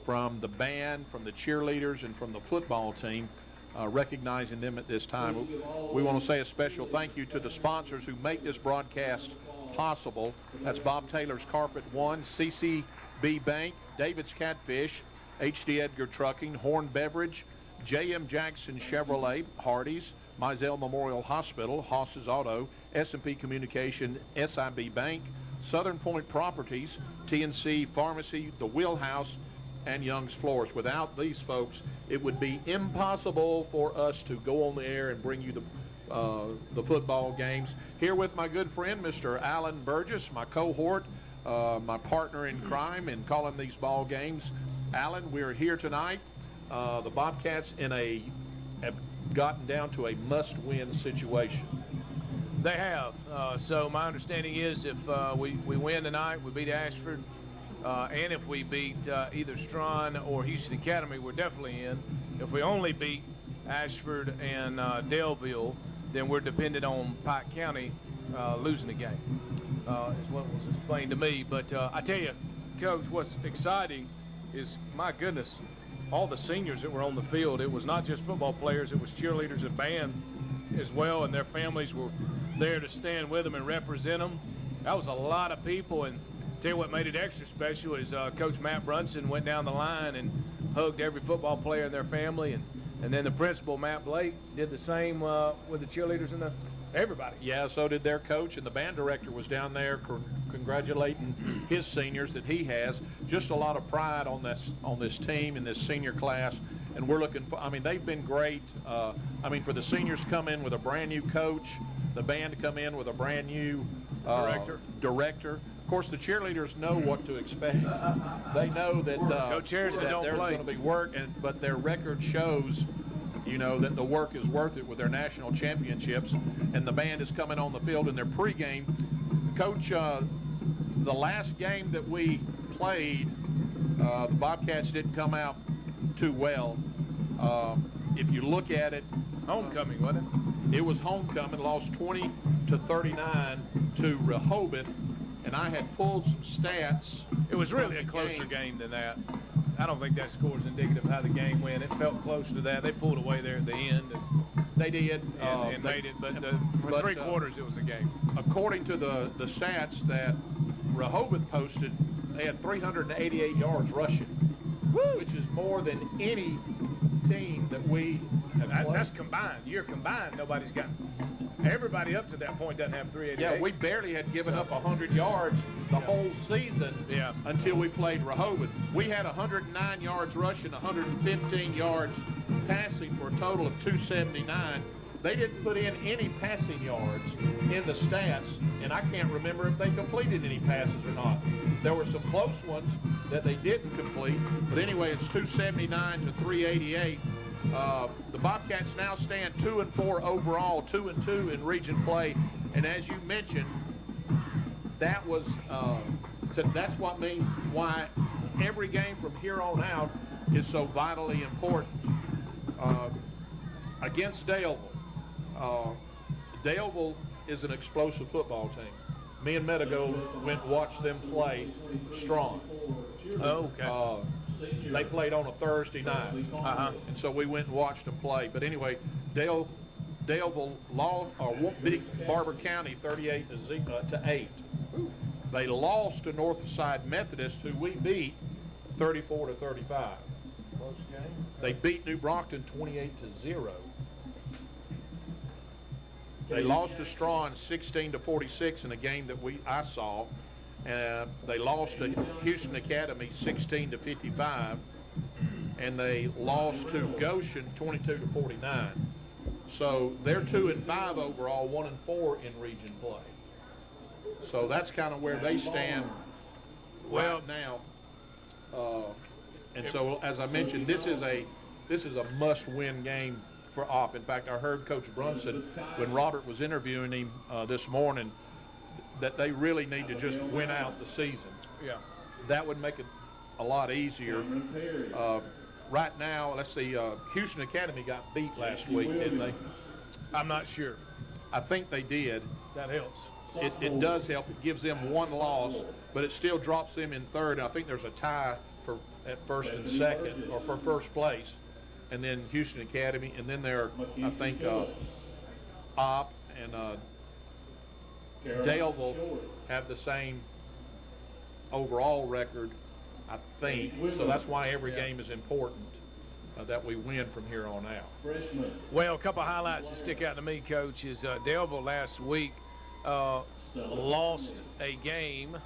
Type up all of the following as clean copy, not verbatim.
from the band, from the cheerleaders, and from the football team, recognizing them at this time. We want to say a special thank you to the sponsors who make this broadcast possible. That's Bob Taylor's Carpet One, CCB Bank, David's Catfish, HD Edgar Trucking, Horn Beverage, J.M. Jackson Chevrolet, Hardee's, Mizell Memorial Hospital, Haas's Auto, S&P Communication, SIB Bank, Southern Point Properties, TNC Pharmacy, The Wheelhouse, and Young's Floors. Without these folks, it would be impossible for us to go on the air and bring you the football games. Here with my good friend, Mr. Alan Burgess, my cohort, my partner in crime in calling these ball games. Alan, we're here tonight. The Bobcats have gotten down to a must-win situation. They have. So my understanding is if we win tonight, we beat Ashford, and if we beat either Strawn or Houston Academy, we're definitely in. If we only beat Ashford and Daleville, then we're dependent on Pike County losing the game, is what was explained to me. But I tell you, Coach, what's exciting is, my goodness, all the seniors that were on the field. It was not just football players, it was cheerleaders and band as well, and their families were there to stand with them and represent them. That was a lot of people, and tell you what made it extra special is Coach Matt Brunson went down the line and hugged every football player and their family, and then the principal, Matt Blake, did the same with the cheerleaders and everybody. Yeah, so did their coach, and the band director was down there congratulating his seniors that he has. Just a lot of pride on this team and this senior class, and we're looking for, I mean, they've been great. For the seniors to come in with a brand new coach, the band to come in with a brand new director. Of course, the cheerleaders know what to expect. They know that, there's going to be work, but their record shows, that the work is worth it with their national championships, and the band is coming on the field in their pregame. Coach, the last game that we played, the Bobcats didn't come out too well. If you look at it, homecoming, wasn't it? It was homecoming, lost 20-39 to Rehoboth, and I had pulled some stats. It was really a closer game than that. I don't think that score is indicative of how the game went. It felt closer to that. They pulled away there at the end. They did. And made it, but for three quarters it was a game. According to the stats that Rehoboth posted, they had 388 yards rushing, which is more than any team that we have played. That's combined. You're combined. Nobody's got. Everybody up to that point doesn't have 388. Yeah, we barely had given up 100 yards the whole season until we played Rehoboth. We had 109 yards rushing, 115 yards passing for a total of 279. They didn't put in any passing yards in the stats, and I can't remember if they completed any passes or not. There were some close ones that they didn't complete, but anyway, it's 279 to 388. The Bobcats now stand 2-4 overall, 2-2 in region play, and as you mentioned, that was that's why every game from here on out is so vitally important. Against Daleville, Daleville is an explosive football team. Me and Medigo went and watched them play strong. Oh, okay. They played on a Thursday night, and so we went and watched them play. But anyway, Daleville beat Barber County 38-8. They lost to Northside Methodist, who we beat 34-35. Close game. They beat New Brockton 28-0. They lost to Strawn 16-46 in a game that I saw. And they lost to Houston Academy 16-55, and they lost to Goshen 22-49. So they're 2-5 overall, 1-4 in region play. So that's kind of where they stand right now. And so, as I mentioned, this is a must-win game for Opp. In fact, I heard Coach Brunson when Robert was interviewing him this morning, that they really need to just win out the season. Yeah. That would make it a lot easier. Right now, let's see, Houston Academy got beat last week, didn't they? I'm not sure. I think they did. That helps. It does help. It gives them one loss, but it still drops them in third. I think there's a tie at first and second, or for first place, and then Houston Academy, and then there, I think, Opp and Daleville have the same overall record, I think. So that's why every game is important, that we win from here on out. Well, a couple of highlights that stick out to me, Coach, is Daleville last week lost a game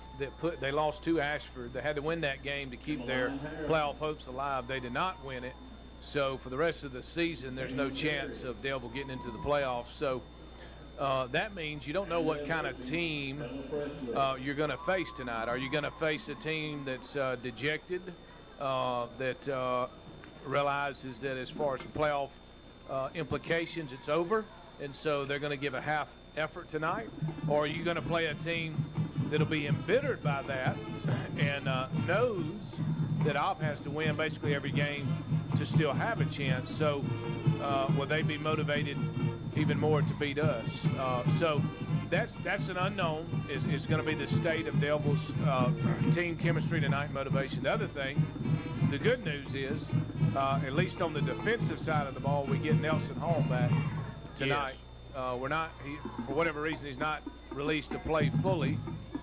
they lost to Ashford. They had to win that game to keep their playoff hopes alive. They did not win it. So for the rest of the season, there's no chance of Daleville getting into the playoffs. So that means you don't know what kind of team you're going to face tonight. Are you going to face a team that's dejected, that realizes that as far as the playoff implications, it's over, and so they're going to give a half effort tonight? Or are you going to play a team that'll be embittered by that and knows that Opp has to win basically every game to still have a chance? So will they be motivated even more to beat us? So that's an unknown. Is going to be the state of Daleville's team chemistry tonight, motivation. The other thing, the good news is, at least on the defensive side of the ball, we get Nelson Hall back tonight. Yes. For whatever reason, he's not released to play fully.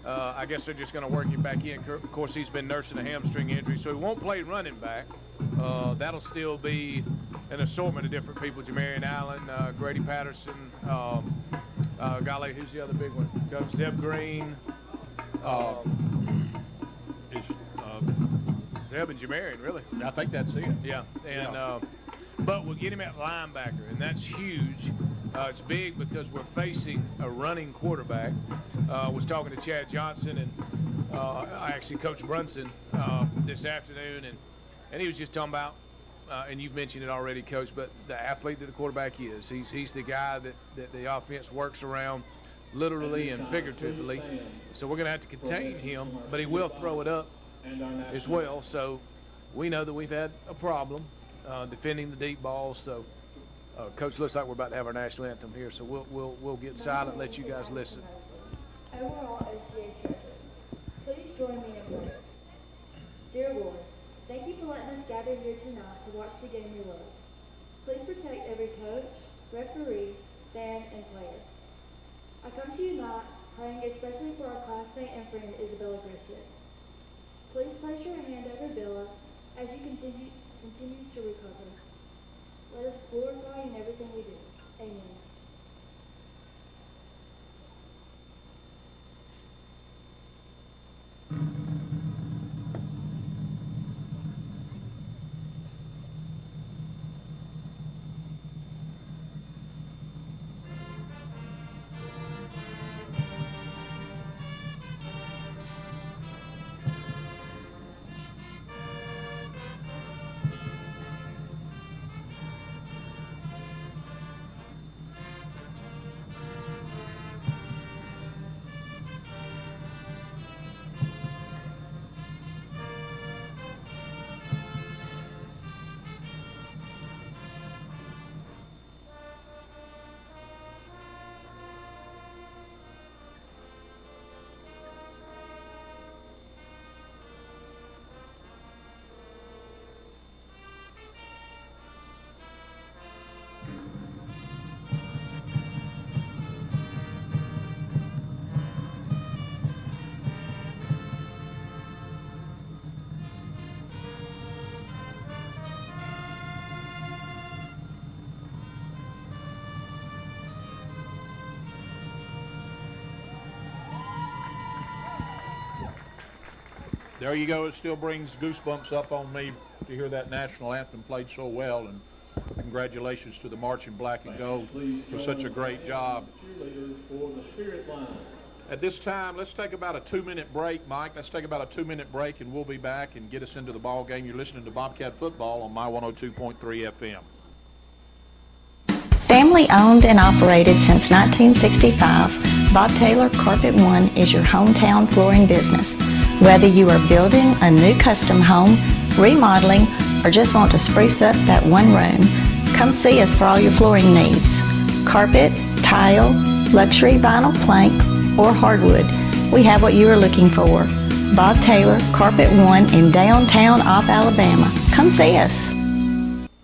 I guess they're just going to work him back in. Of course, he's been nursing a hamstring injury, so he won't play running back. That'll still be an assortment of different people: Jamarian Allen, Grady Patterson, golly, who's the other big one? Coach Zeb Green. Zeb and Jamarian, really. I think that's it. Yeah, and but we'll get him at linebacker, and that's huge. It's big because we're facing a running quarterback. Was talking to Chad Johnson and actually Coach Brunson this afternoon, and he was just talking about, and you've mentioned it already, Coach, but the athlete that the quarterback is. He's the guy that the offense works around, literally and figuratively. So we're going to have to contain him, but he will throw it up as well. So we know that we've had a problem defending the deep balls. So Coach, looks like we're about to have our national anthem here, so we'll get silent and let you guys listen. Overall SGA treasure, please join me in prayer. Dear Lord, thank you for letting us gather here tonight to watch the game we love. Please protect every coach, referee, fan, and player. I come to you tonight praying especially for our classmate and friend Isabella Griswold. Please place your hand over Bella as she continues to recover. Let us glorify in everything we do. Amen. There you go. It still brings goosebumps up on me to hear that national anthem played so well, and congratulations to the Marching Black and Gold for such a great job. At this time, let's take about a 2-minute break, Mike. Let's take about a 2-minute break, and we'll be back and get us into the ball game. You're listening to Bobcat Football on my 102.3 FM. Family owned and operated since 1965, Bob Taylor Carpet One is your hometown flooring business. Whether you are building a new custom home, remodeling, or just want to spruce up that one room, come see us for all your flooring needs. Carpet, tile, luxury vinyl plank, or hardwood. We have what you are looking for. Bob Taylor, Carpet One in downtown Opp, Alabama. Come see us.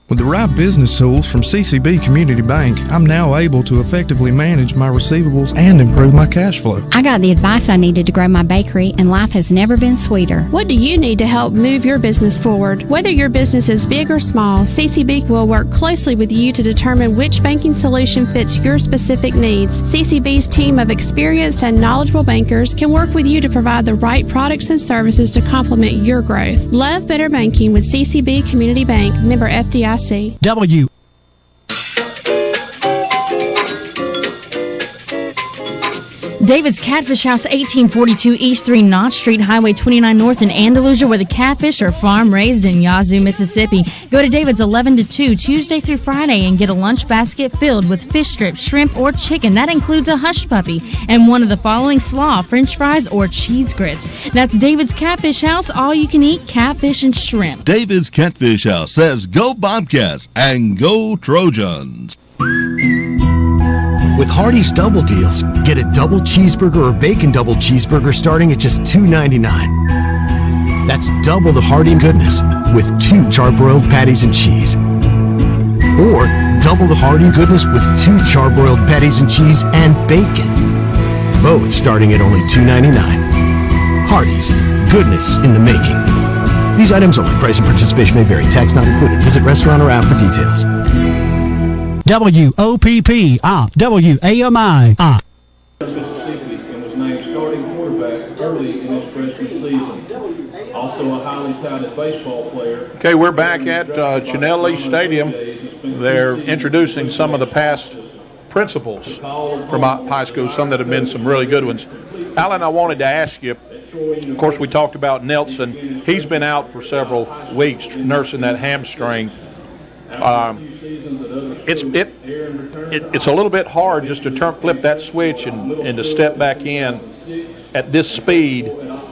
With the right business tools from CCB Community Bank, I'm now able to effectively manage my receivables and improve my cash flow. I got the advice I needed to grow my bakery, and life has never been sweeter. What do you need to help move your business forward? Whether your business is big or small, CCB will work closely with you to determine which banking solution fits your specific needs. CCB's team of experienced and knowledgeable bankers can work with you to provide the right products and services to complement your growth. Love better banking with CCB Community Bank, member FDIC. W. David's Catfish House, 1842 East 3 Knott Street, Highway 29 North in Andalusia, where the catfish are farm-raised in Yazoo, Mississippi. Go to David's 11 to 2, Tuesday through Friday, and get a lunch basket filled with fish strips, shrimp, or chicken. That includes a hush puppy and one of the following slaw, french fries, or cheese grits. That's David's Catfish House, all you can eat catfish and shrimp. David's Catfish House says go Bobcats and go Trojans. With Hardee's Double Deals, get a double cheeseburger or bacon double cheeseburger starting at just $2.99. That's double the Hardee goodness with 2 charbroiled patties and cheese. Or double the Hardee goodness with 2 charbroiled patties and cheese and bacon. Both starting at only $2.99. Hardee's, goodness in the making. These items only. Price and participation may vary. Tax not included. Visit restaurant or app for details. WOPP, WAMI, Mississippi and was named starting quarterback early in his freshman season. Also a highly touted baseball player. Okay, we're back at Chinelli Stadium. They're introducing some of the past principals from high school, some that have been some really good ones. Alan, I wanted to ask you, of course, we talked about Nelson. He's been out for several weeks nursing that hamstring. It's a little bit hard just to flip that switch and to step back in at this speed to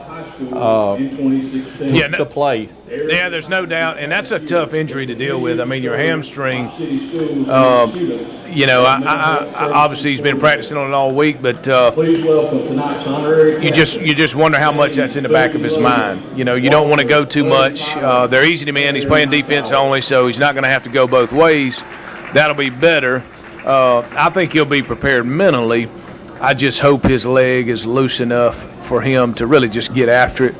play. Yeah, there's no doubt, and that's a tough injury to deal with. I mean, your hamstring, obviously he's been practicing on it all week, but you just wonder how much that's in the back of his mind. You know, you don't want to go too much. They're easy to man. He's playing defense only, so he's not going to have to go both ways. That'll be better. I think he'll be prepared mentally. I just hope his leg is loose enough for him to really just get after it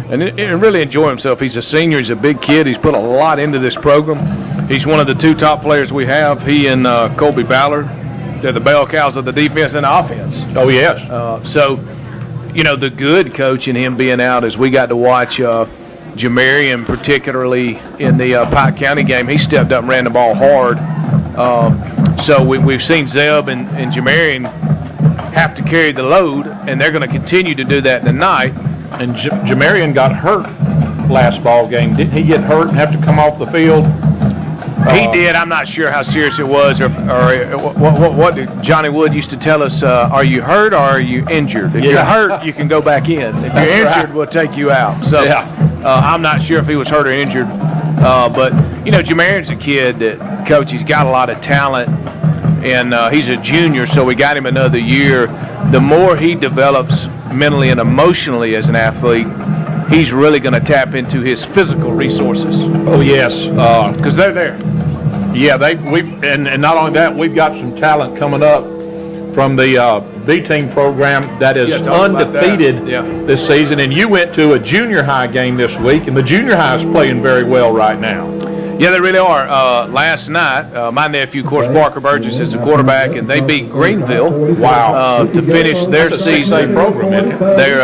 and really enjoy himself. He's a senior. He's a big kid. He's put a lot into this program. He's one of the 2 top players we have. He and Colby Ballard, they're the bell cows of the defense and the offense. Oh, yes. So, the good coach in him being out is we got to watch Jamarian, particularly in the Pike County game. He stepped up and ran the ball hard. So we've seen Zeb and Jamarian have to carry the load, and they're going to continue to do that tonight. And Jamarian got hurt last ball game. Didn't he get hurt and have to come off the field? He did. I'm not sure how serious it was, or what Johnny Wood used to tell us. Are you hurt or are you injured? If you're hurt, you can go back in. If you're injured, we'll take you out. So I'm not sure if he was hurt or injured. But, Jamarian's a kid that, Coach, he's got a lot of talent, and he's a junior, so we got him another year. The more he develops mentally and emotionally as an athlete, he's really going to tap into his physical resources. Oh, yes. Because they're there. Yeah, and not only that, we've got some talent coming up from the B-team program that is undefeated this season. And you went to a junior high game this week, and the junior high is playing very well right now. Yeah, they really are. Last night, my nephew, of course, Parker Burgess, is the quarterback, and they beat Greenville. Wow! To finish their season. Program, isn't it? They're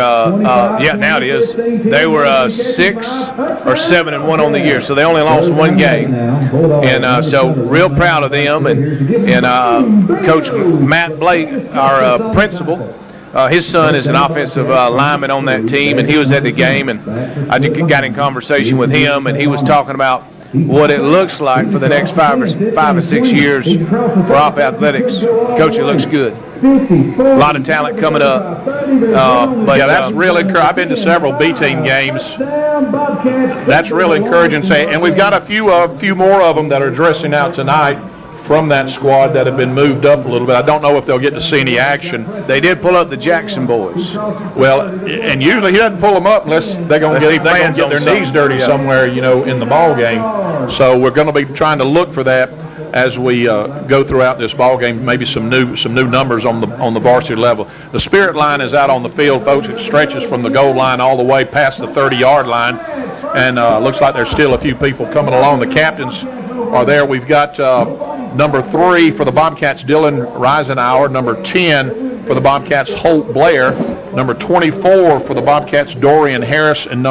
now it is. They were 6 or 7-1 on the year, so they only lost 1 game, and so real proud of them. And Coach Matt Blake, our principal. His son is an offensive lineman on that team, and he was at the game, and I just got in conversation with him, and he was talking about what it looks like for the next 5 or 6 years for Opp Athletics. Coach, it looks good. A lot of talent coming up. But that's really encouraging. I've been to several B-team games. That's really encouraging. And we've got a few more of them that are dressing out tonight from that squad that have been moved up a little bit. I don't know if they'll get to see any action. They did pull up the Jackson boys. Well, and usually he doesn't pull them up unless they're going to get their knees dirty somewhere, in the ball game. So we're going to be trying to look for that as we go throughout this ball game. Maybe some new numbers on the varsity level. The Spirit line is out on the field, folks. It stretches from the goal line all the way past the 30-yard line, and looks like there's still a few people coming along. The captains are there. We've got number 3 for the Bobcats, Dylan Reisenauer. Number 10 for the Bobcats, Holt Blair. Number 24 for the Bobcats, Dorian Harris. And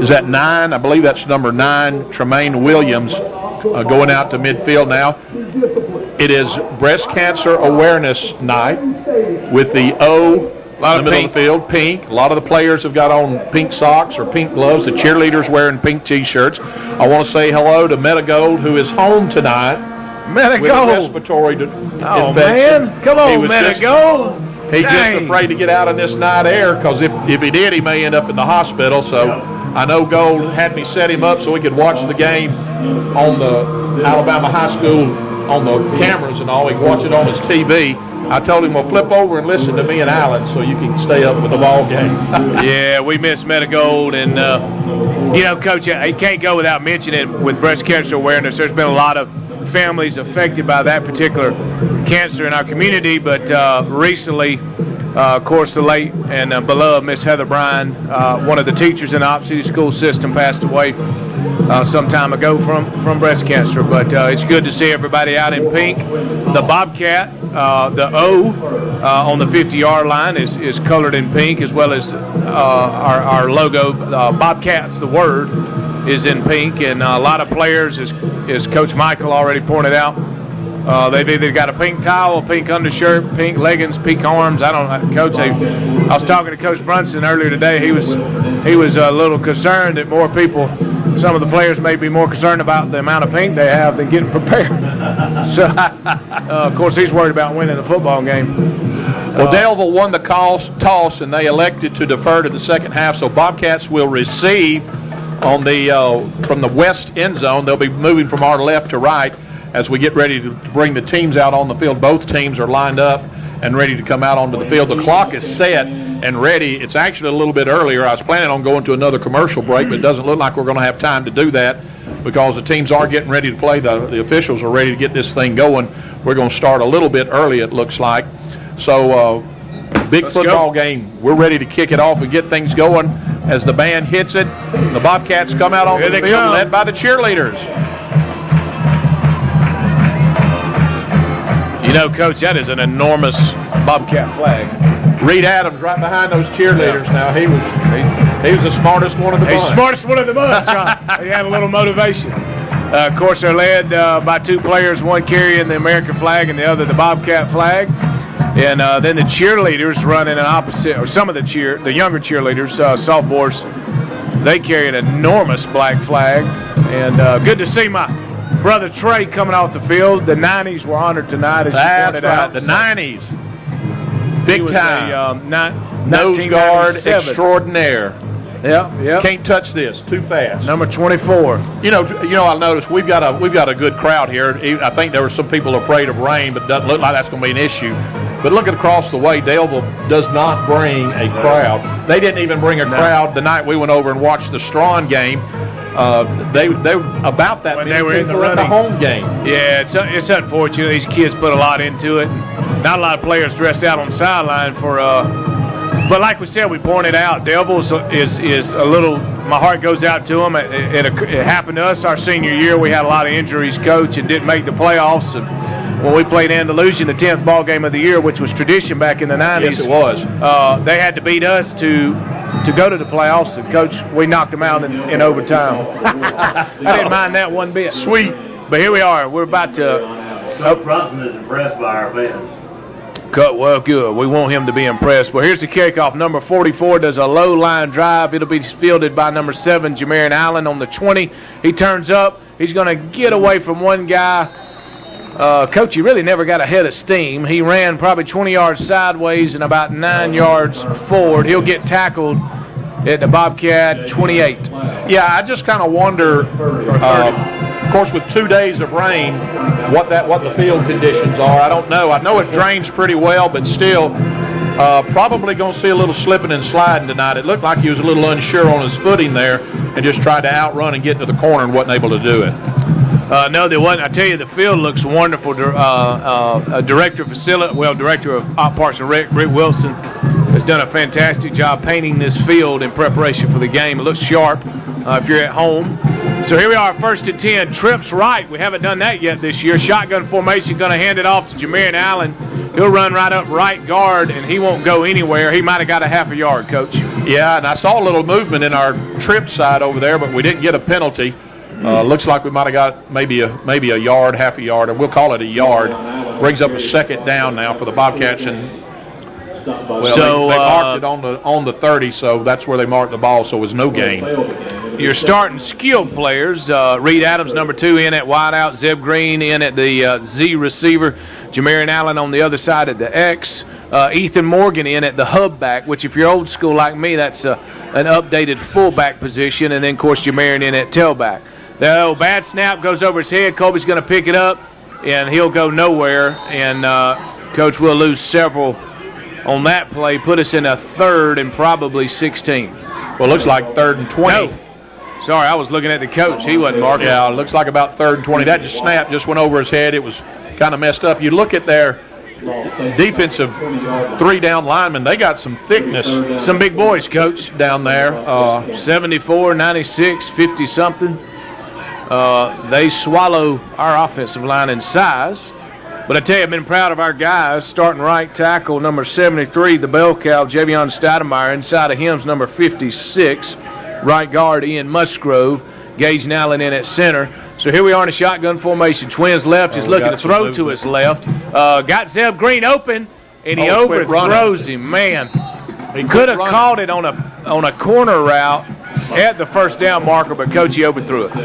is that 9? I believe that's number 9, Tremaine Williams, going out to midfield now. It is Breast Cancer Awareness Night with the O in the middle of the field, pink. A lot of the players have got on pink socks or pink gloves. The cheerleaders wearing pink T-shirts. I want to say hello to Metagold, who is home tonight. Metagold. With a respiratory infection. Man. Come on, Metagold. He's just afraid to get out in this night air because if he did, he may end up in the hospital. So I know Gold had me set him up so we could watch the game on the Alabama High School on the cameras and all. He could watch it on his TV. I told him, well, flip over and listen to me and Alan so you can stay up with the ball game. Yeah, we miss Metagold. And, Coach, I can't go without mentioning with breast cancer awareness, there's been a lot of families affected by that particular cancer in our community. But recently, of course, the late and beloved Miss Heather Bryan, one of the teachers in the Opp City school system, passed away some time ago from breast cancer. But it's good to see everybody out in pink. The Bobcat, the O on the 50-yard line is colored in pink, as well as our logo, Bobcats, the word, is in pink. And a lot of players, as Coach Michael already pointed out, they've either got a pink towel, pink undershirt, pink leggings, pink arms. Coach. I was talking to Coach Brunson earlier today. He was a little concerned that more people, some of the players may be more concerned about the amount of pink they have than getting prepared. So, of course, he's worried about winning the football game. Well, Daleville won the toss, and they elected to defer to the second half. So Bobcats will receive on from the west end zone. They'll be moving from our left to right as we get ready to bring the teams out on the field. Both teams are lined up and ready to come out onto the field. The clock is set and ready. It's actually a little bit earlier. I was planning on going to another commercial break, but it doesn't look like we're going to have time to do that because the teams are getting ready to play. The officials are ready to get this thing going. We're going to start a little bit early, it looks like. So big football game. We're ready to kick it off and get things going as the band hits it. The Bobcats come out on the field led by the cheerleaders. Coach, that is an enormous Bobcat flag. Reed Adams right behind those cheerleaders now. He was the smartest one of the bunch. He's the smartest one of the bunch, John. He had a little motivation. Of course, they're led by 2 players, one carrying the American flag and the other the Bobcat flag. And then the cheerleaders run in an opposite, or some of the younger cheerleaders, sophomores, they carry an enormous black flag. And good to see my brother Trey coming off the field. The 90s were honored tonight, as you pointed out. The 90s. Big time. Nose guard extraordinaire. Yeah. Can't touch this. Too fast. Number 24. I noticed we've got a good crowd here. I think there were some people afraid of rain, but it doesn't look like that's going to be an issue. But looking across the way, Daleville does not bring a crowd. They didn't even bring a crowd the night we went over and watched the Strawn game. They were about that when many they were people at the home game. Yeah, it's unfortunate. These kids put a lot into it. Not a lot of players dressed out on the sideline for. But like we said, we pointed out, Daleville is a little. My heart goes out to them. It happened to us our senior year. We had a lot of injuries, Coach, and didn't make the playoffs. And when we played Andalusia in the 10th ball game of the year, which was tradition back in the 90s, yes, it was. They had to beat us to go to the playoffs. And Coach, we knocked them out in overtime. I didn't mind that one bit. Sweet. But here we are. We're about to. Coach Brunson is impressed by our fans. Well, good. We want him to be impressed. Well, here's the kickoff. Number 44 does a low line drive. It'll be fielded by number 7, Jamarian Allen, on the 20. He turns up. He's going to get away from one guy. Coach, he really never got ahead of steam. He ran probably 20 yards sideways and about 9 yards forward. He'll get tackled at the Bobcat 28. Yeah, I just kind of wonder. Of course, with 2 days of rain, what the field conditions are, I don't know. I know it drains pretty well, but still, probably going to see a little slipping and sliding tonight. It looked like he was a little unsure on his footing there and just tried to outrun and get to the corner and wasn't able to do it. No, there wasn't. I tell you, the field looks wonderful. Director of Op Parks and Rec, Rick Wilson, has done a fantastic job painting this field in preparation for the game. It looks sharp if you're at home. So here we are, 1st and 10. Trips right. We haven't done that yet this year. Shotgun formation, going to hand it off to Jamarian Allen. He'll run right up right guard, and he won't go anywhere. He might have got a half a yard, Coach. Yeah, and I saw a little movement in our trip side over there, but we didn't get a penalty. Looks like we might have got maybe a yard, half a yard, or we'll call it a yard. Brings up a 2nd down now for the Bobcats, and they marked it on the 30, so that's where they marked the ball, so it was no gain. Your starting skilled players, Reed Adams, number 2, in at wideout, Zeb Green in at the Z receiver, Jamarian Allen on the other side at the X, Ethan Morgan in at the hub back, which if you're old school like me, that's an updated fullback position, and then, of course, Jamarian in at tailback. The bad snap goes over his head. Colby's going to pick it up, and he'll go nowhere, and Coach will lose several on that play, put us in a 3rd and probably 16. Well, it looks like 3rd and 20. No. Sorry, I was looking at the coach. He wasn't marking. Yeah, it looks like about 3rd and 20. That just snapped, just went over his head. It was kind of messed up. You look at their defensive 3-down linemen, they got some thickness. Some big boys, Coach. Down there. 74, 96, 50-something. They swallow our offensive line in size. But I tell you, I've been proud of our guys. Starting right tackle, number 73, the bell cow, Javion Stoudemire. Inside of him's number 56, right guard Ian Musgrove. Gage Allen in at center. So here we are in a shotgun formation. Twins left. He's looking to throw to his left. Got Zeb Green open, and he overthrows him. Man, he could have caught it on a corner route at the 1st down marker, but Coach, he overthrew it.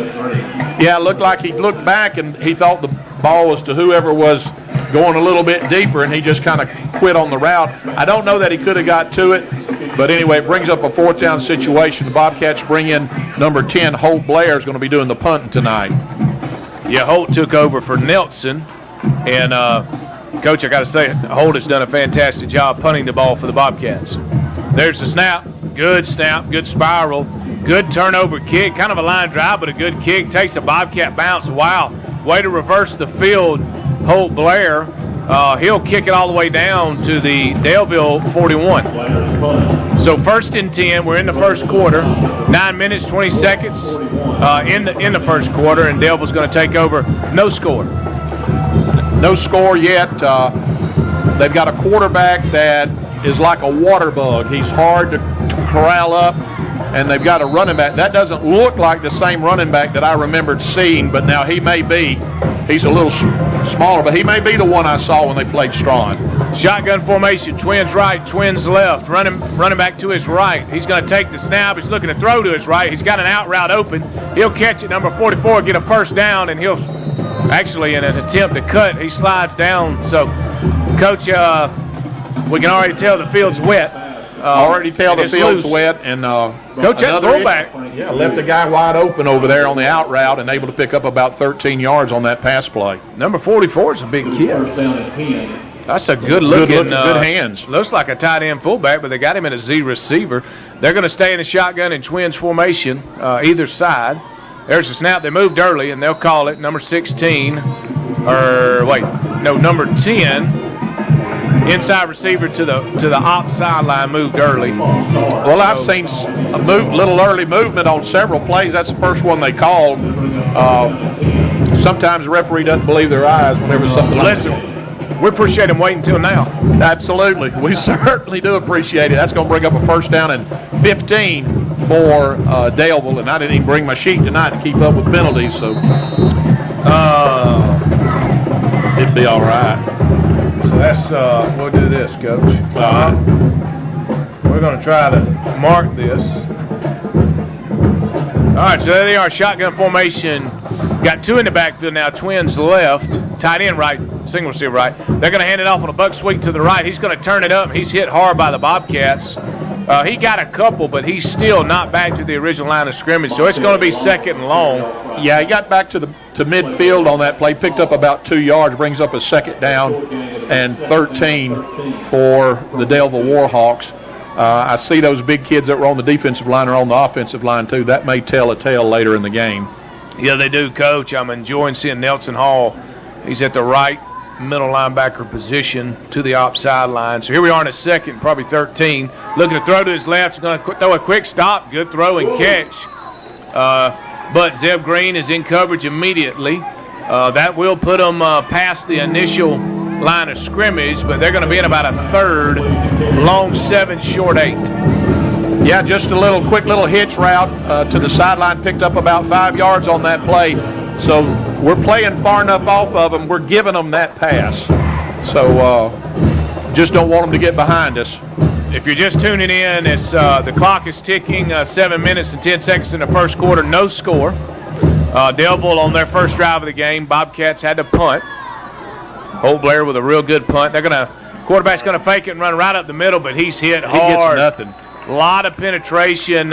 Yeah, it looked like he looked back and he thought the ball was to whoever was going a little bit deeper, and he just kind of quit on the route. I don't know that he could have got to it, but anyway, it brings up a 4th down situation. The Bobcats bring in number 10, Holt Blair, is going to be doing the punting tonight. Yeah, Holt took over for Nelson, and Coach, I got to say, Holt has done a fantastic job punting the ball for the Bobcats. There's the snap, good spiral. Good turnover kick, kind of a line drive, but a good kick. Takes a Bobcat bounce. Wow, way to reverse the field, Holt Blair. He'll kick it all the way down to the Daleville 41. So 1st and 10, we're in the 1st quarter. 9 minutes, 20 seconds in the 1st quarter, and Daleville's going to take over. No score. No score yet. They've got a quarterback that is like a water bug. He's hard to corral up. And they've got a running back. That doesn't look like the same running back that I remembered seeing, but now he may be. He's a little smaller, but he may be the one I saw when they played Strawn. Shotgun formation, Twins right, Twins left. Running back to his right. He's going to take the snap. He's looking to throw to his right. He's got an out route open. He'll catch it, number 44, get a 1st down, and he'll actually, in an attempt to cut, he slides down. So, Coach, we can already tell the field's wet. Already tell the field's wet, and Coach, that throwback. Yeah, left the guy wide open over there on the out route and able to pick up about 13 yards on that pass play. Number 44 is a big kid. That's a good looking, good hands. Looks like a tight end fullback, but they got him in a Z receiver. They're going to stay in a shotgun and Twins formation, either side. There's a snap. They moved early, and they'll call it number 16. Number 10. Inside receiver to the op sideline moved early. Well, I've seen a little early movement on several plays. That's the first one they called. Sometimes the referee doesn't believe their eyes whenever something like that. Listen, we appreciate him waiting until now. Absolutely. We certainly do appreciate it. That's going to bring up a 1st down and 15 for Daleville, and I didn't even bring my sheet tonight to keep up with penalties, so it'd be all right. So that's, we'll do this, Coach. We're going to try to mark this. All right, so there they are, shotgun formation. Got 2 in the backfield now, Twins left, tight end right, single receiver right. They're going to hand it off on a buck sweep to the right. He's going to turn it up. He's hit hard by the Bobcats. He got a couple, but he's still not back to the original line of scrimmage, so it's going to be second and long. Yeah, he got back to midfield on that play, picked up about 2 yards, brings up a second down and 13 for the Daleville Warhawks. I see those big kids that were on the defensive line are on the offensive line, too. That may tell a tale later in the game. Yeah, they do, Coach. I'm enjoying seeing Nelson Hall. He's at the right middle linebacker position to the off sideline. So here we are in a second, probably 13. Looking to throw to his left. He's going to throw a quick stop. Good throw and catch. But Zeb Green is in coverage immediately. That will put them past the initial line of scrimmage, but they're going to be in about a third, long 7, short 8. Yeah, just a quick little hitch route to the sideline, picked up about 5 yards on that play. So we're playing far enough off of them, we're giving them that pass. So just don't want them to get behind us. If you're just tuning in, it's the clock is ticking, 7 minutes and 10 seconds in the first quarter, no score. Daleville on their first drive of the game, Bobcats had to punt. Holt Blair with a real good punt. Quarterback's going to fake it and run right up the middle, but he's hit hard. He gets nothing. A lot of penetration.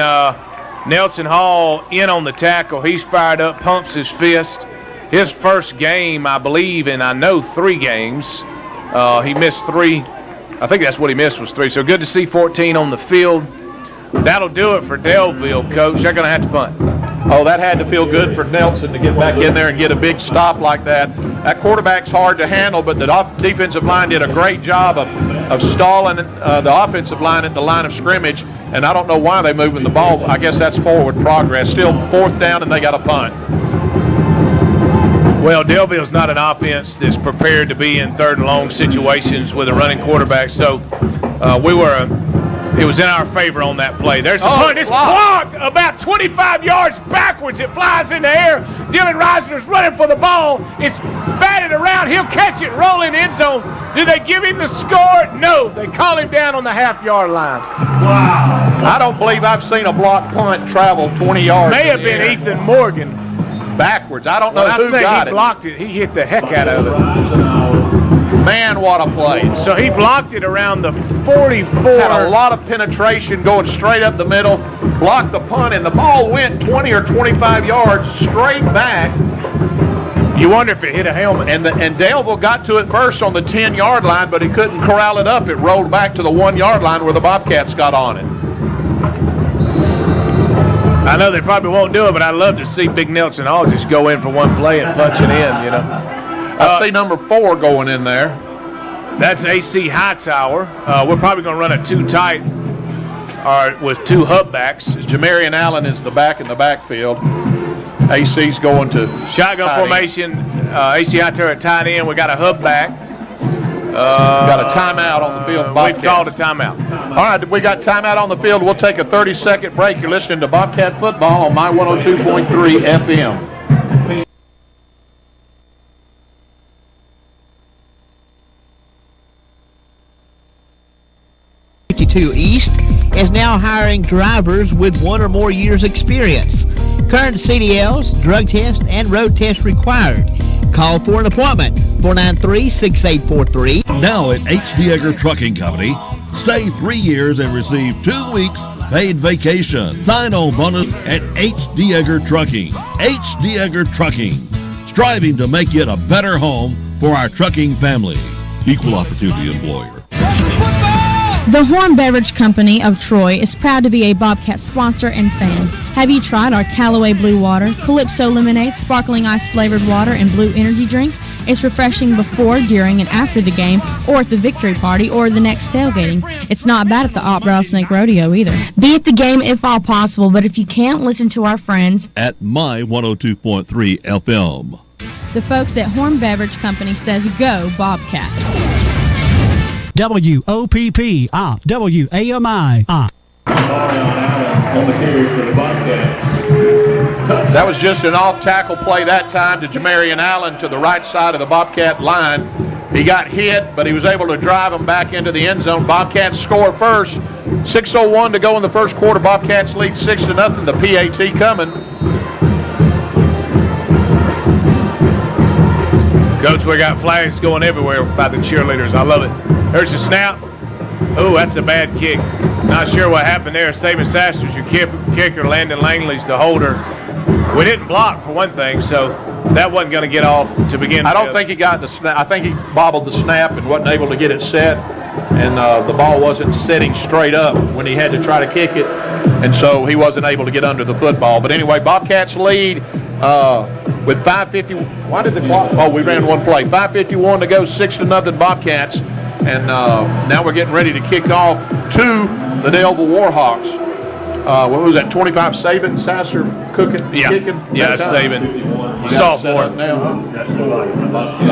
Nelson Hall in on the tackle. He's fired up, pumps his fist. His first game, I believe, and I know 3 games. He missed 3. I think that's what he missed was 3. So good to see 14 on the field. That'll do it for Daleville, Coach. They're going to have to punt. Oh, that had to feel good for Nelson to get back in there and get a big stop like that. That quarterback's hard to handle, but the defensive line did a great job of stalling the offensive line at the line of scrimmage, and I don't know why they're moving the ball. I guess that's forward progress. Still 4th down, and they got a punt. Well, Daleville's not an offense that's prepared to be in 3rd and long situations with a running quarterback, so it was in our favor on that play. There's the punt. It's blocked about 25 yards backwards. It flies in the air. Dylan Reisner's running for the ball. It's batted around. He'll catch it, roll in the end zone. Do they give him the score? No. They call him down on the half-yard line. Wow. I don't believe I've seen a blocked punt travel 20 yards. May have been Ethan Morgan. Backwards. I don't know who got it. He blocked it. He hit the heck out of it. Man, what a play. So he blocked it around the 44. Had a lot of penetration going straight up the middle, blocked the punt, and the ball went 20 or 25 yards straight back. You wonder if it hit a helmet. And Daleville got to it first on the 10-yard line, but he couldn't corral it up. It rolled back to the 1-yard line where the Bobcats got on it. I know they probably won't do it, but I'd love to see Big Nelson Hall just go in for one play and punch it in, you know. I see number 4 going in there. That's AC Hightower. We're probably going to run a 2 tight or with 2 hub backs. Jamarian Allen is the back in the backfield. AC's going to shotgun formation. AC Hightower at tight end. We got a hub back. Got a timeout on the field. We've called a timeout. All right, we got timeout on the field. We'll take a 30-second break. You're listening to Bobcat Football on my 102.3 FM. 52 East is now hiring drivers with 1 or more years experience. Current CDLs, drug test, and road test required. Call for an appointment, 493-6843. Now at H.D. Egger Trucking Company, stay 3 years and receive 2 weeks paid vacation. Sign-on bonus at H.D. Egger Trucking. H.D. Egger Trucking, striving to make it a better home for our trucking family. Equal opportunity employer. The Horn Beverage Company of Troy is proud to be a Bobcat sponsor and fan. Have you tried our Callaway Blue Water, Calypso Lemonade, Sparkling Ice Flavored Water, and Blue Energy Drink? It's refreshing before, during, and after the game, or at the victory party, or the next tailgating. It's not bad at the Op Rattlesnake Rodeo either. Be at the game if all possible, but if you can't, listen to our friends at my 102.3 FM. The folks at Horn Beverage Company says go Bobcats. WOPP, WAMI, On the carry for the Bobcats. That was just an off-tackle play that time to Jamarian Allen to the right side of the Bobcat line. He got hit, but he was able to drive him back into the end zone. Bobcats score first. 6:01 to go in the first quarter. Bobcats lead 6-0. The PAT coming. Coach, we got flags going everywhere by the cheerleaders. I love it. There's the snap. Oh, that's a bad kick. Not sure what happened there. Saban Sasser's your kicker. Landon Langley's the holder. We didn't block, for one thing, so that wasn't going to get off to begin with. I don't think he got the snap. I think he bobbled the snap and wasn't able to get it set, and the ball wasn't sitting straight up when he had to try to kick it, and so he wasn't able to get under the football. But anyway, Bobcats lead with 5:50. Why did the clock? Oh, we ran one play. 5:51 to go, 6-0 Bobcats, and now we're getting ready to kick off to the Daleville Warhawks. What was that? 25 Saban, Sasser cooking, kicking. Yeah, that's Saban. Sophomore. We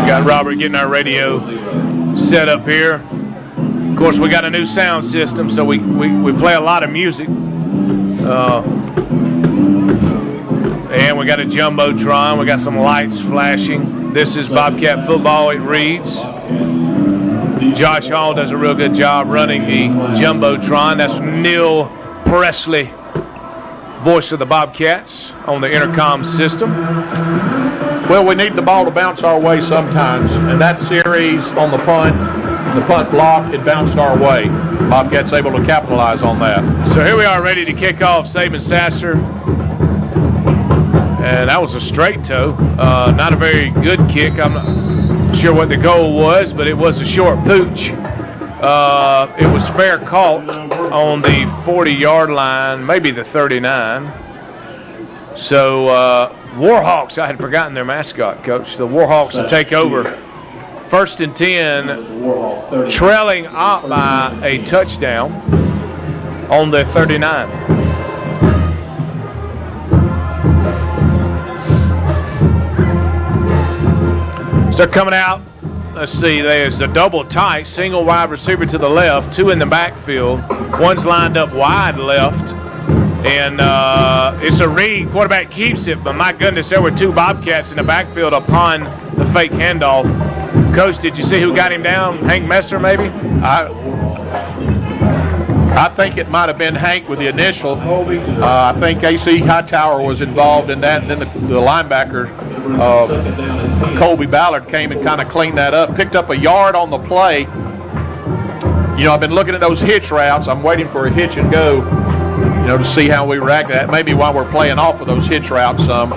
got Robert getting our radio set up here. Of course, we got a new sound system, so we play a lot of music. And we got a Jumbotron. We got some lights flashing. This is Bobcat Football. It reads. Josh Hall does a real good job running the Jumbotron. That's Neil Presley, voice of the Bobcats, on the intercom system. Well, we need the ball to bounce our way sometimes, and that series on the punt block, it bounced our way. Bobcats able to capitalize on that. So here we are ready to kick off. Saban Sasser, and that was a straight toe. Not a very good kick. I'm not sure what the goal was, but it was a short pooch. It was fair caught on the 40-yard line, maybe the 39. So Warhawks, I had forgotten their mascot, Coach. The Warhawks will take over. 1st and 10, trailing up by a touchdown on the 39. So they're coming out. Let's see, there's a double tight, single wide receiver to the left, 2 in the backfield. One's lined up wide left. And it's a read. Quarterback keeps it, but my goodness, there were 2 Bobcats in the backfield upon the fake handoff. Coach, did you see who got him down? Hank Messer, maybe? I think it might have been Hank with the initial. I think AC Hightower was involved in that, and then the linebacker, Colby Ballard, came and kind of cleaned that up, picked up a yard on the play. You know, I've been looking at those hitch routes. I'm waiting for a hitch and go, you know, to see how we react to that. Maybe while we're playing off of those hitch routes some.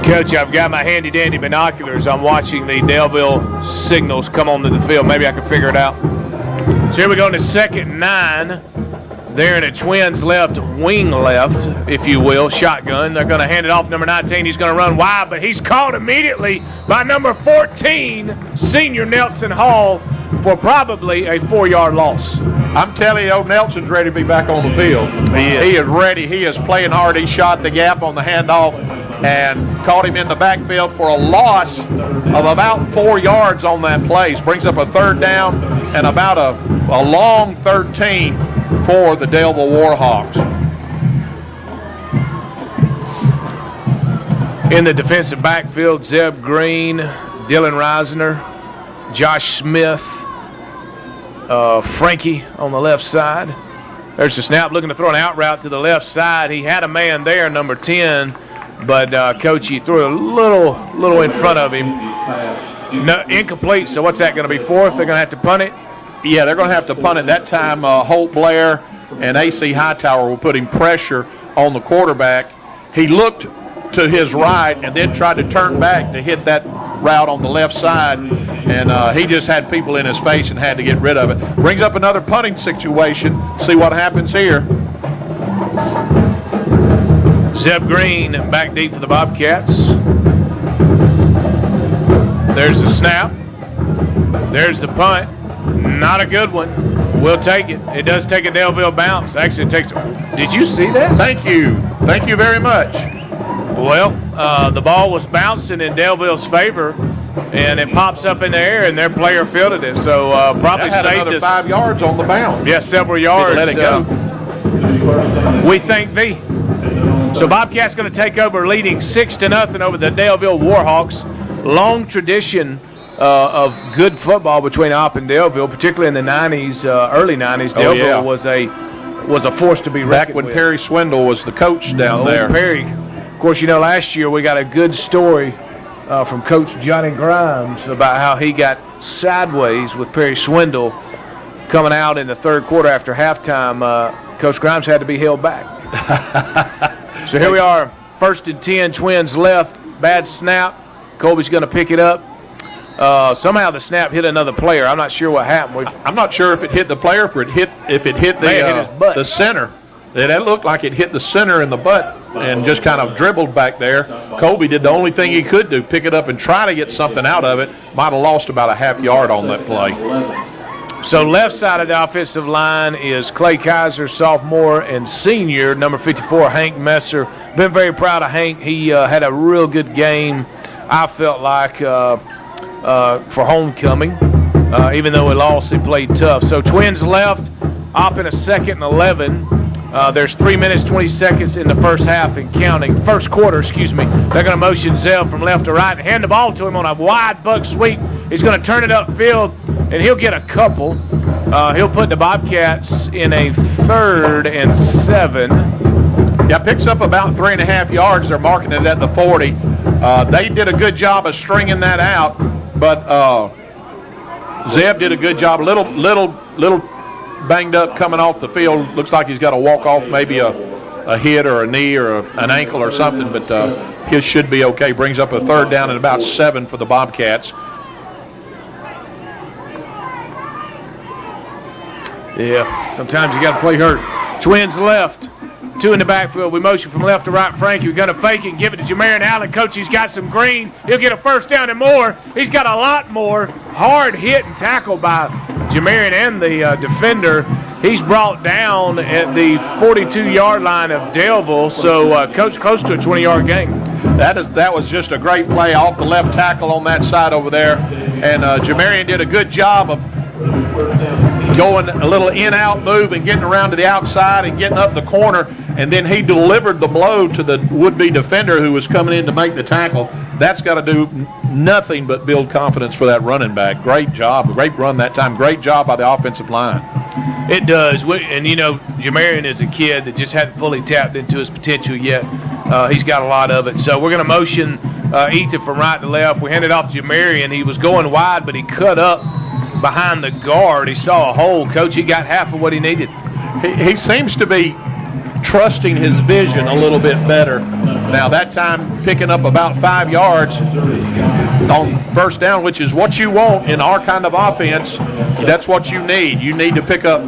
Coach, I've got my handy-dandy binoculars. I'm watching the Daleville signals come onto the field. Maybe I can figure it out. So here we go to 2nd and 9. They're in a Twins left, wing left, if you will, shotgun. They're going to hand it off number 19. He's going to run wide, but he's caught immediately by number 14, senior Nelson Hall, for probably a 4-yard loss. I'm telling you, old Nelson's ready to be back on the field. He is ready. He is playing hard. He shot the gap on the handoff and caught him in the backfield for a loss of about 4 yards on that play. Brings up a 3rd down and about a long 13 for the Daleville Warhawks. In the defensive backfield, Zeb Green, Dylan Reisner, Josh Smith, Frankie on the left side. There's the snap, looking to throw an out route to the left side. He had a man there, number 10, but Coach, he threw a little in front of him. No, incomplete, so what's that going to be, 4th? They're going to have to punt it? Yeah, they're going to have to punt it. That time, Holt Blair and AC Hightower were putting pressure on the quarterback. He looked to his right and then tried to turn back to hit that route on the left side, and he just had people in his face and had to get rid of it. Brings up another punting situation. See what happens here. Zeb Green back deep for the Bobcats. There's the snap. There's the punt. Not a good one. We'll take it. It does take a Daleville bounce. Actually, it takes. Did you see that? Thank you. Thank you very much. Well, the ball was bouncing in Daleville's favor, and it pops up in the air, and their player fielded it. So probably that had saved another us 5 yards on the bounce. Yeah, several yards. Let it go. We thank thee. So Bobcats going to take over, leading 6-0 over the Daleville Warhawks. Long tradition of good football between Opp and Daleville, particularly in the 90s, early 90s. Daleville was a force to be reckoned back when with. Perry Swindle was the coach down there. Perry. Of course, you know, last year we got a good story from Coach Johnny Grimes about how he got sideways with Perry Swindle coming out in the third quarter after halftime, Coach Grimes had to be held back. So here we are, 1st and 10, Twins left, bad snap. Colby's going to pick it up. Somehow the snap hit another player. I'm not sure what happened. I'm not sure if it hit the player, if it hit the center. It looked like it hit the center in the butt and just kind of dribbled back there. Colby did the only thing he could do, pick it up and try to get something out of it. Might have lost about a half yard on that play. So left side of the offensive line is Clay Kaiser, sophomore and senior, number 54, Hank Messer. Been very proud of Hank. He had a real good game, I felt like, for homecoming. Even though he lost, he played tough. So Twins left, op in a 2nd and 11. There's 3 minutes, 20 seconds in the first quarter, excuse me. They're going to motion Zell from left to right and hand the ball to him on a wide buck sweep. He's going to turn it upfield, and he'll get a couple. He'll put the Bobcats in a 3rd and 7. Yeah, picks up about 3.5 yards. They're marking it at the 40. They did a good job of stringing that out, but Zeb did a good job. Little banged up coming off the field. Looks like he's got to walk off maybe a hit or a knee or an ankle or something, but his should be okay. Brings up a 3rd down and about 7 for the Bobcats. Yeah, sometimes you got to play hurt. Twins left. 2 in the backfield. We motion from left to right. Frankie, we're going to fake it and give it to Jamarian Allen. Coach, he's got some green. He'll get a 1st down and more. He's got a lot more. Hard hit and tackle by Jamarian and the defender. He's brought down at the 42-yard line of Daleville, so Coach close to a 20-yard gain. That was just a great play off the left tackle on that side over there, and Jamarian did a good job of going a little in-out move and getting around to the outside and getting up the corner, and then he delivered the blow to the would-be defender who was coming in to make the tackle. That's got to do nothing but build confidence for that running back. Great job. Great run that time. Great job by the offensive line. It does. And, you know, Jamarian is a kid that just hadn't fully tapped into his potential yet. He's got a lot of it. So we're going to motion Ethan from right to left. We handed off to Jamarian. He was going wide, but he cut up behind the guard. He saw a hole. Coach, he got half of what he needed. He seems to be trusting his vision a little bit better. Now that time picking up about 5 yards on 1st down, which is what you want in our kind of offense. That's what you need. You need to pick up,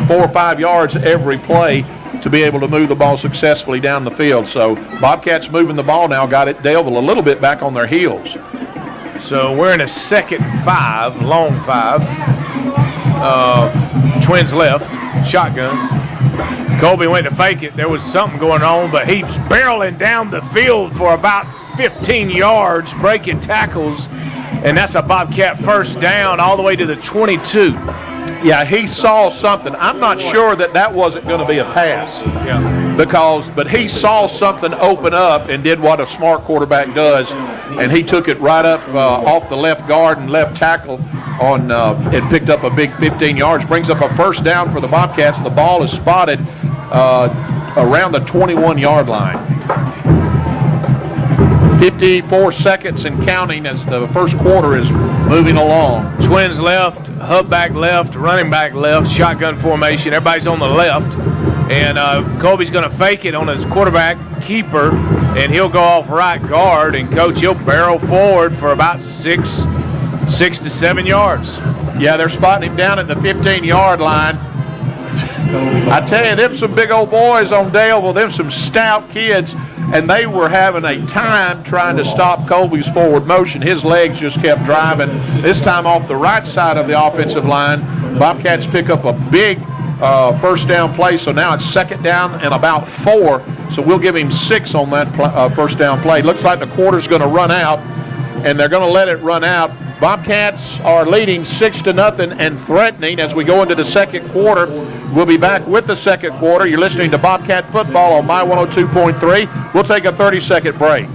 4 or 5 yards every play to be able to move the ball successfully down the field. So Bobcats moving the ball now, got it Daleville a little bit back on their heels. So we're in a 2nd and 5, long 5. Twins left, shotgun. Colby went to fake it. There was something going on, but he's barreling down the field for about 15 yards, breaking tackles, and that's a Bobcat 1st down all the way to the 22. Yeah, he saw something. I'm not sure that wasn't going to be a pass. Yeah. But he saw something open up and did what a smart quarterback does, and he took it right up off the left guard and left tackle and picked up a big 15 yards. Brings up a 1st down for the Bobcats. The ball is spotted around the 21-yard line. 54 seconds and counting as the 1st quarter is moving along. Twins left, hub back left, running back left, shotgun formation. Everybody's on the left. And Colby's going to fake it on his quarterback keeper, and he'll go off right guard. And, Coach, he'll barrel forward for about 6 to 7 yards. Yeah, they're spotting him down at the 15-yard line. I tell you, them some big old boys on Daleville, them some stout kids, and they were having a time trying to stop Colby's forward motion. His legs just kept driving. This time off the right side of the offensive line, Bobcats pick up a big 1st down play, so now it's 2nd down and about 4, so we'll give him 6 on that 1st down play. Looks like the quarter's going to run out, and they're going to let it run out. Bobcats are leading 6-0 and threatening as we go into the 2nd quarter. We'll be back with the 2nd quarter. You're listening to Bobcat Football on My 102.3. We'll take a 30-second break.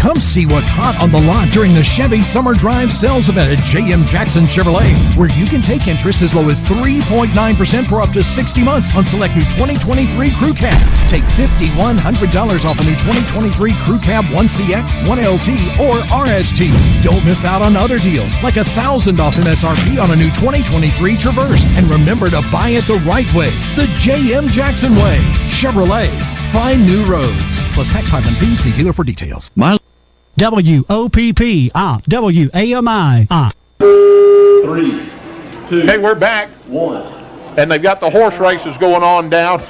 Come see what's hot on the lot during the Chevy Summer Drive sales event at J.M. Jackson Chevrolet, where you can take interest as low as 3.9% for up to 60 months on select new 2023 Crew Cabs. Take $5,100 off a new 2023 Crew Cab 1CX, 1LT, or RST. Don't miss out on other deals, like $1,000 off MSRP on a new 2023 Traverse. And remember to buy it the right way, the J.M. Jackson way. Chevrolet. Find new roads. Plus tax 500P. See dealer for details. WOPP, WAMI. 3, 2, Okay, we're back. 1. And they've got the horse races going on down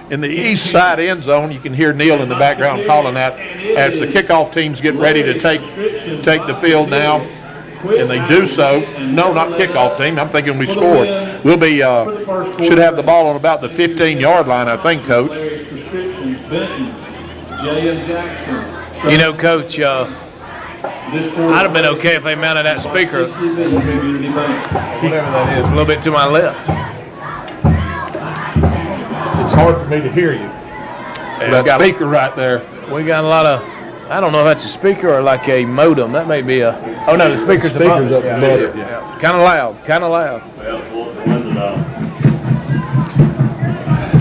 in the east side end zone. You can hear Neil in the background calling that as the kickoff teams get ready to take the field now. And they do so. No, not kickoff team. I'm thinking we scored. We'll be should have the ball on about the 15-yard line, I think, Coach. You know, Coach, I'd have been okay if they mounted that speaker, whatever that is, a little bit to my left. It's hard for me to hear you. That speaker right there. We got a lot of, I don't know if that's a speaker or like a modem. That may be a, oh no, the speaker's above. Yeah. Kind of loud, kind of loud.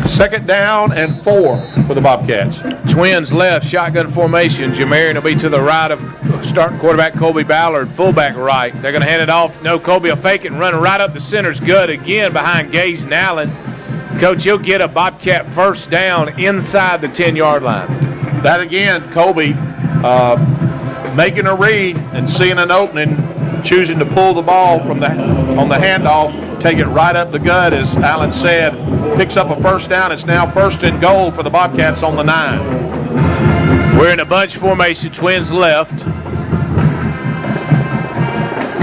Second down and 4 for the Bobcats. Twins left, shotgun formation. Jamarian will be to the right of starting quarterback Colby Ballard, fullback right. They're going to hand it off. No, Colby will fake it and run right up the center's gut again behind Gaze and Allen. Coach, he'll get a Bobcat first down inside the 10-yard line. That again, Colby making a read and seeing an opening, choosing to pull the ball from on the handoff, take it right up the gut, as Allen said, picks up a first down. It's now 1st and goal for the Bobcats on the 9. We're in a bunch formation, Twins left.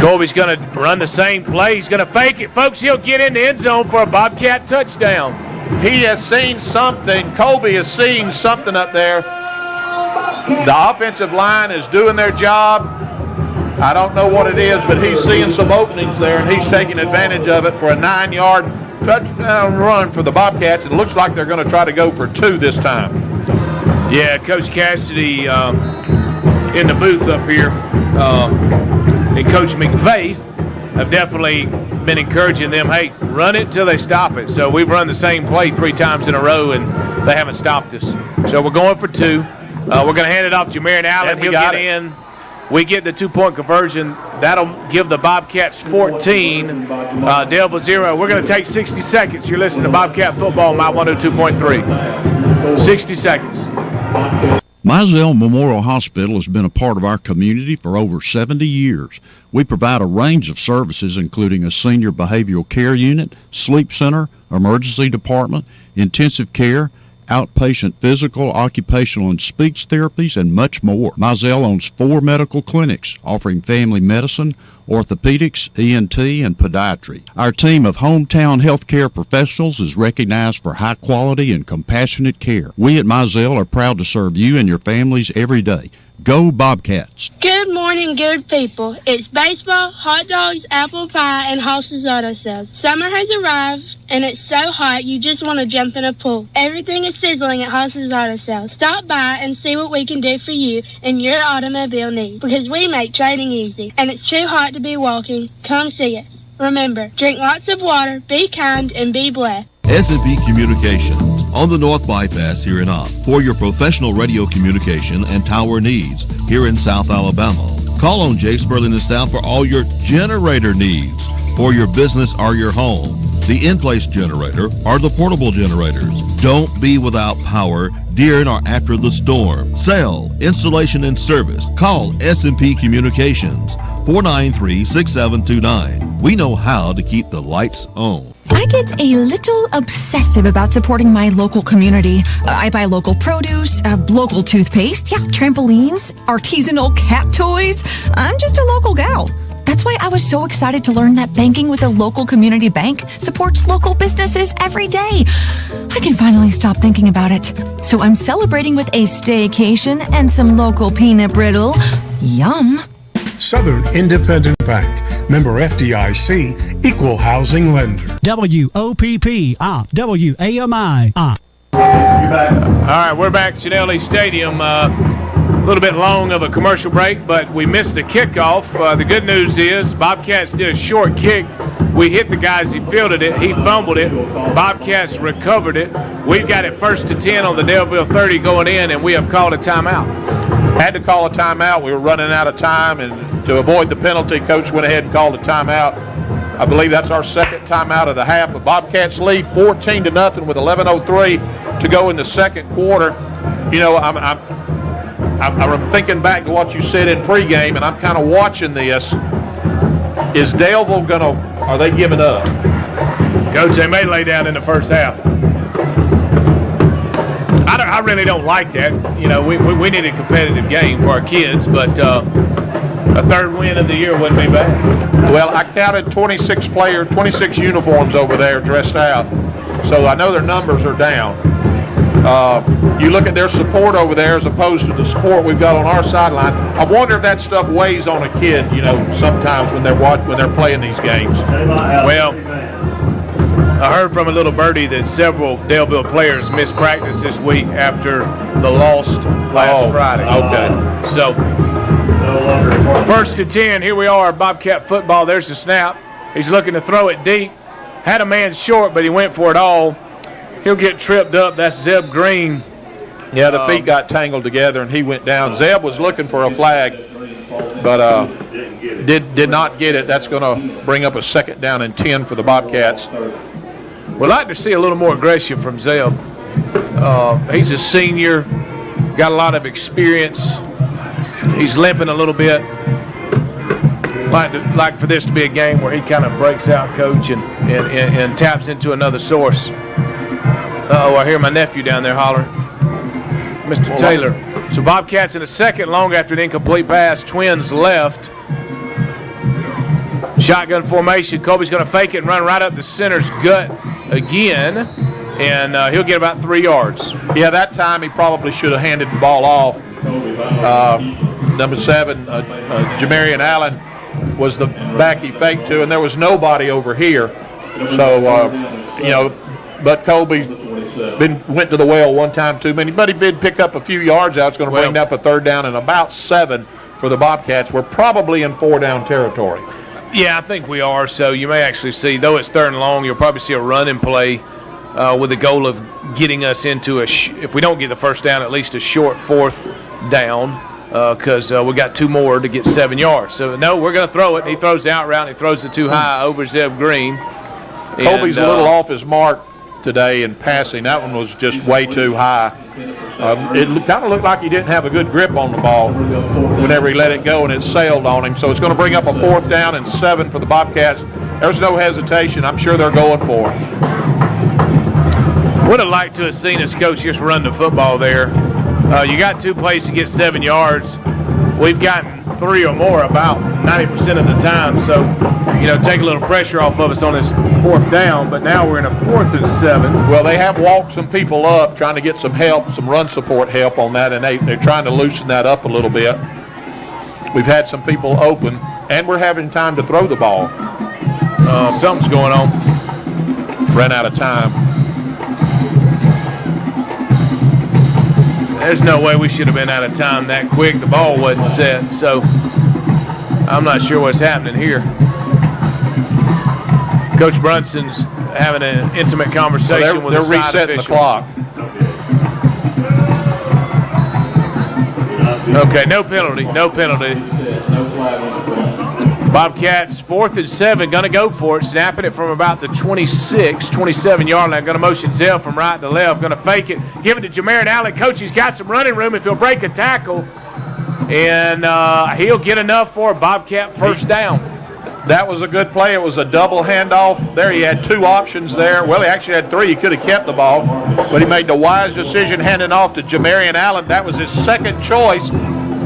Colby's going to run the same play. He's going to fake it. Folks, he'll get in the end zone for a Bobcat touchdown. He has seen something. Colby has seen something up there. The offensive line is doing their job. I don't know what it is, but he's seeing some openings there, and he's taking advantage of it for a 9-yard touchdown run for the Bobcats. It looks like they're going to try to go for 2 this time. Yeah, Coach Cassidy in the booth up here and Coach McVeigh have definitely been encouraging them, hey, run it till they stop it. So we've run the same play 3 times in a row, and they haven't stopped us. So we're going for 2. We're going to hand it off to Jamarian Allen. He'll get in. We get the 2-point conversion. That'll give the Bobcats 14, Daleville 0. We're going to take 60 seconds. You're listening to Bobcat Football, My 102.3. 60 seconds. Mizell Memorial Hospital has been a part of our community for over 70 years. We provide a range of services, including a senior behavioral care unit, sleep center, emergency department, intensive care, outpatient physical, occupational, and speech therapies, and much more. Mizell owns 4 medical clinics offering family medicine, orthopedics, ENT, and podiatry. Our team of hometown healthcare professionals is recognized for high quality and compassionate care. We at Mizell are proud to serve you and your families every day. Go Bobcats! Good morning, good people. It's baseball, hot dogs, apple pie, and Hoss's Auto Sales. Summer has arrived, and it's so hot you just want to jump in a pool. Everything is sizzling at Hoss's Auto Sales. Stop by and see what we can do for you and your automobile needs, because we make trading easy, and it's too hot to be walking. Come see us. Remember, drink lots of water, be kind, and be blessed. S&P Communications on the North Bypass here in Opp for your professional radio communication and tower needs here in South Alabama. Call on Jay Sperling and staff for all your generator needs for your business or your home. The in-place generator or the portable generators. Don't be without power during or after the storm. Sale, installation, and service. Call S&P Communications 493-6729. We know how to keep the lights on. I get a little obsessive about supporting my local community. I buy local produce, local toothpaste, trampolines, artisanal cat toys. I'm just a local gal. That's why I was so excited to learn that banking with a local community bank supports local businesses every day. I can finally stop thinking about it. So I'm celebrating with a staycation and some local peanut brittle. Yum. Southern Independent Bank. Member FDIC. Equal housing lender. WOPP. WAMI. All right, we're back at Chanelli Stadium. little bit long of a commercial break, but we missed the kickoff. The good news is Bobcats did a short kick. We hit the guy as he fielded it. He fumbled it. Bobcats recovered it. We've got it 1st and 10 on the Daleville 30 going in, and we have called a timeout. Had to call a timeout. We were running out of time, and to avoid the penalty, Coach went ahead and called a timeout. I believe that's our second timeout of the half. The Bobcats lead 14-0 with 11:03 to go in the second quarter. You know, I'm thinking back to what you said in pregame, and I'm kind of watching this. Is Daleville are they giving up? Coach, they may lay down in the first half. I really don't like that. You know, we need a competitive game for our kids, but a third win of the year wouldn't be bad. Well, I counted 26 uniforms over there dressed out, so I know their numbers are down. You look at their support over there as opposed to the support we've got on our sideline. I wonder if that stuff weighs on a kid, you know, sometimes when they're playing these games. Well, I heard from a little birdie that several Daleville players missed practice this week after the loss last Friday. Okay. So, 1st and 10, here we are, Bobcat football. There's the snap. He's looking to throw it deep. Had a man short, but he went for it all. He'll get tripped up. That's Zeb Green. Yeah, the feet got tangled together, and he went down. Zeb was looking for a flag, but did not get it. That's going to bring up a 2nd down and 10 for the Bobcats. We'd like to see a little more aggression from Zeb. He's a senior, got a lot of experience. He's limping a little bit. Like for this to be a game where he kind of breaks out, Coach, and taps into another source. Uh-oh, I hear my nephew down there hollering. Mr. Taylor. So Bobcats in a second long after an incomplete pass. Twins left. Shotgun formation. Colby's going to fake it and run right up the center's gut again. And he'll get about 3 yards. Yeah, that time he probably should have handed the ball off. Number 7, Jamarian Allen, was the back he faked to, and there was nobody over here. So, you know, but Colby went to the well one time too many, but he did pick up a few yards out. It's going to bring up a 3rd down and about 7 for the Bobcats. We're probably in 4-down territory. Yeah, I think we are. So you may actually see, though it's 3rd and long, you'll probably see a running play with the goal of getting us into if we don't get the 1st down, at least a short 4th down, because we got 2 more to get 7 yards. So, no, we're going to throw it. He throws the out route, and he throws it too high over Zeb Green. Colby's a little off his mark today in passing. That one was just way too high. It kind of looked like he didn't have a good grip on the ball whenever he let it go, and it sailed on him. So it's going to bring up a 4th down and 7 for the Bobcats. There's no hesitation. I'm sure they're going for it. Would have liked to have seen us, Coach, just run the football there. You got 2 plays to get 7 yards. We've gotten 3 or more about 90% of the time. So, you know, take a little pressure off of us on this 4th down. But now we're in a 4th and 7. Well, they have walked some people up trying to get some help, some run support help on that, and they're trying to loosen that up a little bit. We've had some people open, and we're having time to throw the ball. Something's going on. Ran out of time. There's no way we should have been out of time that quick. The ball wasn't set, so I'm not sure what's happening here. Coach Brunson's having an intimate conversation with the side official. They're resetting the clock. Okay, no penalty, no penalty. Bobcats 4th and 7, going to go for it, snapping it from about the 26, 27-yard line. Going to motion Zell from right to left, going to fake it, give it to Jamarian Allen. Coach, he's got some running room if he'll break a tackle, and he'll get enough for a Bobcat 1st down. That was a good play. It was a double handoff. There he had 2 options there. Well, he actually had 3. He could have kept the ball, but he made the wise decision handing off to Jamarian Allen. That was his 2nd choice.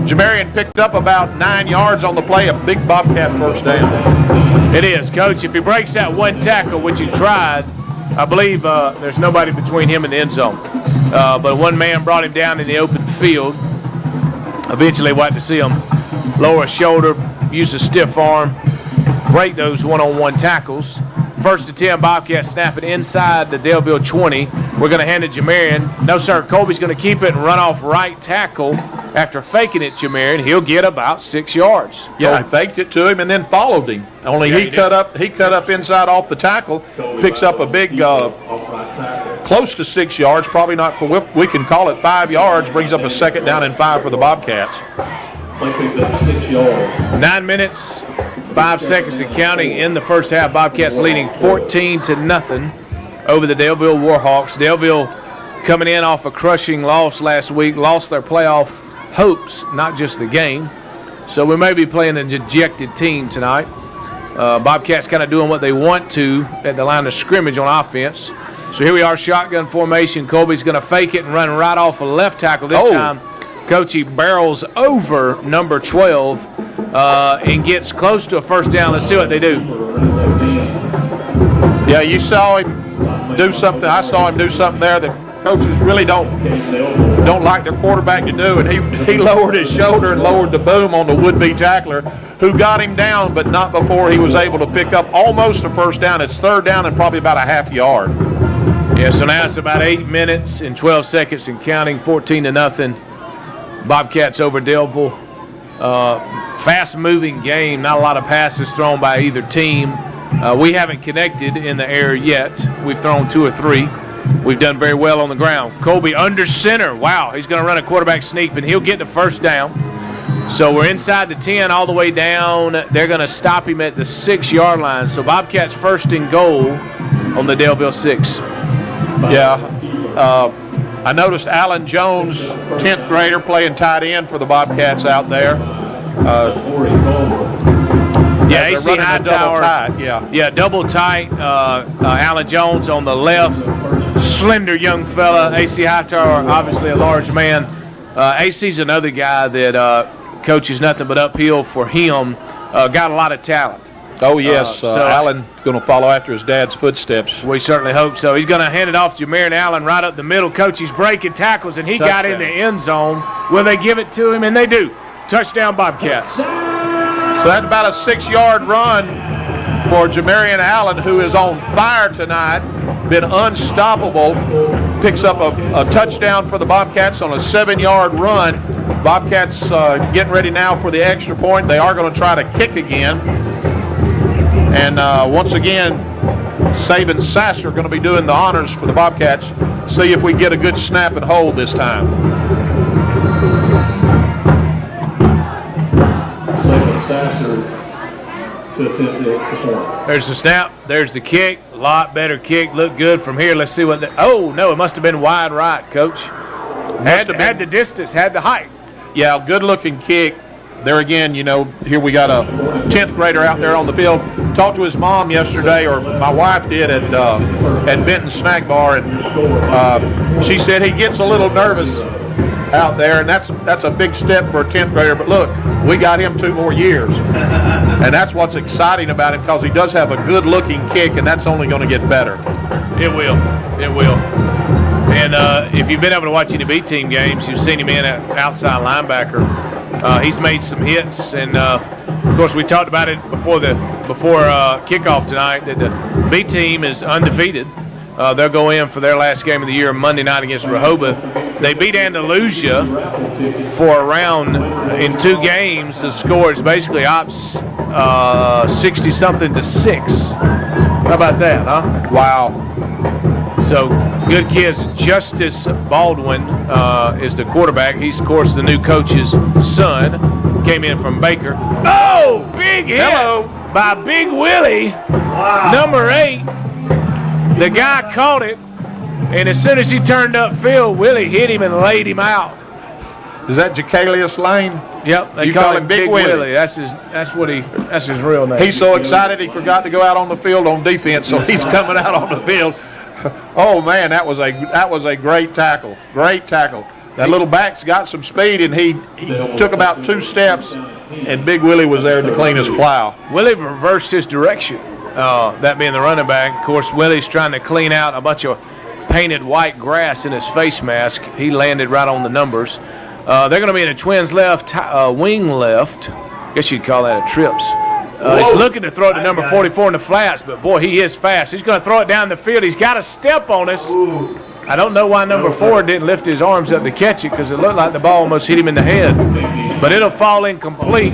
Jamarian picked up about 9 yards on the play, a big Bobcat 1st down. It is, Coach. If he breaks that 1 tackle, which he tried, I believe there's nobody between him and the end zone. But 1 man brought him down in the open field. Eventually, we'll have to see him lower his shoulder, use a stiff arm, break those 1-on-1 tackles. 1st and 10, Bobcats snap it inside the Daleville 20. We're going to hand it to Jamarian. No, sir, Colby's going to keep it and run off right tackle. after faking it, Jameer, and he'll get about 6 yards. Yeah, I faked it to him and then followed him. Only he cut up inside off the tackle, picks up a big, close to 6 yards, probably not, we can call it 5 yards, brings up a 2nd down and 5 for the Bobcats. 9 minutes, 5 seconds and counting in the first half. Bobcats leading 14-0 over the Daleville Warhawks. Daleville coming in off a crushing loss last week, lost their playoff hopes, not just the game. So we may be playing a dejected team tonight. Bobcats kind of doing what they want to at the line of scrimmage on offense. So here we are, shotgun formation. Colby's going to fake it and run right off a left tackle this time. Coachy barrels over number 12 and gets close to a first down. Let's see what they do. Yeah, you saw him do something. I saw him do something there that coaches really don't like their quarterback to do, and he lowered his shoulder and lowered the boom on the would-be tackler, who got him down, but not before he was able to pick up almost a first down. It's 3rd down and probably about a half yard. Yeah, so now it's about 8 minutes and 12 seconds and counting, 14-0. Bobcats over Daleville. Fast-moving game, not a lot of passes thrown by either team. We haven't connected in the air yet. We've thrown 2 or 3. We've done very well on the ground. Colby under center. Wow, he's going to run a quarterback sneak, but he'll get the first down. So we're inside the 10 all the way down. They're going to stop him at the 6-yard line. So Bobcats 1st and goal on the Daleville 6. Yeah. I noticed Alan Jones, 10th grader, playing tight end for the Bobcats out there. Yeah, AC Hightower. Yeah, double tight. Alan Jones on the left, slender young fella. AC Hightower, obviously a large man. AC's another guy that coaches nothing but uphill for him. Got a lot of talent. Oh, yes. So Allen going to follow after his dad's footsteps. We certainly hope so. He's going to hand it off to Jameer Allen right up the middle. Coach, he's breaking tackles, and he got in the end zone. Will they give it to him? And they do. Touchdown, Bobcats. So that's about a 6-yard run for Jamarian Allen, who is on fire tonight, been unstoppable. Picks up a touchdown for the Bobcats on a 7-yard run. Bobcats getting ready now for the extra point. They are going to try to kick again. And once again, Saban Sasser going to be doing the honors for the Bobcats. See if we get a good snap and hold this time. Saban Sasser to attempt the extra point. There's the snap. There's the kick. A lot better kick. Looked good from here. Let's see what oh, no, it must have been wide right, Coach. Had the distance, had the height. Yeah, good-looking kick. There again, you know, here we got a 10th grader out there on the field. Talked to his mom yesterday, or my wife did, at Benton Snack Bar, and she said he gets a little nervous out there, and that's a big step for a 10th grader. But look, we got him 2 more years, and that's what's exciting about him, because he does have a good-looking kick, and that's only going to get better. It will. It will. And if you've been able to watch any B team games, you've seen him in at outside linebacker. He's made some hits, and of course we talked about it before kickoff tonight that the B team is undefeated. They'll go in for their last game of the year Monday night against Rehoboth. They beat Andalusia for a round in 2 games. The score is basically 60-something to 6. How about that, huh? Wow. So good kids. Justice Baldwin is the quarterback. He's, of course, the new coach's son. Came in from Baker. Oh, big hit by Big Willie, number 8. The guy caught it, and as soon as he turned upfield, Willie hit him and laid him out. Is that Jacalius Lane? Yep, they call him Big Willie. That's his real name. He's so excited he forgot to go out on the field on defense, so he's coming out on the field. Oh man, that was a great tackle. Great tackle. That little back's got some speed, and he took about 2 steps, and Big Willie was there to clean his plow. Willie reversed his direction. That being the running back. Of course, Willie's trying to clean out a bunch of painted white grass in his face mask. He landed right on the numbers. They're going to be in a twins left, wing left. I guess you'd call that a trips. He's looking to throw it to number 44 in the flats, but boy, he is fast. He's going to throw it down the field. He's got to step on us. I don't know why number 4 didn't lift his arms up to catch it, because it looked like the ball almost hit him in the head. But it'll fall incomplete.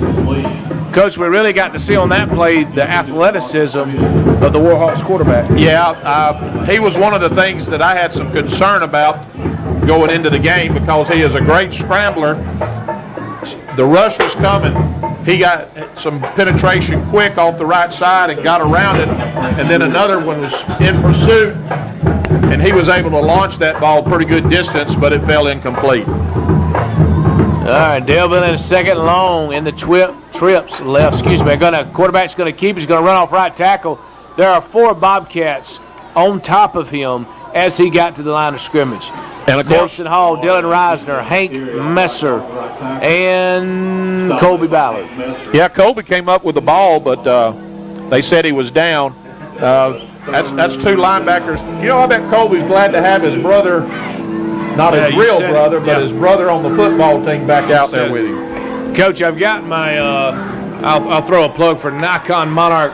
Coach, we really got to see on that play the athleticism of the Warhawks quarterback. Yeah, he was one of the things that I had some concern about going into the game, because he is a great scrambler. The rush was coming. He got some penetration quick off the right side and got around it, and then another one was in pursuit, and he was able to launch that ball pretty good distance, but it fell incomplete. All right, Daleville in a second long in the trips left. Quarterback's going to keep. He's going to run off right tackle. There are 4 Bobcats on top of him as he got to the line of scrimmage. And of course, Nelson Hall, Dylan Reisner, Hank Messer, and Colby Ballard. Yeah, Colby came up with the ball, but they said he was down. That's 2 linebackers. I bet Colby's glad to have his brother, not his real brother, but his brother on the football team back out there with him. Coach, I've got my, I'll throw a plug for Nikon Monarch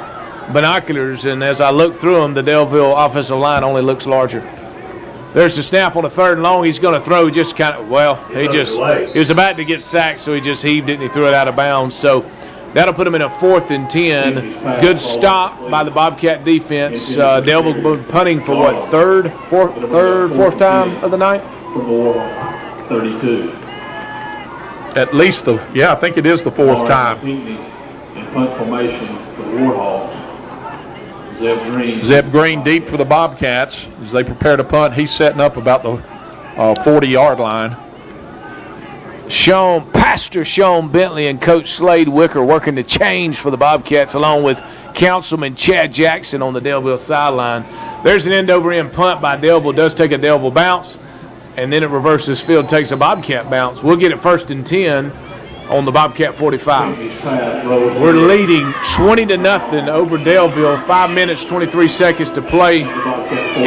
binoculars, and as I look through them, the Daleville offensive line only looks larger. There's the snap on the 3rd and long. He's going to throw just kind of, he was about to get sacked, so he just heaved it and he threw it out of bounds. So that'll put him in a 4th and 10. Good stop by the Bobcat defense. Daleville punting for what, fourth time of the night? 32. At least I think it is the 4th time. In punt formation for the Warhawks. Zeb Green deep for the Bobcats as they prepare to punt. He's setting up about the 40-yard line. Pastor Sean Bentley and Coach Slade Wicker working to change for the Bobcats, along with Councilman Chad Jackson on the Daleville sideline. There's an end-over-end punt by Daleville. Does take a Daleville bounce, and then it reverses field, takes a Bobcat bounce. We'll get it 1st and 10 on the Bobcat 45. We're leading 20-0 over Daleville. 5 minutes, 23 seconds to play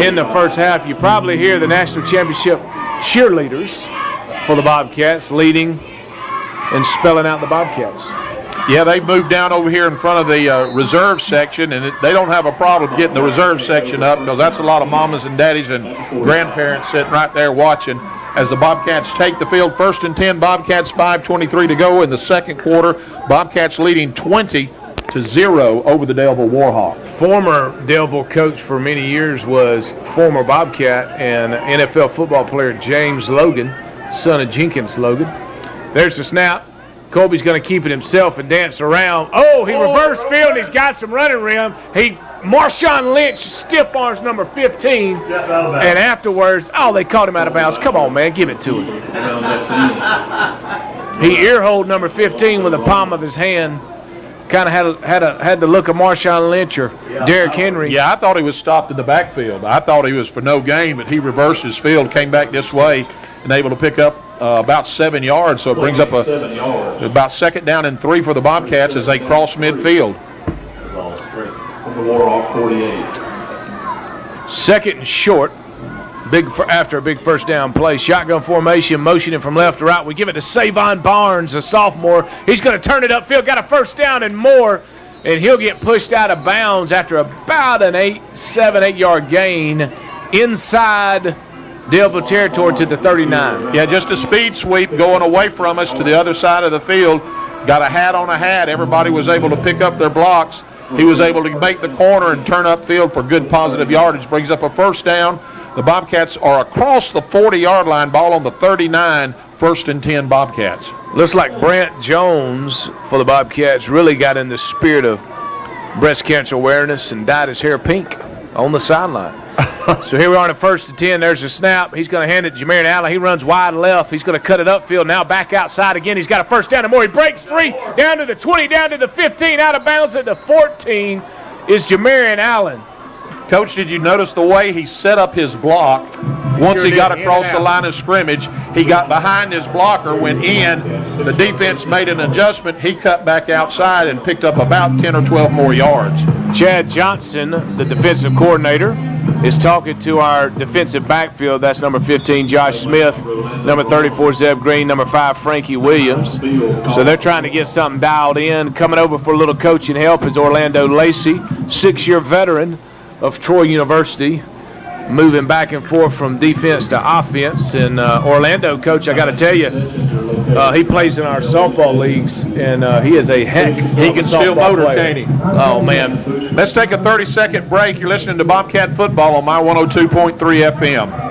in the first half. You probably hear the national championship cheerleaders for the Bobcats leading and spelling out the Bobcats. Yeah, they moved down over here in front of the reserve section, and they don't have a problem getting the reserve section up, because that's a lot of mamas and daddies and grandparents sitting right there watching as the Bobcats take the field. 1st and 10, Bobcats, 5:23 to go in the second quarter. Bobcats leading 20-0 over the Daleville Warhawks. Former Daleville coach for many years was former Bobcat and NFL football player James Logan, son of Jenkins Logan. There's the snap. Colby's going to keep it himself and dance around. Oh, he reversed field, and he's got some running room. Marshawn Lynch stiff arms number 15, and afterwards, they caught him out of bounds. Come on, man, give it to him. He ear-holed number 15 with the palm of his hand. Kind of had the look of Marshawn Lynch or Derrick Henry. Yeah, I thought he was stopped in the backfield. I thought he was for no gain, but he reversed his field, came back this way, and able to pick up about 7 yards. So it brings up about 2nd down and 3 for the Bobcats as they cross midfield. The Warhawk 48. 2nd and short. After a big first down play. Shotgun formation, motioning from left to right. We give it to Savon Barnes, a sophomore. He's going to turn it upfield. Got a first down and more, and he'll get pushed out of bounds after about an 8-yard gain inside Daleville territory to the 39. Yeah, just a speed sweep going away from us to the other side of the field. Got a hat on a hat. Everybody was able to pick up their blocks. He was able to make the corner and turn upfield for good positive yardage. Brings up a first down. The Bobcats are across the 40-yard line. Ball on the 39, 1st and 10 Bobcats. Looks like Brant Jones for the Bobcats really got in the spirit of breast cancer awareness and dyed his hair pink on the sideline. So here we are in the 1st and 10. There's a snap. He's going to hand it to Jamarian Allen. He runs wide left. He's going to cut it upfield. Now back outside again. He's got a first down and more. He breaks 3 down to the 20, down to the 15, out of bounds at the 14 is Jamarian Allen. Coach, did you notice the way he set up his block? Once he got across the line of scrimmage, he got behind his blocker, went in. The defense made an adjustment. He cut back outside and picked up about 10 or 12 more yards. Chad Johnson, the defensive coordinator, is talking to our defensive backfield. That's number 15, Josh Smith, number 34, Zeb Green, number 5, Frankie Williams. So they're trying to get something dialed in. Coming over for a little coaching help is Orlando Lacey, 6-year veteran of Troy University. moving back and forth from defense to offense. And Orlando, Coach, I got to tell you, he plays in our softball leagues, and he is a heck. He can still motor, can't he? Oh, man. Let's take a 30-second break. You're listening to Bobcat Football on my 102.3 FM.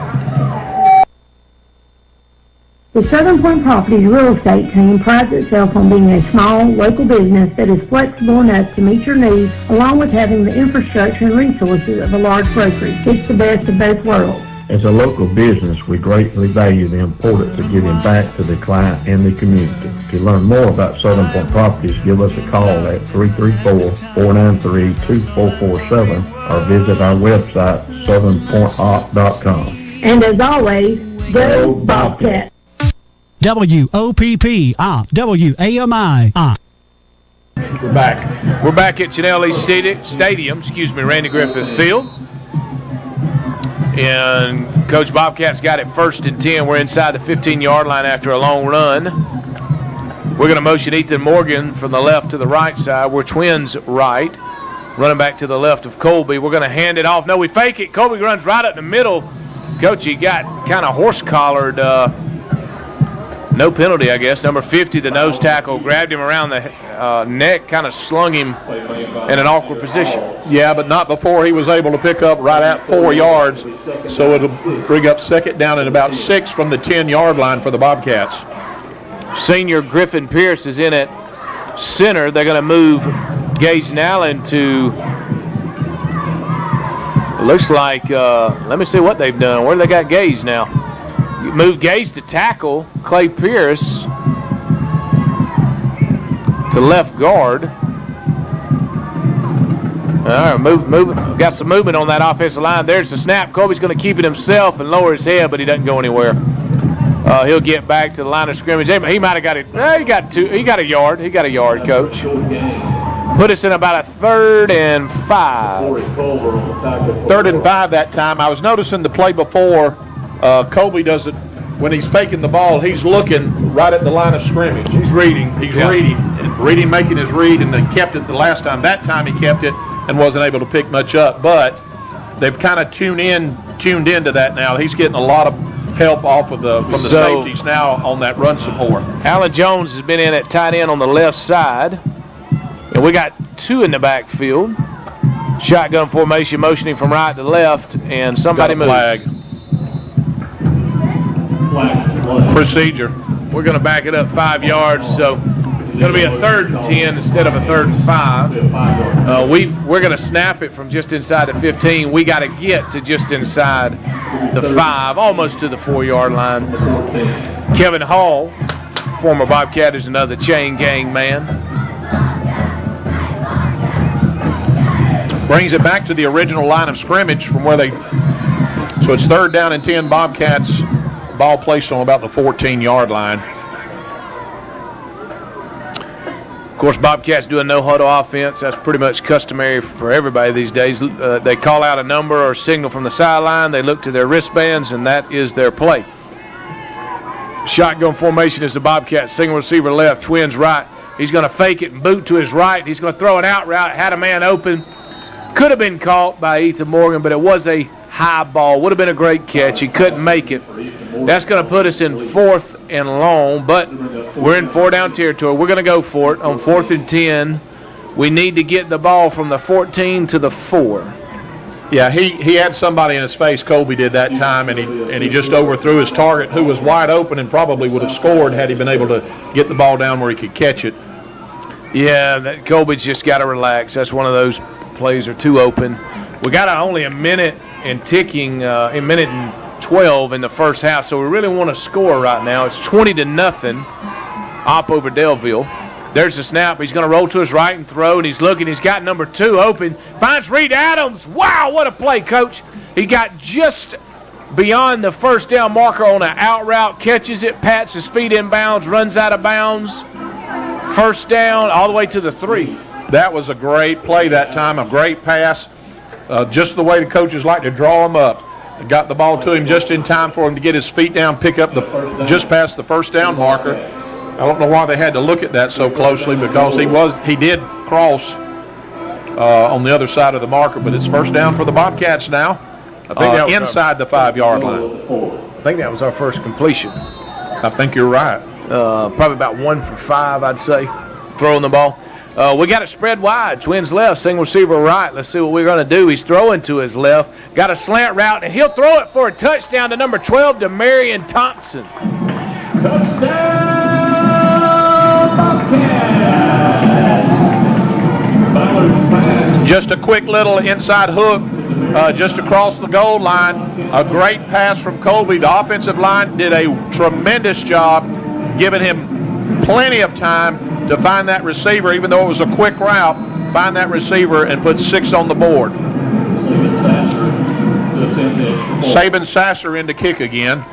The Southern Point Properties real estate team prides itself on being a small, local business that is flexible enough to meet your needs, along with having the infrastructure and resources of a large brokerage. It's the best of both worlds. As a local business, we greatly value the importance of giving back to the client and the community. To learn more about Southern Point Properties, give us a call at 334-493-2447 or visit our website, southernpointop.com. And as always, go Bobcat! WOPP, WAMI. We're back. We're back at Chinelli Stadium, Randy Griffith Field. And Coach Bobcat's got it 1st and 10. We're inside the 15-yard line after a long run. We're going to motion Ethan Morgan from the left to the right side. We're twins right. Running back to the left of Colby. We're going to hand it off. No, we fake it. Colby runs right up the middle. Coach, he got kind of horse-collared. No penalty, I guess. Number 50, the nose tackle, grabbed him around the neck, kind of slung him in an awkward position. Yeah, but not before he was able to pick up right at 4 yards. So it'll bring up 2nd down and about 6 from the 10-yard line for the Bobcats. Senior Griffin Pierce is in at center. They're going to move Gage Nallen to, looks like, let me see what they've done. Where do they got Gage now? Move Gage to tackle. Clay Pierce to left guard. All right, move. Got some movement on that offensive line. There's the snap. Colby's going to keep it himself and lower his head, but he doesn't go anywhere. He'll get back to the line of scrimmage. He might have got it. He got 2. He got a yard. He got a yard, Coach. Put us in about a 3rd and 5. 3rd and 5 that time. I was noticing the play before. Colby does it when he's faking the ball. He's looking right at the line of scrimmage. He's reading. He's reading, making his read, and then kept it the last time. That time he kept it and wasn't able to pick much up. But they've kind of tuned into that now. He's getting a lot of help off of from the safeties now on that run support. Alan Jones has been in at tight end on the left side, and we got 2 in the backfield. Shotgun formation, motioning from right to left, and somebody moved. Flag. Procedure. We're going to back it up 5 yards, so it's going to be a 3rd and 10 instead of a 3rd and 5. We're going to snap it from just inside the 15. We got to get to just inside the 5, almost to the 4-yard line. Kevin Hall, former Bobcat, is another chain gang man. Brings it back to the original line of scrimmage from where they. So it's 3rd down and 10. Bobcats. Ball placed on about the 14-yard line. Of course, Bobcats do a no-huddle offense. That's pretty much customary for everybody these days. They call out a number or signal from the sideline. They look to their wristbands, and that is their play. Shotgun formation is the Bobcats. Single receiver left, twins right. He's going to fake it and boot to his right. He's going to throw it out route. Had a man open. Could have been caught by Ethan Morgan, but it was a high ball. Would have been a great catch. He couldn't make it. That's going to put us in 4th and long, but we're in 4-down territory. We're going to go for it on 4th and 10. We need to get the ball from the 14 to the 4. Yeah, he had somebody in his face. Colby did that time, and he just overthrew his target, who was wide open and probably would have scored had he been able to get the ball down where he could catch it. Yeah, Colby's just got to relax. That's one of those plays are too open. We got only a minute and ticking, a minute and 12 in the first half, so we really want to score right now. It's 20-0 up over Daleville. There's the snap. He's going to roll to his right and throw, and he's looking. He's got number 2 open. Finds Reed Adams. Wow, what a play, Coach. He got just beyond the 1st down marker on an out route, catches it, pats his feet in bounds, runs out of bounds. 1st down all the way to the 3. That was a great play that time, a great pass. Just the way the coaches like to draw him up. Got the ball to him just in time for him to get his feet down, pick up just past the 1st down marker. I don't know why they had to look at that so closely, because he did cross on the other side of the marker, but it's 1st down for the Bobcats now. I think that was inside the 5-yard line. I think that was our first completion. I think you're right. Probably about 1 for 5, I'd say, throwing the ball. We got it spread wide. Twins left, single receiver right. Let's see what we're going to do. He's throwing to his left. Got a slant route, and he'll throw it for a touchdown to number 12, to Marion Thompson. Just a quick little inside hook just across the goal line. A great pass from Colby. The offensive line did a tremendous job, giving him plenty of time to find that receiver, even though it was a quick route, find that receiver and put 6 on the board. Saban Sasser in to kick again.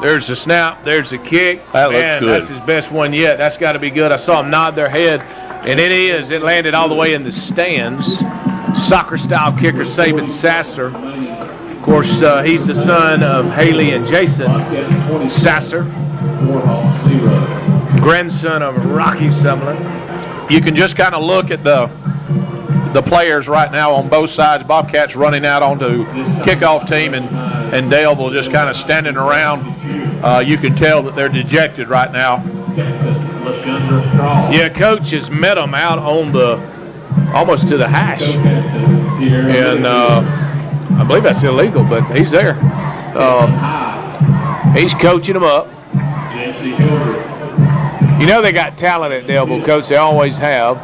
There's the snap. There's the kick. That looks Man, good. that's his best one yet. That's got to be good. I saw him nod their head, and it is. It landed all the way in the stands. Soccer-style kicker Saban Sasser. Of course, he's the son of Haley and Jason Sasser, grandson of Rocky Sumlin. You can just kind of look at the players right now on both sides. Bobcats running out onto kickoff team, and Daleville just kind of standing around. You can tell that they're dejected right now. Yeah, Coach has met them out on the almost to the hash, and I believe that's illegal, but he's there. He's coaching them up. You know they got talent at Daleville, Coach. They always have.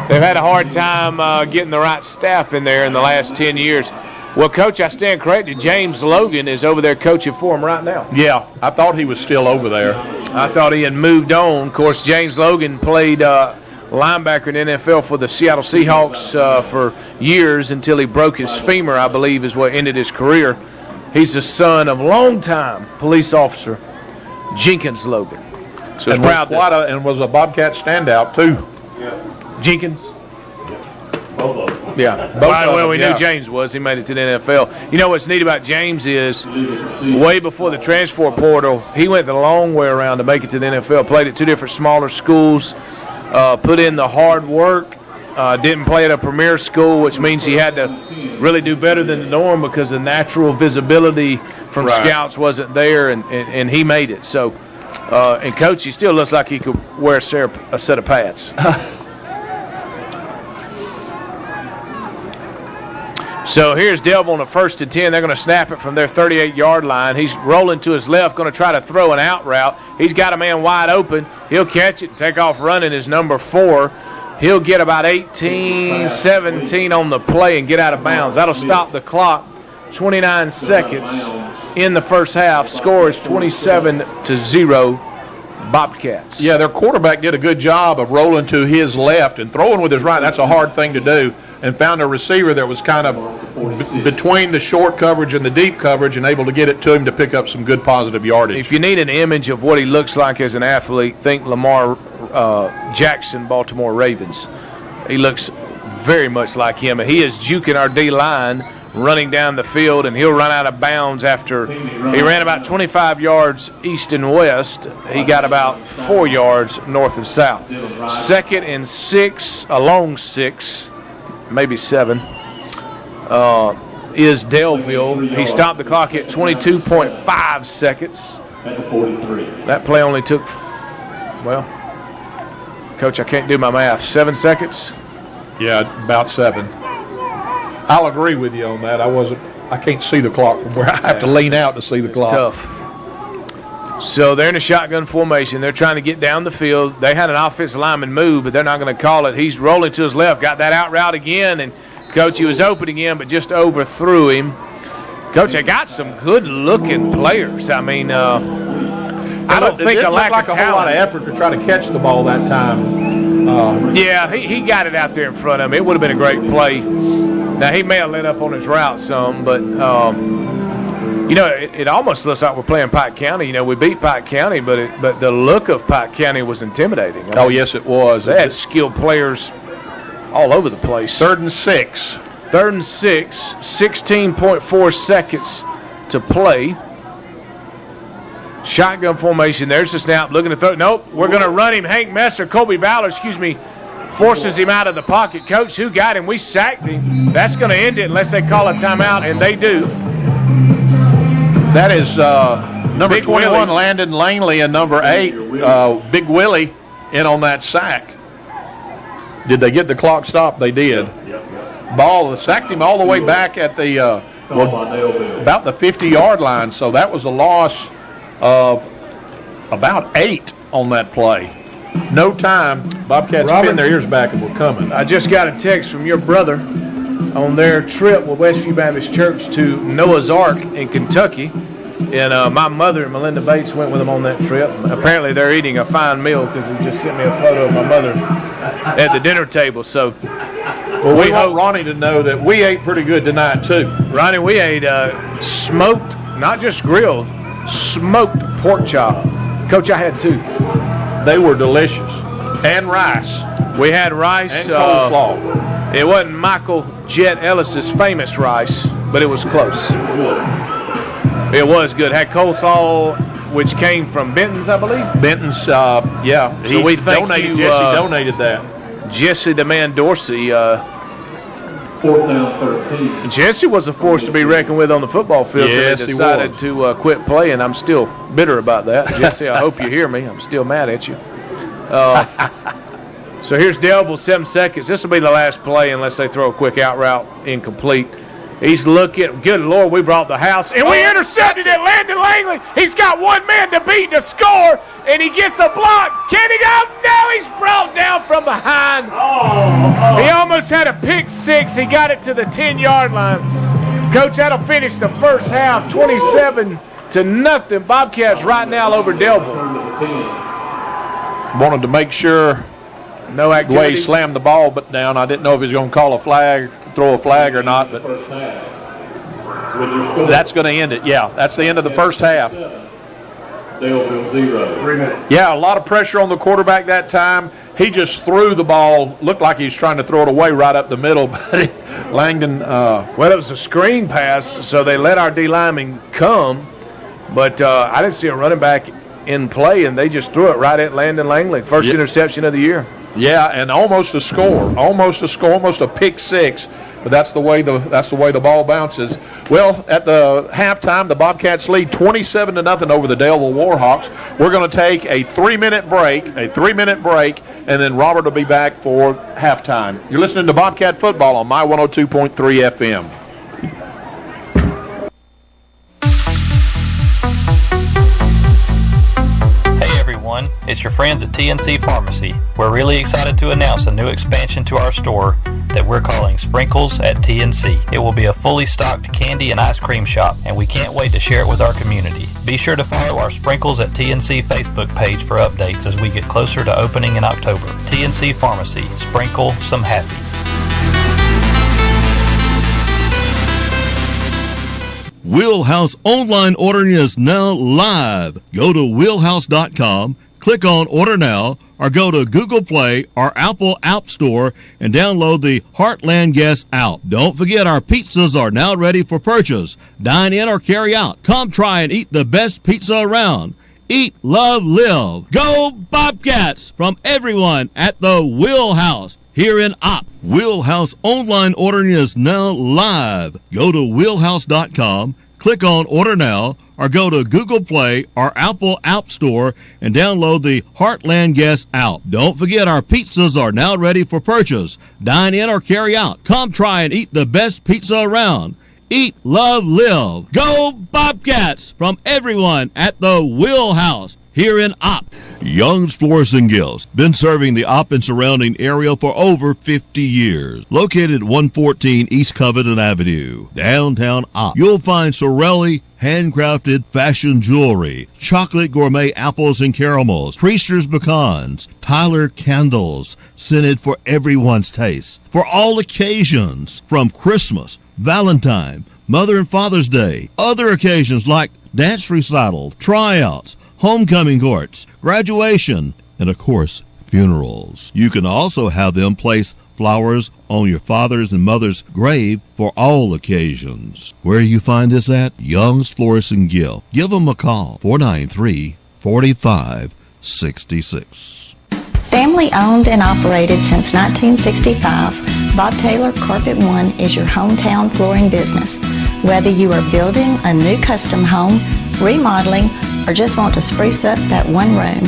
They've had a hard time getting the right staff in there in the last 10 years. Well, Coach, I stand corrected. James Logan is over there coaching for them right now. Yeah, I thought he was still over there. I thought he had moved on. Of course, James Logan played linebacker in the NFL for the Seattle Seahawks for years until he broke his femur, I believe, is what ended his career. He's the son of longtime police officer Jenkins Logan. So and proud was a Bobcat standout, too. Jenkins? Both of them. Yeah. Well, we knew James was. He made it to the NFL. You know what's neat about James is way before the transfer portal, he went the long way around to make it to the NFL. Played at 2 different smaller schools, put in the hard work, didn't play at a premier school, which means he had to really do better than the norm because the natural visibility from scouts wasn't there, and he made it. So, and Coach, he still looks like he could wear a set of pads. So here's Daleville on the 1st and 10. They're going to snap it from their 38-yard line. He's rolling to his left, going to try to throw an out route. He's got a man wide open. He'll catch it and take off running is number 4. He'll get about 18, 17 on the play and get out of bounds. That'll stop the clock. 29 seconds in the first half. Score is 27-0. Bobcats. Yeah, their quarterback did a good job of rolling to his left and throwing with his right. That's a hard thing to do. And found a receiver that was kind of between the short coverage and the deep coverage and able to get it to him to pick up some good positive yardage. If you need an image of what he looks like as an athlete, think Lamar Jackson, Baltimore Ravens. He looks very much like him. And he is juking our D-line, running down the field, and he'll run out of bounds after he ran about 25 yards east and west. He got about 4 yards north and south. 2nd and 6, a long 6. Maybe 7, is Daleville. He stopped the clock at 22.5 seconds. That play only took, well, Coach, I can't do my math. 7 seconds? Yeah, about 7. I'll agree with you on that. I can't see the clock from where I have to lean out to see the clock. Tough. So they're in a shotgun formation. They're trying to get down the field. They had an offensive lineman move, but they're not going to call it. He's rolling to his left, got that out route again, and Coach, he was open again, but just overthrew him. Coach, they got some good-looking players. I mean, I don't think a lack of talent. A whole lot of effort to try to catch the ball that time. Yeah, he got it out there in front of him. It would have been a great play. Now, he may have let up on his route some, but you know, it almost looks like we're playing Pike County. You know, we beat Pike County, but the look of Pike County was intimidating. I mean, yes, it was. They had skilled players all over the place. 3rd and 6. 3rd and 6, 16.4 seconds to play. Shotgun formation. There's the snap. Looking to throw. Nope, we're going to run him. Hank Messer, Colby Ballard, forces him out of the pocket. Coach, who got him? We sacked him. That's going to end it unless they call a timeout, and they do. That is number Big 21, Willie. Landon Langley, and number 8, Big Willie, in on that sack. Did they get the clock stopped? They did. Ball sacked him all the way back at the about the 50-yard line. So that was a loss of about 8 on that play. No time. Bobcats pinned their ears back and were coming. I just got a text from your brother on their trip with Westview Baptist Church to Noah's Ark in Kentucky. And my mother and Melinda Bates went with them on that trip. Apparently they're eating a fine meal because he just sent me a photo of my mother at the dinner table. So, well, we want Ronnie to know that we ate pretty good tonight, too. Ronnie, we ate smoked, not just grilled, smoked pork chop. Coach, I had 2. They were delicious. And rice. We had rice. And coleslaw. It wasn't Michael Jet Ellis's famous rice, but it was close. It was good. Had coleslaw, which came from Benton's, I believe. Benton's, yeah. So we thank you. Jesse donated that. Jesse the Man Dorsey. 4th down 13. Jesse was a force to be reckoned with on the football field. Yes, he decided to quit playing. I'm still bitter about that. Jesse, I hope you hear me. I'm still mad at you. So here's Daleville, 7 seconds. This will be the last play unless they throw a quick out route incomplete. He's looking. Good Lord, we brought the house. And we intercepted it. Landon Langley. He's got one man to beat to score. And he gets a block. Can he go? No, he's brought down from behind. He almost had a pick 6. He got it to the 10-yard line. Coach, that'll finish the first half, 27-0. Bobcats right now over Daleville. Wanted to make sure no the way he slammed the ball but down. I didn't know if he was going to call a flag, throw a flag or not, but that's going to end it. Yeah, that's the end of the first half. Daleville 0. 3 minutes. Yeah, a lot of pressure on the quarterback that time. He just threw the ball. Looked like he was trying to throw it away right up the middle, but Langdon. Well, it was a screen pass, so they let our D lineman come, but I didn't see a running back in play, and they just threw it right at Landon Langley. First interception of the year. Yeah, and almost a score, almost a pick 6. But that's the way the ball bounces. Well, at the halftime, the Bobcats lead 27-0 over the Daleville Warhawks. We're going to take a 3-minute break, and then Robert will be back for halftime. You're listening to Bobcat Football on My 102.3 FM. It's your friends at TNC Pharmacy. We're really excited to announce a new expansion to our store that we're calling Sprinkles at TNC. It will be a fully stocked candy and ice cream shop, and we can't wait to share it with our community. Be sure to follow our Sprinkles at TNC Facebook page for updates as we get closer to opening in October. TNC Pharmacy. Sprinkle some happy. Wheelhouse online ordering is now live. Go to wheelhouse.com, click on Order Now, or go to Google Play or Apple App Store and download the Heartland Guest app. Don't forget our pizzas are now ready for purchase. Dine in or carry out. Come try and eat the best pizza around. Eat, love, live. Go Bobcats from everyone at the Wheelhouse here in Opp. Wheelhouse online ordering is now live. Go to wheelhouse.com, click on Order Now, or go to Google Play or Apple App Store and download the Heartland Guest app. Don't forget our pizzas are now ready for purchase. Dine in or carry out. Come try and eat the best pizza around. Eat, love, live. Go Bobcats from everyone at the Wheelhouse here in Opp. Young's Flowers and Gifts, been serving the Opp and surrounding area for over 50 years. Located at 114 East Covington Avenue, downtown Opp. You'll find Sorelli handcrafted fashion jewelry, chocolate gourmet apples and caramels, Priester's pecans, Tyler candles, scented for everyone's taste. For all occasions, from Christmas, Valentine, Mother and Father's Day, other occasions like dance recitals, tryouts, homecoming courts, graduation, and of course, funerals. You can also have them place flowers on your father's and mother's grave for all occasions. Where do you find this at? Young's Florist and Gift. Give them a call, 493-4566. Family owned and operated since 1965, Bob Taylor Carpet One is your hometown flooring business. Whether you are building a new custom home, remodeling, or just want to spruce up that one room,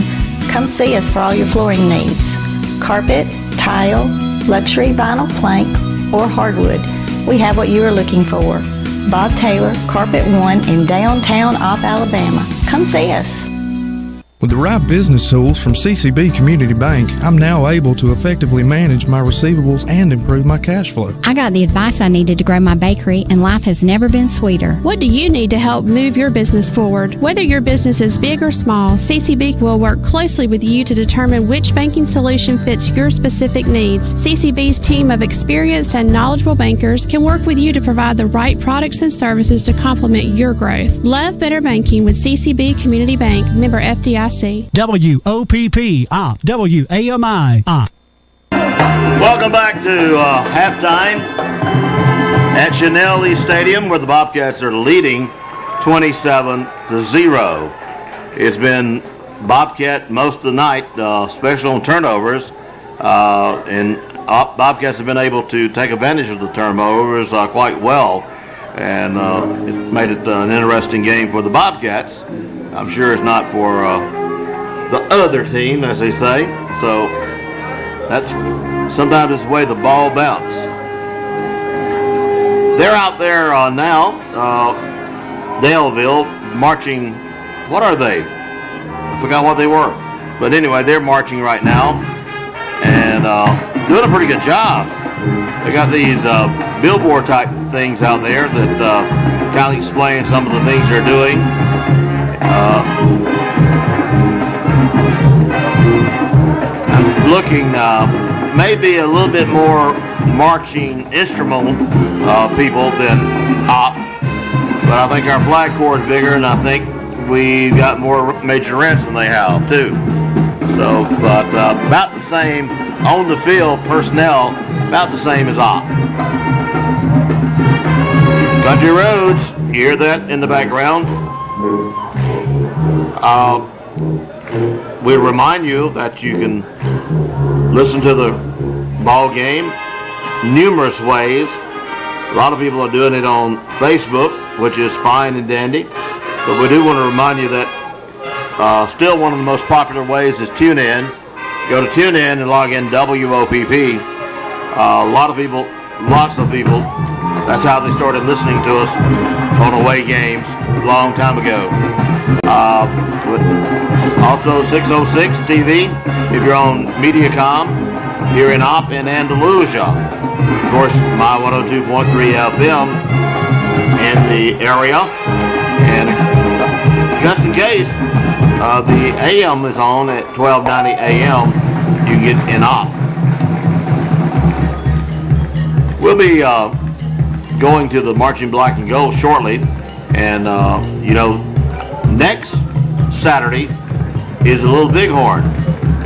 come see us for all your flooring needs. Carpet, tile, luxury vinyl plank, or hardwood. We have what you are looking for. Bob Taylor, Carpet One in downtown Opp, Alabama. Come see us. With the right business tools from CCB Community Bank, I'm now able to effectively manage my receivables and improve my cash flow. I got the advice I needed to grow my bakery, and life has never been sweeter. What do you need to help move your business forward? Whether your business is big or small, CCB will work closely with you to determine which banking solution fits your specific needs. CCB's team of experienced and knowledgeable bankers can work with you to provide the right products and services to complement your growth. Love better banking with CCB Community Bank, member FDIC. WOPP, WAMI, Welcome back to halftime at Chanel Lee Stadium, where the Bobcats are leading 27-0. It's been Bobcat most of the night, especially on turnovers, and Bobcats have been able to take advantage of the turnovers quite well, and it's made it an interesting game for the Bobcats. I'm sure it's not for the other team, as they say. So that's sometimes it's the way the ball bounces. They're out there now, Daleville, marching. What are they? I forgot what they were. But anyway, they're marching right now and doing a pretty good job. They got these billboard type things out there that kind of explain some of the things they're doing. I'm looking maybe a little bit more marching instrumental people than Opp, but I think our flag corps is bigger, and I think we got more major rents than they have too. So, but about the same on the field personnel, about the same as Opp. Country Roads, you hear that in the background? We remind you that you can listen to the ball game numerous ways. A lot of people are doing it on Facebook, which is fine and dandy. But we do want to remind you that still one of the most popular ways is TuneIn. Go to TuneIn and log in WOPP. Lots of people, that's how they started listening to us on away games a long time ago. Also 606 TV if you're on Mediacom here in Opp and Andalusia. Of course, my 102.3 FM in the area. And just in case, the AM is on at 1290 AM. You can get in Opp. We'll be going to the Marching Black and Gold shortly. And, next Saturday is a Little Bighorn.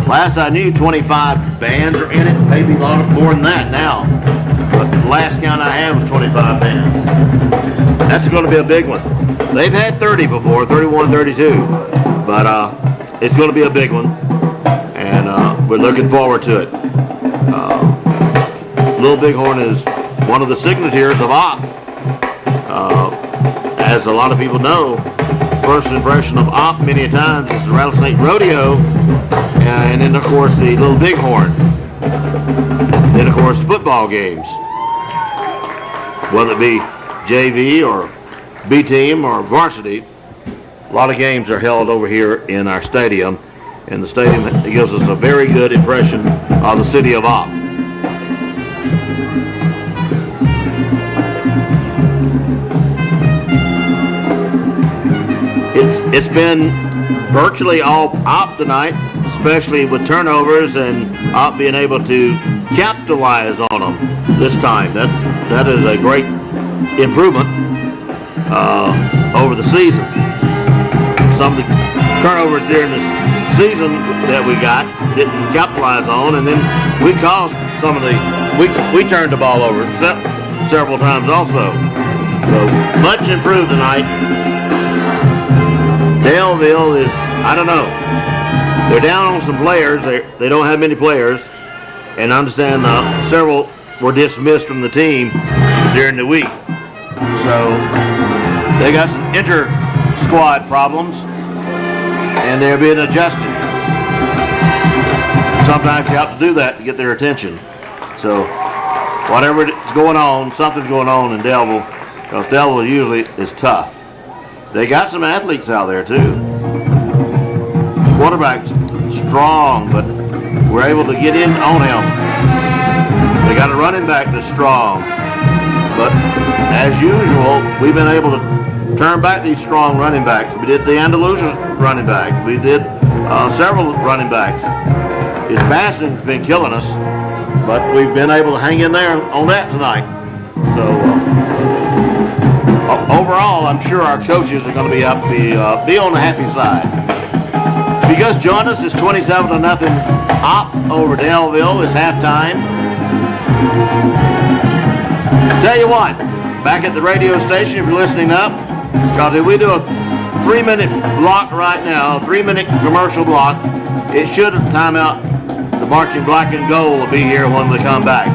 Last I knew, 25 bands are in it, maybe a lot more than that now. But the last count I had was 25 bands. That's going to be a big one. They've had 30 before, 31, 32. But it's going to be a big one. And we're looking forward to it. Little Bighorn is one of the signatures of Opp. As a lot of people know, first impression of Opp many times is the Rattlesnake Rodeo, and then of course the Little Bighorn. Then of course football games, whether it be JV or B team or varsity. A lot of games are held over here in our stadium, and the stadium gives us a very good impression of the city of Opp. It's been virtually all Opp tonight, especially with turnovers and Opp being able to capitalize on them this time. That is a great improvement over the season. Some of the turnovers during the season that we got didn't capitalize on, and then we caused some of the we turned the ball over several times also. So much improved tonight. Daleville is, I don't know. They're down on some players. They don't have many players. And I understand several were dismissed from the team during the week. So they got some inter-squad problems, and they're being adjusted. Sometimes you have to do that to get their attention. So whatever is going on, something's going on in Daleville, because Daleville usually is tough. They got some athletes out there too. Quarterback's strong, but we're able to get in on him. They got a running back that's strong, but as usual, we've been able to turn back these strong running backs. We did the Andalusia running back. We did several running backs. His passing's been killing us, but we've been able to hang in there on that tonight. So overall, I'm sure our coaches are going to be on the happy side. If you just joined us, it's 27-0 Op over Daleville. It's halftime. Tell you what, back at the radio station, if you're listening up, because if we do a 3-minute block right now, a 3-minute commercial block, it should time out. The marching black and gold will be here when we come back.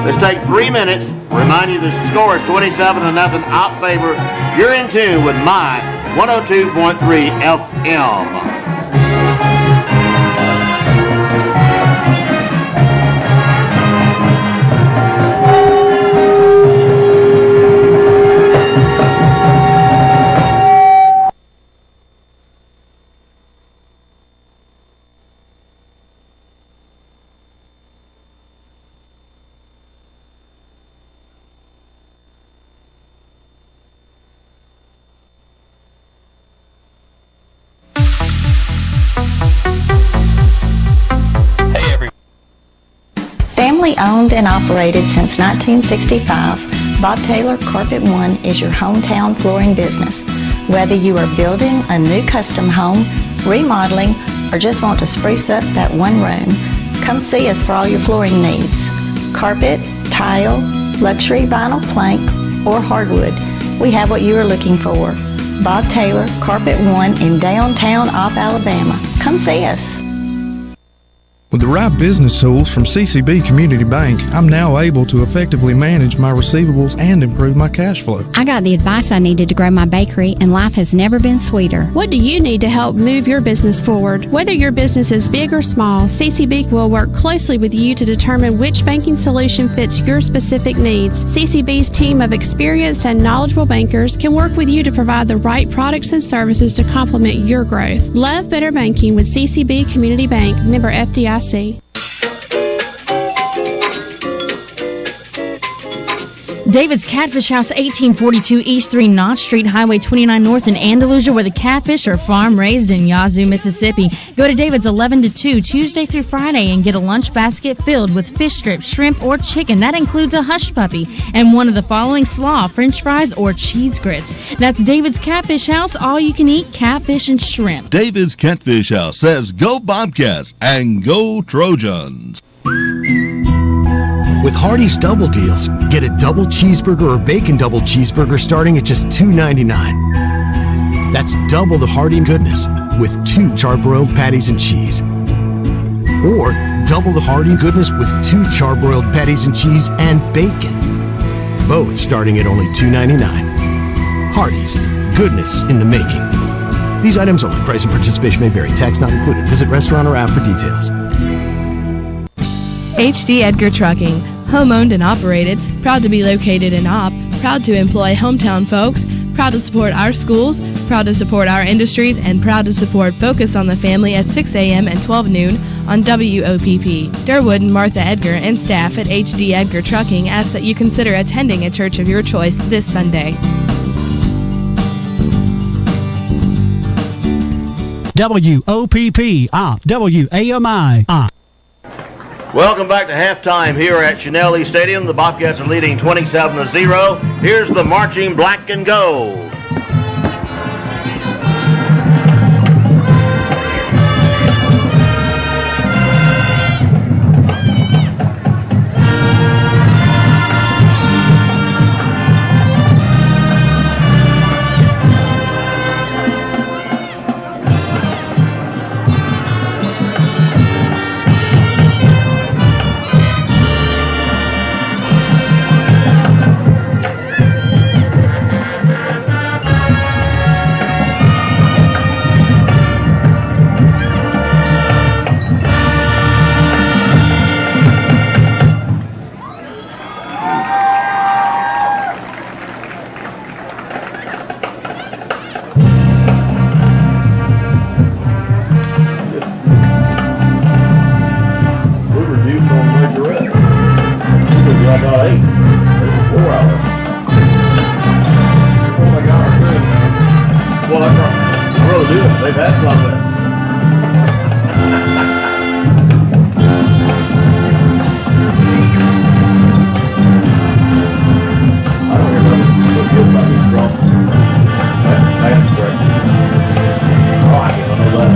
Let's take 3 minutes. Remind you the score is 27-0 Op favor. You're in tune with my 102.3 FM. Family owned and operated since 1965, Bob Taylor Carpet One is your hometown flooring business. Whether you are building a new custom home, remodeling, or just want to spruce up that one room, come see us for all your flooring needs. Carpet, tile, luxury vinyl plank, or hardwood. We have what you are looking for. Bob Taylor Carpet One in downtown Opp, Alabama. Come see us. With the right business tools from CCB Community Bank, I'm now able to effectively manage my receivables and improve my cash flow. I got the advice I needed to grow my bakery, and life has never been sweeter. What do you need to help move your business forward? Whether your business is big or small, CCB will work closely with you to determine which banking solution fits your specific needs. CCB's team of experienced and knowledgeable bankers can work with you to provide the right products and services to complement your growth. Love better banking with CCB Community Bank, member FDIC. David's Catfish House, 1842 East 3 Notch Street, Highway 29 North in Andalusia, where the catfish are farm-raised in Yazoo, Mississippi. Go to David's 11 to 2, Tuesday through Friday, and get a lunch basket filled with fish strips, shrimp, or chicken. That includes a hush puppy and one of the following slaw, french fries, or cheese grits. That's David's Catfish House, all you can eat catfish and shrimp. David's Catfish House says go Bobcats and go Trojans. With Hardee's Double Deals, get a double cheeseburger or bacon double cheeseburger starting at just $2.99. That's double the Hardee goodness with 2 charbroiled patties and cheese. Or double the Hardee goodness with 2 charbroiled patties and cheese and bacon. Both starting at only $2.99. Hardee's, goodness in the making. These items only. Price and participation may vary. Tax not included. Visit restaurant or app for details. H.D. Edgar Trucking, home-owned and operated, proud to be located in Opp, proud to employ hometown folks, proud to support our schools, proud to support our industries, and proud to support Focus on the Family at 6 a.m. and 12 noon on WOPP. Durwood and Martha Edgar and staff at H.D. Edgar Trucking ask that you consider attending a church of your choice this Sunday. WOPP, Opp, WAMI, Opp. Welcome back to halftime here at Chinelli Stadium. The Bobcats are leading 27-0. Here's the marching black and gold. where's your rest? You'll be about 8. There's 4 hours. Oh my God, good. Well, I really do. They've had some of that. I don't hear nothing good about these drums. That's great. Oh, I didn't know that.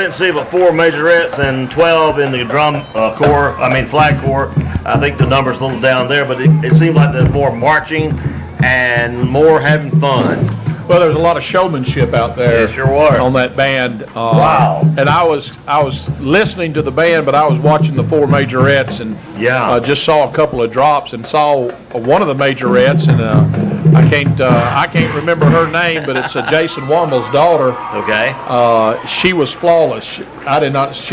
didn't see but 4 majorettes and 12 in the drum flag corps. I think the number's a little down there, but it seemed like there's more marching and more having fun. Well, there's a lot of showmanship out there. Yeah, sure was. On that band. Wow. And I was listening to the band, but I was watching the 4 majorettes and just saw a couple of drops and saw one of the majorettes, and I can't remember her name, but it's Jason Womble's daughter. Okay. She was flawless. She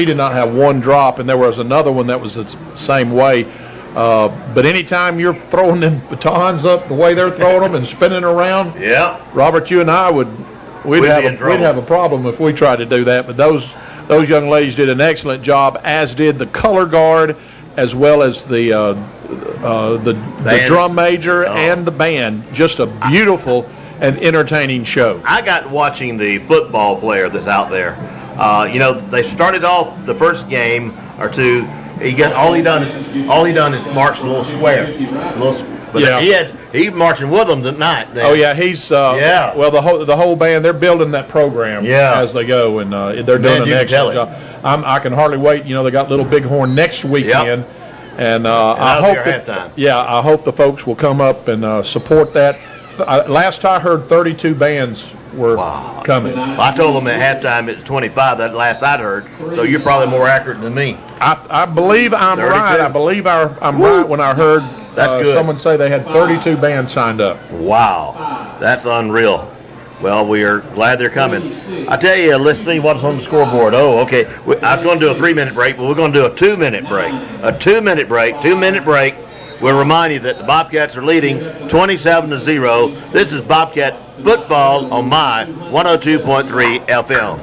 did not have one drop, and there was another one that was the same way. But anytime you're throwing them batons up the way they're throwing them and spinning around, Robert, you and I we'd have a problem if we tried to do that. But those young ladies did an excellent job, as did the color guard, as well as the drum major and the band. Just a beautiful and entertaining show. I got watching the football player that's out there. They started off the first game or two. All he done is march a little square. He's marching with them tonight. Then. Oh yeah, he's Well, the whole band, they're building that program as they go, and they're doing an excellent job. I can hardly wait. They got Little Bighorn next weekend, and I hope the folks will come up and support that. Last I heard, 32 bands were coming. Well, I told them at halftime it's 25. That last I'd heard. So you're probably more accurate than me. I believe I'm 32. Right. I believe I'm right when I heard someone say they had 32 bands signed up. Wow, that's unreal. Well, we are glad they're coming. I tell you, let's see what's on the scoreboard. Oh, okay. I was going to do a 3-minute break, but we're going to do a 2-minute break. A 2-minute break. 2-minute break. We'll remind you that the Bobcats are leading 27-0. This is Bobcat Football on my 102.3 FM.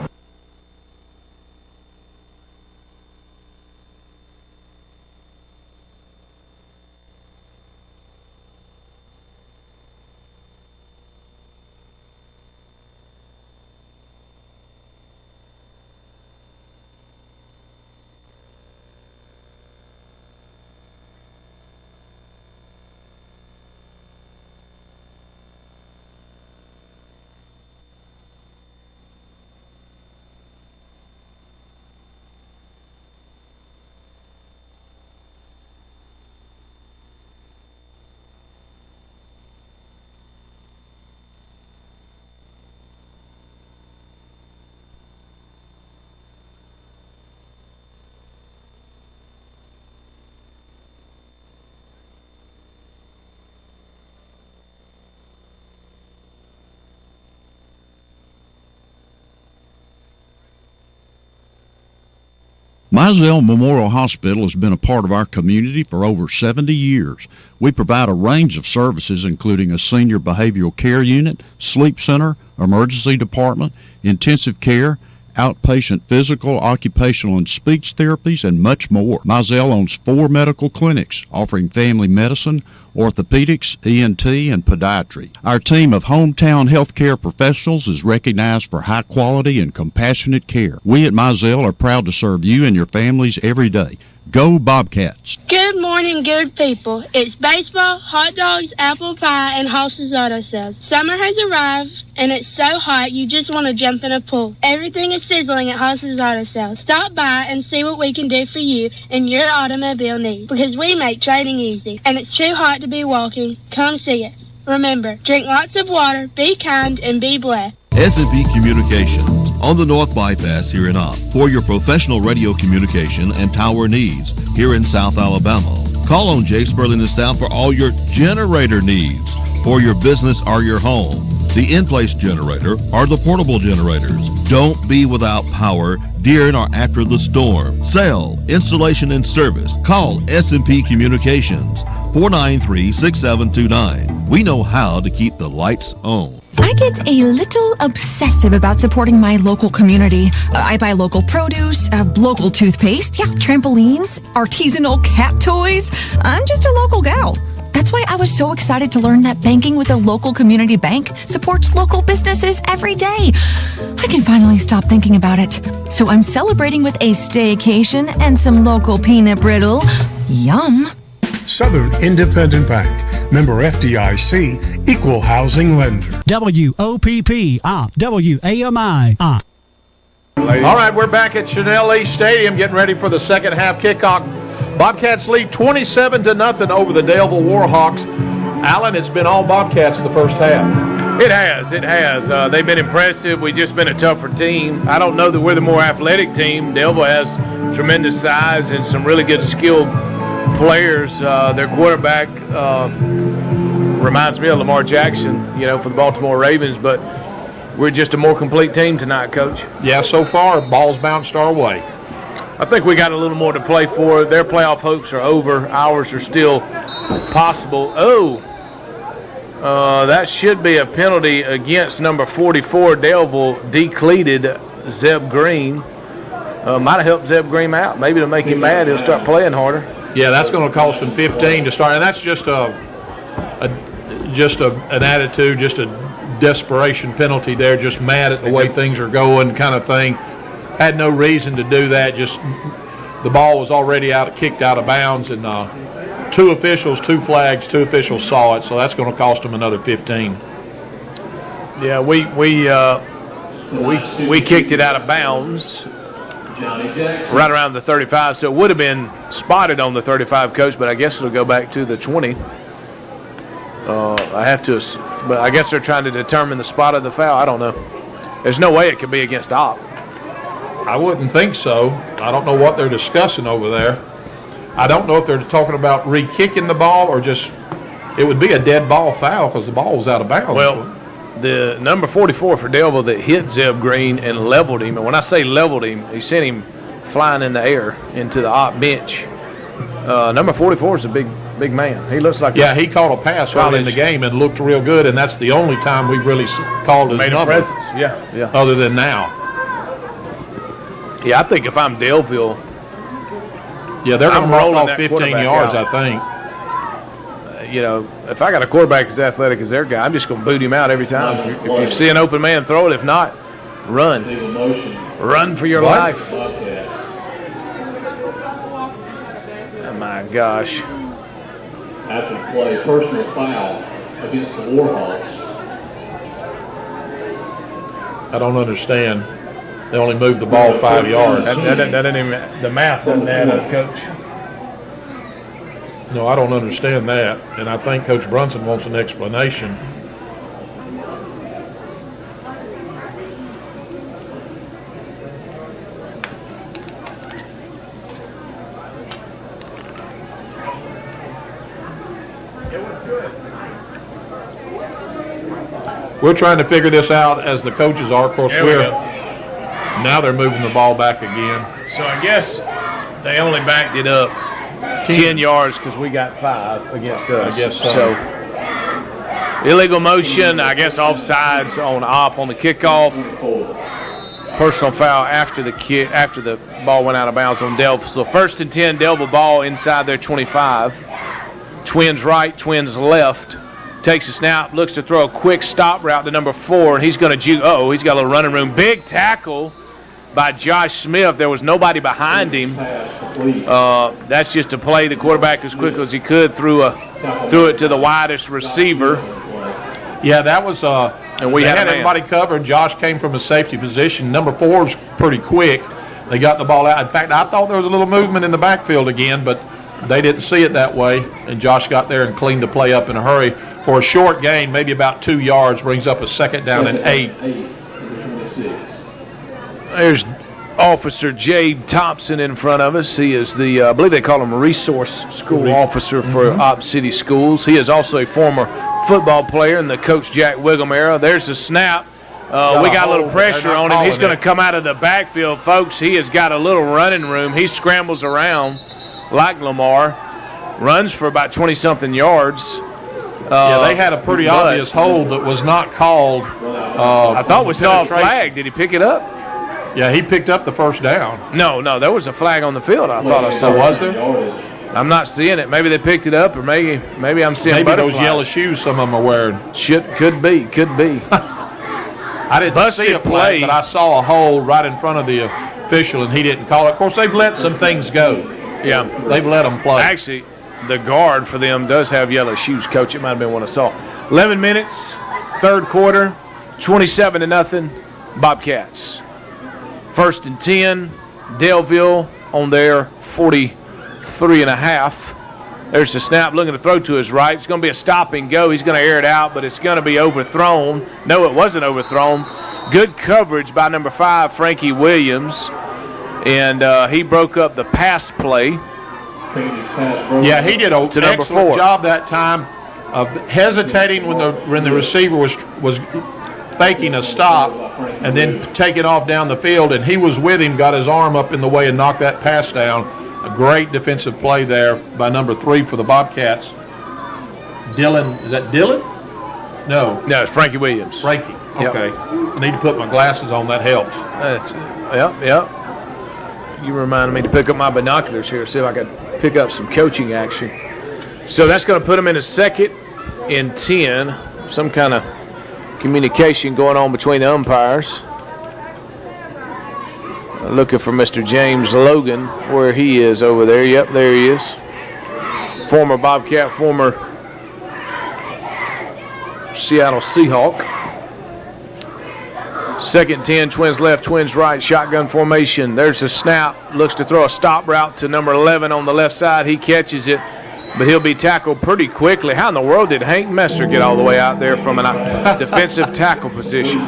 Mizell Memorial Hospital has been a part of our community for over 70 years. We provide a range of services, including a senior behavioral care unit, sleep center, emergency department, intensive care, outpatient physical, occupational, and speech therapies, and much more. Mizell owns 4 medical clinics offering family medicine, orthopedics, ENT, and podiatry. Our team of hometown healthcare professionals is recognized for high quality and compassionate care. We at Mizell are proud to serve you and your families every day. Go Bobcats! Good morning, good people. It's baseball, hot dogs, apple pie, and Hoss's Auto Sales. Summer has arrived, and it's so hot you just want to jump in a pool. Everything is sizzling at Hoss's Auto Sales. Stop by and see what we can do for you and your automobile needs, because we make trading easy, and it's too hot to be walking. Come see us. Remember, drink lots of water, be kind, and be blessed. S&P Communications on the North Bypass here in Opp for your professional radio communication and tower needs here in South Alabama. Call on Jay Sperling and staff for all your generator needs for your business or your home. The in-place generator or the portable generators. Don't be without power during or after the storm. Sale, installation, and service. Call S&P Communications 493-6729. We know how to keep the lights on. I get a little obsessive about supporting my local community. I buy local produce, local toothpaste, trampolines, artisanal cat toys. I'm just a local gal. That's why I was so excited to learn that banking with a local community bank supports local businesses every day. I can finally stop thinking about it. So I'm celebrating with a staycation and some local peanut brittle. Yum. Southern Independent Bank. Member FDIC. Equal housing lender. WOPP. WAMI. ladies. All right, we're back at Chanel East Stadium getting ready for the second half kickoff. Bobcats lead 27-0 over the Daleville Warhawks. Allen, it's been all Bobcats the first half. It has. They've been impressive. We've just been a tougher team. I don't know that we're the more athletic team. Daleville has tremendous size and some really good skilled players. Their quarterback reminds me of Lamar Jackson, for the Baltimore Ravens, but we're just a more complete team tonight, Coach. Yeah, so far, ball's bounced our way. I think we got a little more to play for. Their playoff hopes are over. Ours are still possible. That should be a penalty against number 44, Daleville, decleated Zeb Green. Might have helped Zeb Green out. Maybe to make him mad, he'll start playing harder. Yeah, that's going to cost him 15 to start, and that's just an attitude, just a desperation penalty there, just mad at the way things are going kind of thing. Had no reason to do that, just the ball was already kicked out of bounds, and two officials, two flags, two officials saw it, so that's going to cost them another 15. Yeah, we kicked it out of bounds right around the 35, so it would have been spotted on the 35, Coach, but I guess it'll go back to the 20. But I guess they're trying to determine the spot of the foul. I don't know. There's no way it could be against Opp. I wouldn't think so. I don't know what they're discussing over there. I don't know if they're talking about re-kicking the ball or just it would be a dead ball foul because the ball was out of bounds. Well, the number 44 for Daleville that hit Zeb Green and leveled him, and when I say leveled him, he sent him flying in the air into the Opp bench. Number 44 is a big man. He looks like he caught a pass early in the game and looked real good, and that's the only time we've really called his number. Yeah. Other than now. Yeah, I think if I'm Daleville, they're going to roll off 15 yards, out. I think. If I got a quarterback as athletic as their guy, I'm just going to boot him out every time. If you see an open man, throw it. If not, run. Run for your life. Oh, my gosh. After the play, personal foul against the Warhawks. I don't understand. They only moved the ball 5 yards. That didn't even, the math doesn't add up, Coach. No, I don't understand that, and I think Coach Brunson wants an explanation. We're trying to figure this out as the coaches are. Of course, now they're moving the ball back again. So I guess they only backed it up 10 yards because we got 5 against us. I guess so. Illegal motion, I guess offsides on Opp on the kickoff. Personal foul after the ball went out of bounds on Daleville. So 1st and 10, Daleville ball inside their 25. Twins right, Twins left. Takes a snap, looks to throw a quick stop route to number 4, and he's going to juke. He's got a little running room. Big tackle by Josh Smith. There was nobody behind him. That's just to play the quarterback as quick as he could, threw it to the widest receiver. Yeah, that was and we had everybody covered. Josh came from a safety position. Number 4 is pretty quick. They got the ball out. In fact, I thought there was a little movement in the backfield again, but they didn't see it that way, and Josh got there and cleaned the play up in a hurry. For a short gain, maybe about 2 yards, brings up a 2nd down and 8. There's Officer Jade Thompson in front of us. He is the, I believe they call him a resource school officer for Opp City Schools. He is also a former football player in the Coach Jack Wiggum era. There's the snap. We got a little pressure on him. He's going to come out of the backfield, folks. He has got a little running room. He scrambles around like Lamar, runs for about 20-something yards. They had a pretty obvious hold that was not called. I thought we saw a flag. Did he pick it up? Yeah, he picked up the 1st down. No, there was a flag on the field. I thought I saw. Was there? I'm not seeing it. Maybe they picked it up, or maybe I'm seeing butterflies. Those yellow shoes some of them are wearing. Could be. I didn't see a flag, but I saw a hold right in front of the official, and he didn't call it. Of course, they've let some things go. Yeah, they've let them play. Actually, the guard for them does have yellow shoes, Coach. It might have been one I saw. 11 minutes, 3rd quarter, 27-0, Bobcats. 1st and 10, Daleville on their 43.5. There's the snap, looking to throw to his right. It's going to be a stop and go. He's going to air it out, but it's going to be overthrown. No, it wasn't overthrown. Good coverage by number 5, Frankie Williams, and he broke up the pass play. Yeah, he did an excellent 4. job that time of hesitating when the receiver was faking a stop and then taking off down the field, and he was with him, got his arm up in the way and knocked that pass down. A great defensive play there by number 3 for the Bobcats. Dylan, is that Dylan? No, it's Frankie Williams. Frankie, okay. Yep. Need to put my glasses on, that helps. Yep. You reminded me to pick up my binoculars here, see if I could pick up some coaching action. So that's going to put them in a 2nd and 10. Some kind of communication going on between the umpires. Looking for Mr. James Logan, where he is over there. Yep, there he is. Former Bobcat, former Seattle Seahawk. 2nd and 10, Twins left, Twins right, shotgun formation. There's a snap. Looks to throw a stop route to number 11 on the left side. He catches it, but he'll be tackled pretty quickly. How in the world did Hank Messer get all the way out there from a defensive tackle position?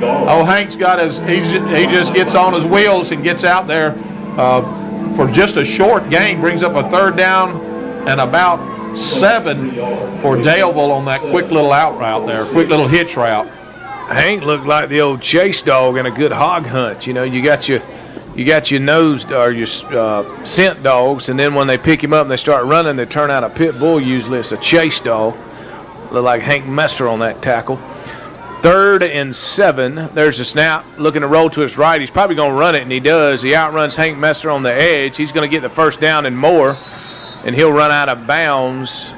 Oh, Hank's got he just gets on his wheels and gets out there for just a short gain, brings up a 3rd down and about 7 for Daleville on that quick little out route there, quick little hitch route. Hank looked like the old chase dog in a good hog hunt. You know, you got your nosed or your scent dogs, and then when they pick him up and they start running, they turn out a pit bull. Usually it's a chase dog. Look like Hank Messer on that tackle. 3rd and 7. There's a snap. Looking to roll to his right. He's probably going to run it, and he does. He outruns Hank Messer on the edge. He's going to get the 1st down and more, and he'll run out of bounds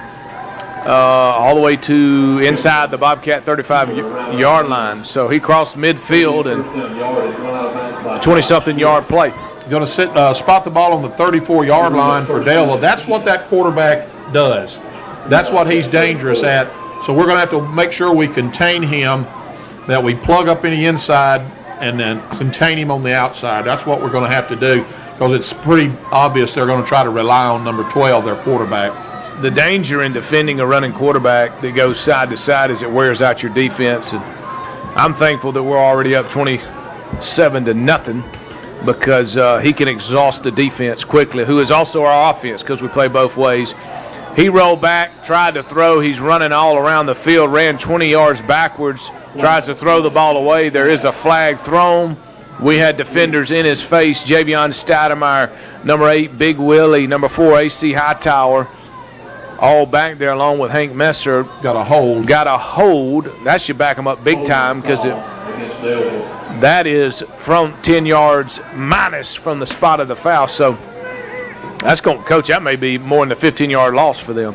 all the way to inside the Bobcat 35-yard line. So he crossed midfield and 20-something yard play. Going to spot the ball on the 34-yard line for Daleville. That's what that quarterback does. That's what he's dangerous at. So we're going to have to make sure we contain him, that we plug up any inside and then contain him on the outside. That's what we're going to have to do, because it's pretty obvious they're going to try to rely on number 12, their quarterback. The danger in defending a running quarterback that goes side to side is it wears out your defense. And I'm thankful that we're already up 27-0 because he can exhaust the defense quickly, who is also our offense because we play both ways. He rolled back, tried to throw. He's running all around the field, ran 20 yards backwards, tries to throw the ball away. There is a flag thrown. We had defenders in his face. Javion Stoudemire, number 8, Big Willie, number 4, AC Hightower, all back there along with Hank Messer. Got a hold. That should back him up big time because that is from 10 yards minus from the spot of the foul. So that's going to, Coach, that may be more than a 15-yard loss for them.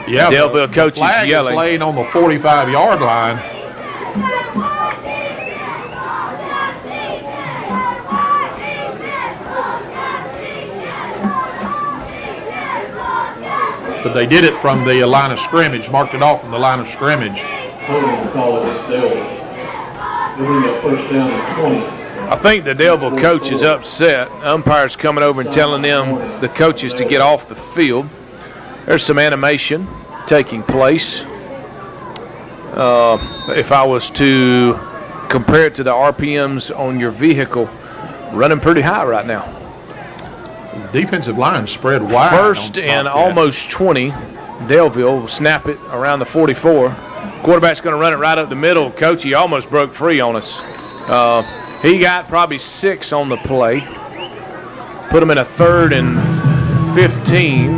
Yeah, Daleville coach is yelling. Is laying on the 45-yard line. But they did it from the line of scrimmage, marked it off from the line of scrimmage. I think the Daleville coach is upset. Umpire's coming over and telling them, the coaches, to get off the field. There's some animation taking place. If I was to compare it to the RPMs on your vehicle, running pretty high right now. The defensive line spread wide. 1st and almost 20. Daleville will snap it around the 44. Quarterback's going to run it right up the middle. Coach, he almost broke free on us. He got probably 6 on the play. Put him in a 3rd and 15.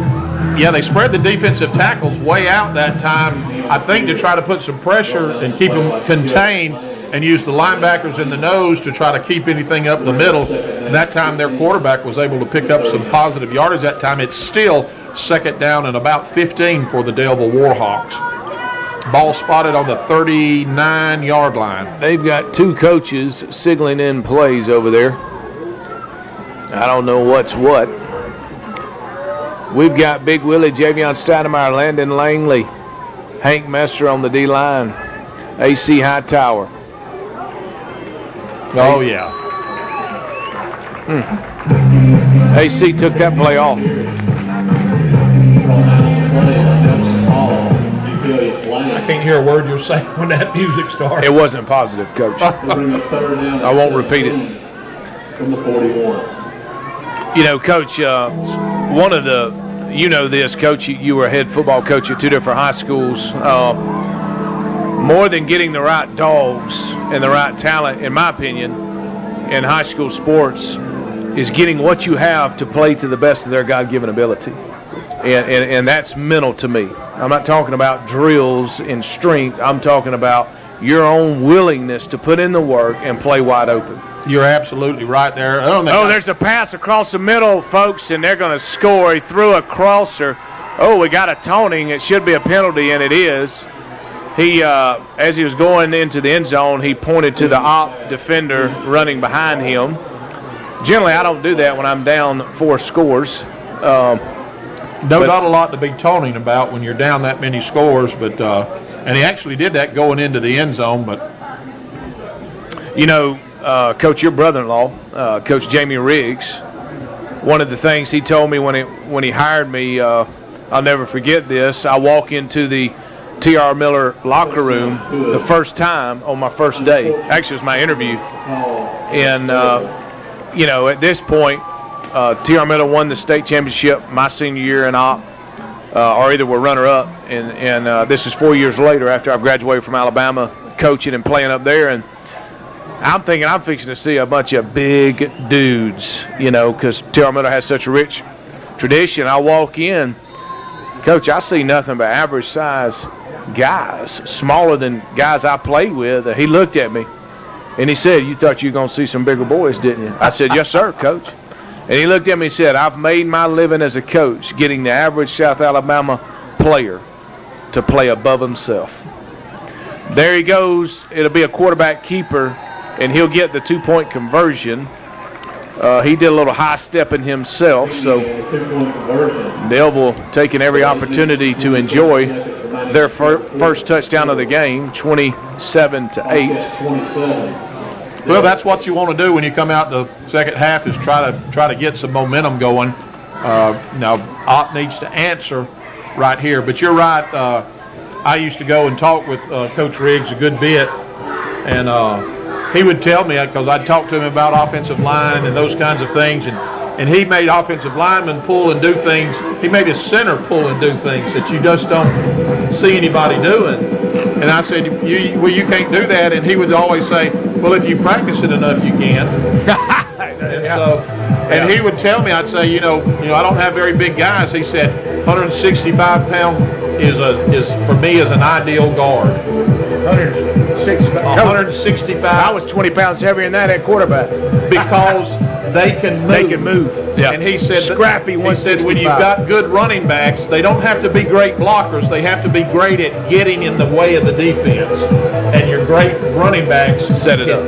Yeah, they spread the defensive tackles way out that time, I think, to try to put some pressure and keep them contained, and use the linebackers in the nose to try to keep anything up the middle. And that time their quarterback was able to pick up some positive yardage that time. It's still 2nd down and about 15 for the Daleville Warhawks. Ball spotted on the 39-yard line. They've got 2 coaches signaling in plays over there. I don't know what's what. We've got Big Willie, Javion Stoudemire, Landon Langley, Hank Messer on the D-line, AC Hightower. Oh, yeah. AC took that play off. I can't hear a word you're saying when that music starts. It wasn't positive, Coach. I won't repeat it. From the 41. You know, Coach, one of the, you know this, Coach, you were a head football coach at 2 different high schools. More than getting the right dogs and the right talent, in my opinion, in high school sports, is getting what you have to play to the best of their God-given ability. And that's mental to me. I'm not talking about drills and strength. I'm talking about your own willingness to put in the work and play wide open. You're absolutely right there. There's a pass across the middle, folks, and they're going to score. He threw a crosser. Oh, we got a taunting. It should be a penalty, and it is. He, as he was going into the end zone, he pointed to the op defender running behind him. Generally, I don't do that when I'm down 4 scores. Not a lot to be taunting about when you're down that many scores, but and he actually did that going into the end zone. But you know, Coach, your brother-in-law, Coach Jamie Riggs, one of the things he told me when he hired me, I'll never forget this. I walk into the T.R. Miller locker room the first time on my first day. Actually, it was my interview, and you know, at this point, T.R. Miller won the state championship my senior year in op, or either we're runner-up, and this is 4 years later after I've graduated from Alabama, coaching and playing up there, and I'm thinking I'm fixing to see a bunch of big dudes, you know, because T.R. Miller has such a rich tradition. I walk in, Coach, I see nothing but average-size guys, smaller than guys I played with. He looked at me, and he said, "You thought you were going to see some bigger boys, didn't you?" I said, "Yes, sir, Coach." And he looked at me and said, "I've made my living as a coach getting the average South Alabama player to play above himself." There he goes. It'll be a quarterback keeper, and he'll get the 2-point conversion. He did a little high-stepping himself, so Daleville taking every opportunity to enjoy their first touchdown of the game, 27-8. Well, that's what you want to do when you come out the second half, is try to get some momentum going. Now, Op needs to answer right here, but you're right. I used to go and talk with Coach Riggs a good bit, and he would tell me, because I'd talk to him about offensive line and those kinds of things, and he made offensive linemen pull and do things. He made a center pull and do things that you just don't see anybody doing. And I said, you can't do that. And he would always say, well, if you practice it enough, you can. And he would tell me, I'd say, you know, I don't have very big guys. He said, 165 pound is for me is an ideal guard. 165. I was 20 pounds heavier than that at quarterback. Because they can move. They can move. Yeah. And he said, scrappy. He said, when you've got good running backs, they don't have to be great blockers. They have to be great at getting in the way of the defense. And your great running backs can set it up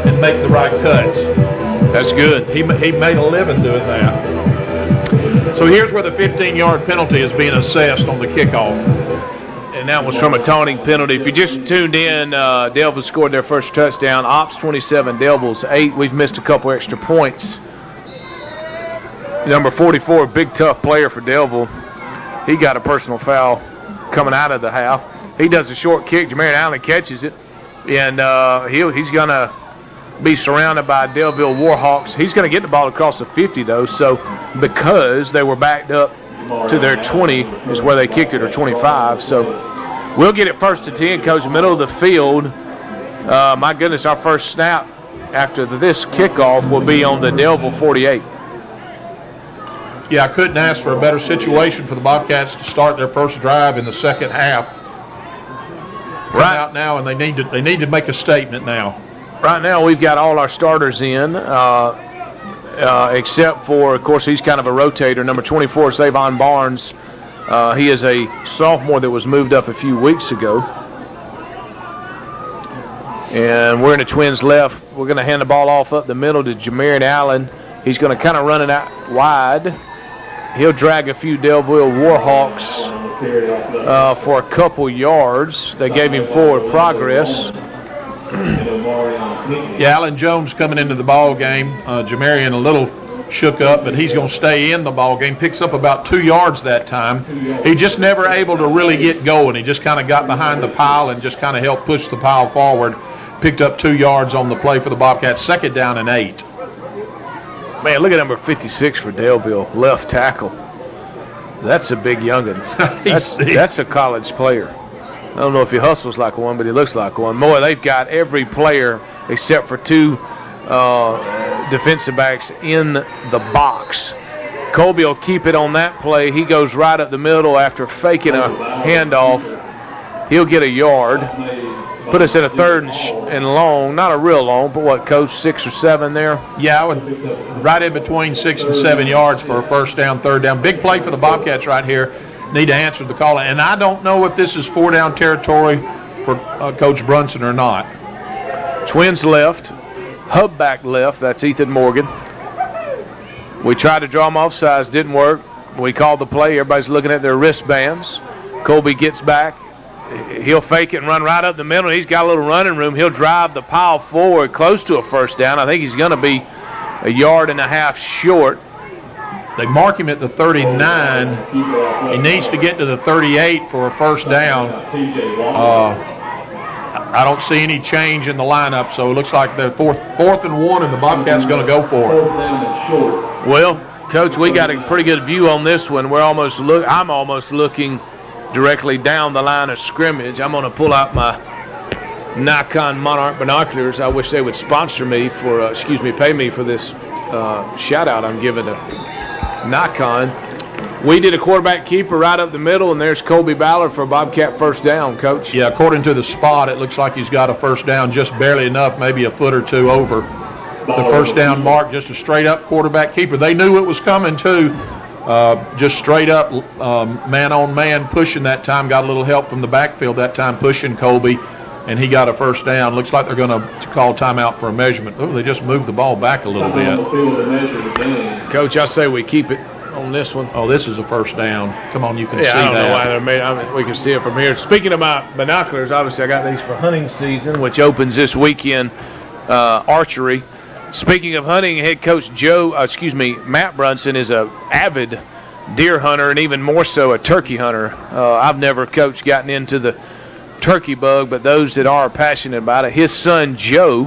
and make the right cuts. That's good. He made a living doing that. So here's where the 15-yard penalty is being assessed on the kickoff. And that was from a taunting penalty. If you just tuned in, Daleville scored their first touchdown. Ops 27, Daleville's 8. We've missed a couple extra points. Number 44, big tough player for Daleville. He got a personal foul coming out of the half. He does a short kick. Jamarian Allen catches it, and he's going to be surrounded by Daleville Warhawks. He's going to get the ball across the 50, though, so because they were backed up to their 20 is where they kicked it, or 25. So we'll get it 1st and 10, Coach, middle of the field. My goodness, our first snap after this kickoff will be on the Daleville 48. Yeah, I couldn't ask for a better situation for the Bobcats to start their first drive in the second half. Right out now, and they need to make a statement now. Right now, we've got all our starters in. Except for, of course, he's kind of a rotator. Number 24, Savon Barnes. He is a sophomore that was moved up a few weeks ago. And we're in the Twins left. We're going to hand the ball off up the middle to Jamarian Allen. He's going to kind of run it out wide. He'll drag a few Daleville Warhawks for a couple yards. They gave him forward progress. Yeah, Alan Jones coming into the ball game. Jamarian a little shook up, but he's going to stay in the ball game. Picks up about 2 yards that time. He just never able to really get going. He just kind of got behind the pile and just kind of helped push the pile forward. Picked up 2 yards on the play for the Bobcats. 2nd down and 8. Man, look at number 56 for Daleville, left tackle. That's a big youngin. That's a college player. I don't know if he hustles like one, but he looks like one. Boy, they've got every player except for 2 defensive backs in the box. Colby will keep it on that play. He goes right up the middle after faking a handoff. He'll get a yard. Put us at a 3rd and long. Not a real long, but what, Coach, 6 or 7 there? Yeah, I would right in between 6 and 7 yards for a 1st down, 3rd down. Big play for the Bobcats right here. Need to answer the call. And I don't know if this is 4-down territory for Coach Brunson or not. Twins left. Hubback left. That's Ethan Morgan. We tried to draw him off sides. Didn't work. We called the play. Everybody's looking at their wristbands. Colby gets back. He'll fake it and run right up the middle. He's got a little running room. He'll drive the pile forward close to a 1st down. I think he's going to be a 1.5 yards short. They mark him at the 39. He needs to get to the 38 for a 1st down. I don't see any change in the lineup, so it looks like they're 4th and 1, and the Bobcats going to go for it. Well, Coach, we got a pretty good view on this one. I'm almost looking directly down the line of scrimmage. I'm going to pull out my Nikon Monarch binoculars. I wish they would sponsor me for, pay me for this shout out I'm giving to Nikon. We did a quarterback keeper right up the middle, and there's Colby Ballard for a Bobcat 1st down, Coach. Yeah, according to the spot, it looks like he's got a 1st down just barely enough, maybe a foot or 2 over the 1st down mark. Just a straight-up quarterback keeper. They knew it was coming, too. Just straight up man-on-man pushing that time. Got a little help from the backfield that time pushing Colby, and he got a 1st down. Looks like they're going to call timeout for a measurement. Oh, they just moved the ball back a little bit. Coach, I say we keep it on this one. Oh, this is a 1st down. Come on, you can see that. I don't know why they're made. We can see it from here. Speaking about binoculars, obviously I got these for hunting season, which opens this weekend, archery. Speaking of hunting, head coach Matt Brunson is an avid deer hunter and even more so a turkey hunter. I've never, Coach, gotten into the turkey bug, but those that are passionate about it. His son, Joe,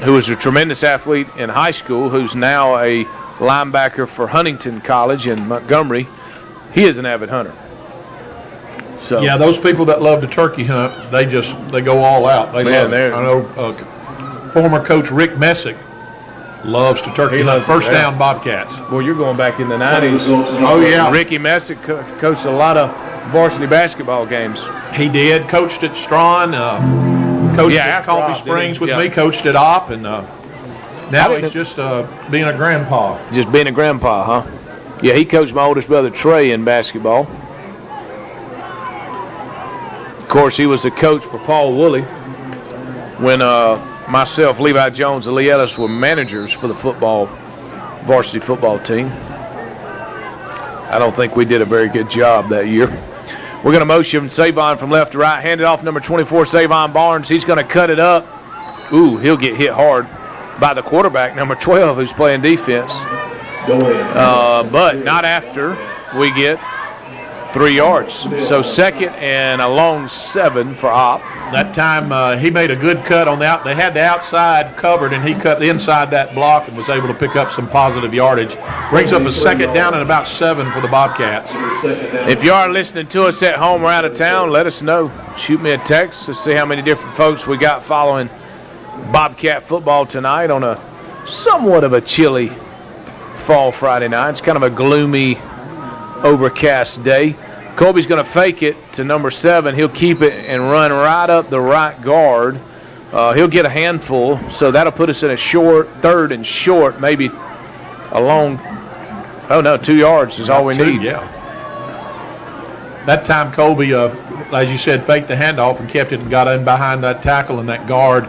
who was a tremendous athlete in high school, who's now a linebacker for Huntington College in Montgomery, he is an avid hunter. So yeah, those people that love to turkey hunt, they go all out. They love it. I know former coach Rick Messick loves to turkey hunt. 1st down Bobcats. Well, you're going back in the 90s. Oh, yeah. Ricky Messick coached a lot of varsity basketball games. He did. Coached at Strawn. Coached at Coffee Springs with me. Coached at Opp. And now he's just being a grandpa. Just being a grandpa, huh? Yeah, he coached my oldest brother Trey in basketball. Of course, he was the coach for Paul Woolley when myself, Levi Jones, and Lee Ellis were managers for the varsity football team. I don't think we did a very good job that year. We're going to motion Savon from left to right, hand it off number 24, Savon Barnes. He's going to cut it up. Ooh, he'll get hit hard by the quarterback, number 12, who's playing defense. But not after we get 3 yards. So 2nd and a long 7 for Opp. That time he made a good cut on the out. They had the outside covered, and he cut inside that block and was able to pick up some positive yardage. Brings up a 2nd down and about 7 for the Bobcats. If you are listening to us at home or out of town, let us know. Shoot me a text to see how many different folks we got following Bobcat football tonight on a somewhat of a chilly fall Friday night. It's kind of a gloomy, overcast day. Colby's going to fake it to number 7. He'll keep it and run right up the right guard. He'll get a handful, so that'll put us in a 3rd and short, maybe a long, 2 yards is all we need. Yeah. That time Colby, as you said, faked the handoff and kept it and got in behind that tackle and that guard.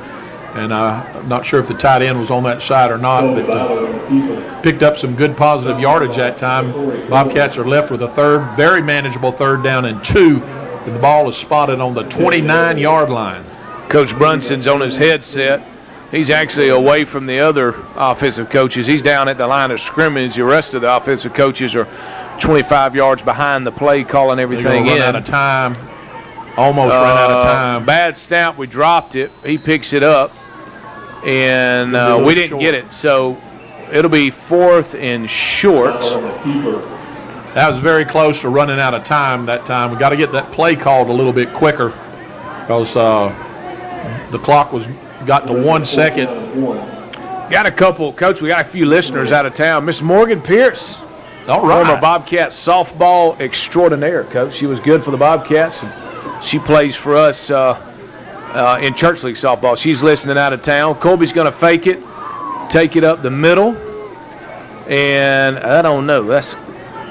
And I'm not sure if the tight end was on that side or not, but picked up some good positive yardage that time. Bobcats are left with a very manageable 3rd down and 2. And the ball is spotted on the 29-yard line. Coach Brunson's on his headset. He's actually away from the other offensive coaches. He's down at the line of scrimmage. The rest of the offensive coaches are 25 yards behind the play, calling everything in. Run out of time. Almost ran out of time. Bad snap. We dropped it. He picks it up, and we didn't get it. So it'll be 4th and short. That was very close to running out of time that time. We got to get that play called a little bit quicker because the clock was got to 1 second. Got a couple, Coach. We got a few listeners out of town. Miss Morgan Pierce, all right, former Bobcat softball extraordinaire, Coach. She was good for the Bobcats, and she plays for us in church league softball. She's listening out of town. Colby's going to fake it, take it up the middle, and I don't know.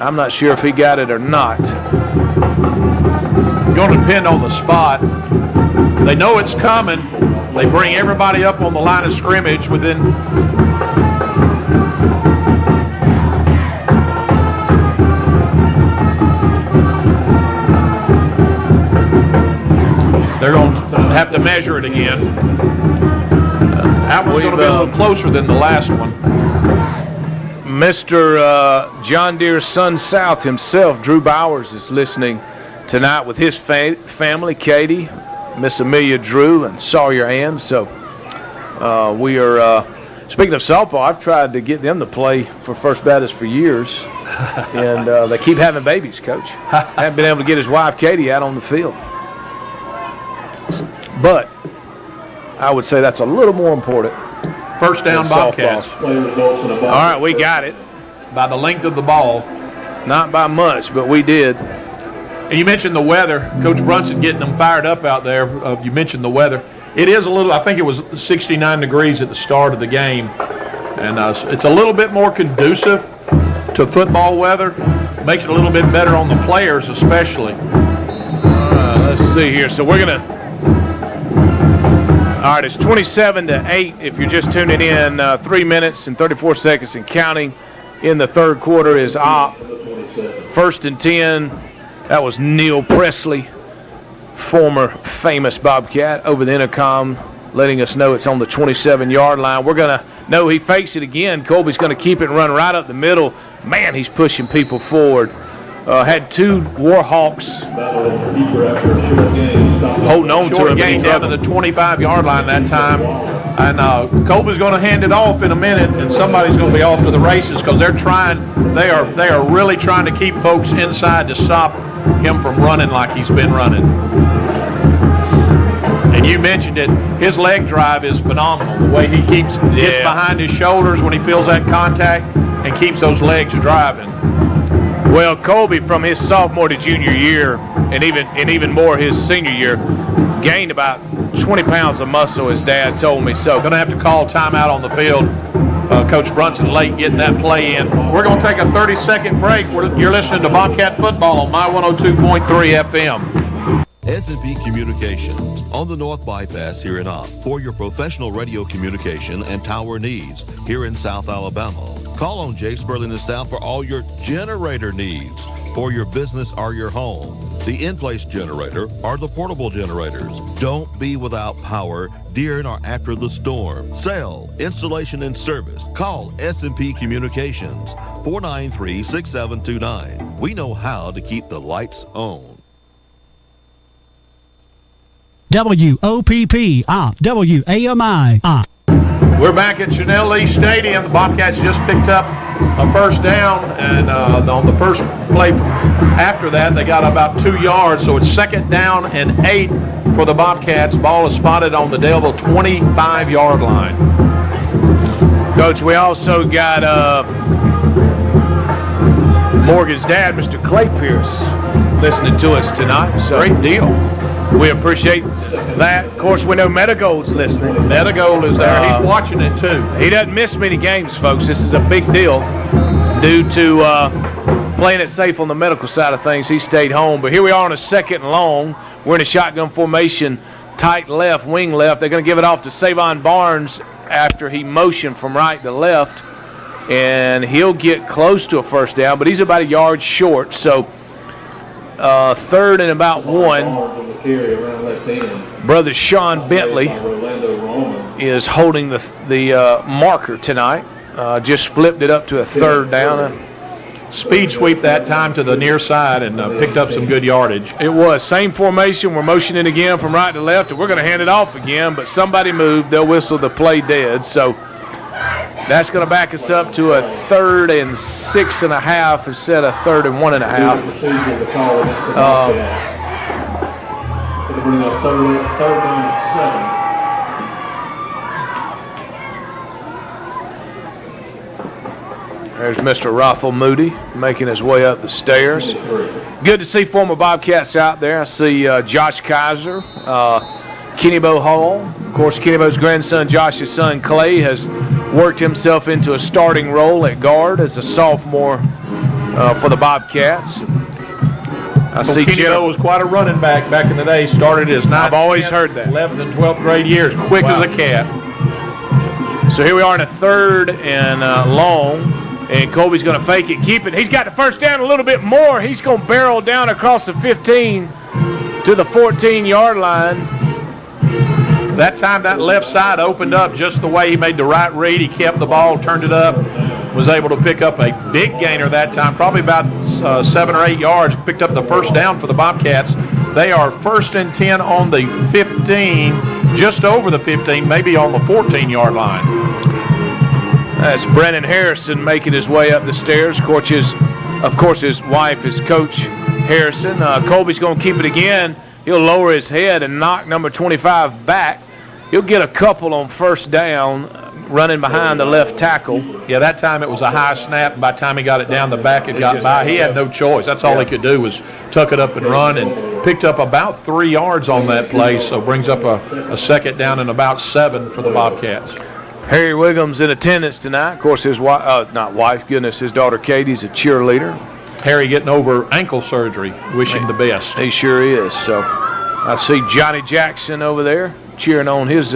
I'm not sure if he got it or not. Going to depend on the spot. They know it's coming. They bring everybody up on the line of scrimmage within. They're going to have to measure it again. That one's going to be a little closer than the last one. Mr. John Deere's Sun South himself, Drew Bowers, is listening tonight with his family, Katie, Miss Amelia Drew, and Sawyer Ann. So we are, speaking of softball, I've tried to get them to play for First Baptist for years, and they keep having babies, Coach. Haven't been able to get his wife, Katie, out on the field. But I would say that's a little more important. First down, Bobcats. All right, we got it. By the length of the ball. Not by much, but we did. And you mentioned the weather. Coach Brunson getting them fired up out there. You mentioned the weather. It is a little, I think it was 69 degrees at the start of the game. And it's a little bit more conducive to football weather. Makes it a little bit better on the players especially. Let's see here. So we're going to. All right, it's 27-8 if you're just tuning in. 3 minutes and 34 seconds and counting in the third quarter is op. 1st and 10. That was Neil Presley, former famous Bobcat, over the intercom, letting us know it's on the 27-yard line. We're going to know he fakes it again. Colby's going to keep it and run right up the middle. Man, he's pushing people forward. Had 2 Warhawks holding on to him. Gain down to the 25-yard line that time. And Colby's going to hand it off in a minute, and somebody's going to be off to the races because they're trying. They are really trying to keep folks inside to stop him from running like he's been running. And you mentioned it. His leg drive is phenomenal. The way he gets behind his shoulders when he feels that contact and keeps those legs driving. Well, Colby, from his sophomore to junior year, and even more his senior year, gained about 20 pounds of muscle, his dad told me. So going to have to call timeout on the field. Coach Brunson late getting that play in. We're going to take a 30-second break. You're listening to Bobcat Football on My 102.3 FM. S&P Communications on the North Bypass here in Opp for your professional radio communication and tower needs here in South Alabama. Call on Jay Sperling and South for all your generator needs for your business or your home. The in-place generator or the portable generators. Don't be without power during or after the storm. Sale, installation, and service. Call S&P Communications, 493-6729. We know how to keep the lights on. WOPP, WAMI, We're back at Chanel Lee Stadium. The Bobcats just picked up a first down, and on the first play after that, they got about 2 yards. So it's 2nd down and 8 for the Bobcats. Ball is spotted on the Daleville 25-yard line. Coach, we also got Morgan's dad, Mr. Clay Pierce, listening to us tonight. So great deal. We appreciate that. Of course, we know Metagold's listening. Metagold is there. He's watching it, too. He doesn't miss many games, folks. This is a big deal due to playing it safe on the medical side of things. He stayed home. But here we are on a 2nd and long. We're in a shotgun formation, tight left, wing left. They're going to give it off to Savon Barnes after he motioned from right to left. And he'll get close to a first down, but he's about a yard short. So 3rd and about 1. Brother Sean Bentley is holding the marker tonight. Just flipped it up to a 3rd down. Speed sweep that time to the near side and picked up some good yardage. It was. Same formation. We're motioning again from right to left, and we're going to hand it off again, but somebody moved. They'll whistle the play dead. So that's going to back us up to a 3rd and 6.5 instead of 3rd and 1.5. Bring up 3rd down and 7. There's Mr. Rothel Moody making his way up the stairs. Good to see former Bobcats out there. I see Josh Kaiser, Kenny Bo Hall. Of course, Kenny Bo's grandson, Josh's son, Clay, has worked himself into a starting role at guard as a sophomore for the Bobcats. I see Kenny Bo was quite a running back in the day. Started his 9th, I've always heard that. 11th and 12th grade years, quick as a cat. So here we are in a 3rd and long. And Colby's going to fake it, keep it. He's got the first down a little bit more. He's going to barrel down across the 15 to the 14-yard line. That time that left side opened up just the way he made the right read. He kept the ball, turned it up, was able to pick up a big gainer that time, probably about 7 or 8 yards, picked up the first down for the Bobcats. They are 1st and 10 on the 15, just over the 15, maybe on the 14-yard line. That's Brennan Harrison making his way up the stairs. Of course, his wife is Coach Harrison. Colby's going to keep it again. He'll lower his head and knock number 25 back. He'll get a couple on first down running behind the left tackle. Yeah, that time it was a high snap. By the time he got it down the back, it got by. He had no choice. That's all he could do was tuck it up and run, and picked up about 3 yards on that play, so brings up a 2nd down and about 7 for the Bobcats. Harry Wiggum's in attendance tonight. Of course, his his daughter Katie's a cheerleader. Harry getting over ankle surgery, wishing the best. He sure is. So I see Johnny Jackson over there cheering on his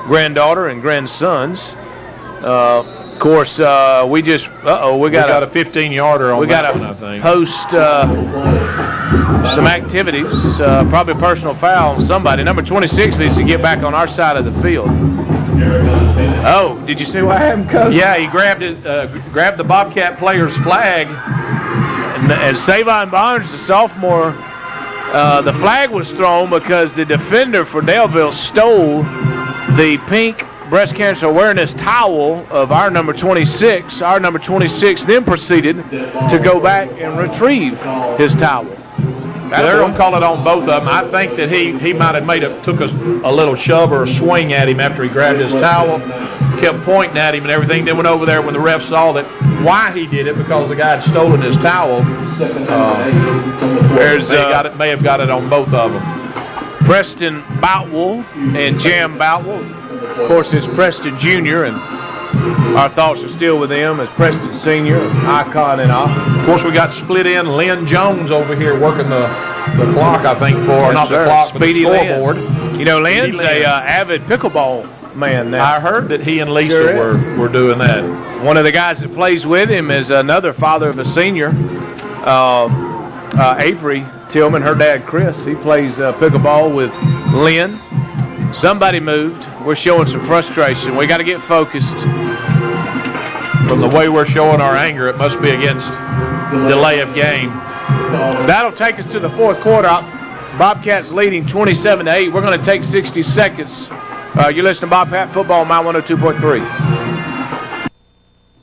granddaughter and grandsons. Of course, we got a 15-yarder on that one, I think. Post some activities, probably a personal foul on somebody. Number 26 needs to get back on our side of the field. Oh, did you see what happened, Coach? Yeah, he grabbed the Bobcat player's flag. And Savon Barnes, the sophomore, the flag was thrown because the defender for Daleville stole the pink breast cancer awareness towel of our number 26. Our number 26 then proceeded to go back and retrieve his towel. They're going to call it on both of them. I think that he might have took a little shove or a swing at him after he grabbed his towel, kept pointing at him and everything, then went over there when the ref saw that why he did it, because the guy had stolen his towel. May have got it on both of them. Preston Boutwell and Jam Boutwell. Of course, it's Preston Jr., and our thoughts are still with him as Preston Sr., icon and all. Of course, we got split in Lynn Jones over here working the clock, I think, the clock, Speedy but the scoreboard. Lynn. You know, Lynn's a avid pickleball man now. I heard that he and Lisa were doing that. One of the guys that plays with him is another father of a senior, Avery Tillman, her dad Chris. He plays pickleball with Lynn. Somebody moved. We're showing some frustration. We got to get focused. From the way we're showing our anger, it must be against delay of game. That'll take us to the 4th quarter. Bobcats leading 27-8. We're going to take 60 seconds. You're listening to Bobcat Football, My 102.3.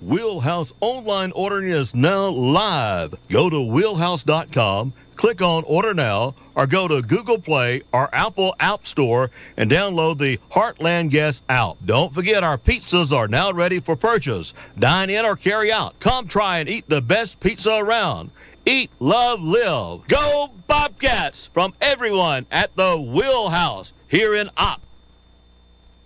Wheelhouse online ordering is now live. Go to wheelhouse.com, click on Order Now, or go to Google Play or Apple App Store and download the Heartland Guest app. Don't forget our pizzas are now ready for purchase. Dine in or carry out. Come try and eat the best pizza around. Eat, love, live. Go Bobcats from everyone at the Wheelhouse here in Opp.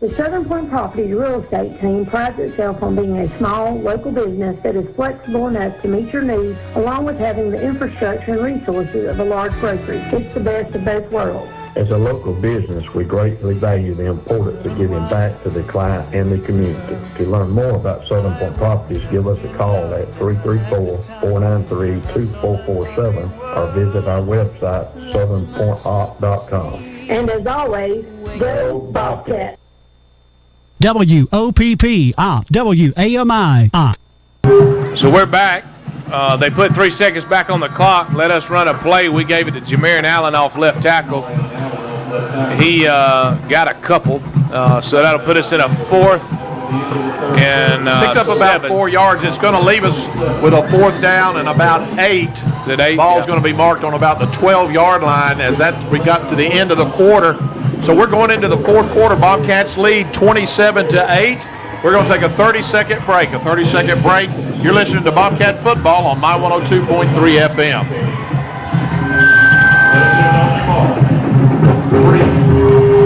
The Southern Point Properties real estate team prides itself on being a small, local business that is flexible enough to meet your needs, along with having the infrastructure and resources of a large brokerage. It's the best of both worlds. As a local business, we greatly value the importance of giving back to the client and the community. To learn more about Southern Point Properties, give us a call at 334-493-2447 or visit our website, southernpointop.com. And as always, go Bobcats! WOPP op, WAMI op. So we're back. They put 3 seconds back on the clock, let us run a play. We gave it to Jameron Allen off left tackle. He got a couple, so that'll put us in a 4th and picked up about 4 yards. It's going to leave us with a 4th down and about 8. Ball's going to be marked on about the 12-yard line as we got to the end of the quarter. So we're going into the 4th quarter. Bobcats lead 27-8. We're going to take a 30-second break. You're listening to Bobcat Football on My 102.3 FM.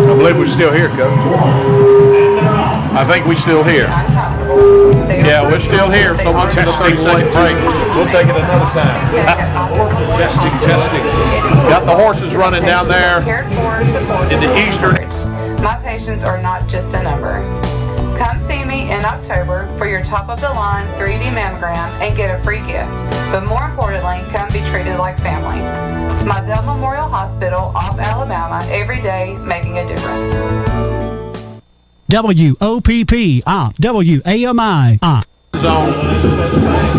I believe we're still here, Coach. I think we're still here. Yeah, we're still here. So we'll take a 30-second break. We'll take it another time. Testing. Got the horses running down there in the eastern. My patients are not just a number. Come see me in October for your top-of-the-line 3D mammogram and get a free gift. But more importantly, come be treated like family. Mizell Memorial Hospital off Alabama, every day making a difference. WOPP op, WAMI op. Zone.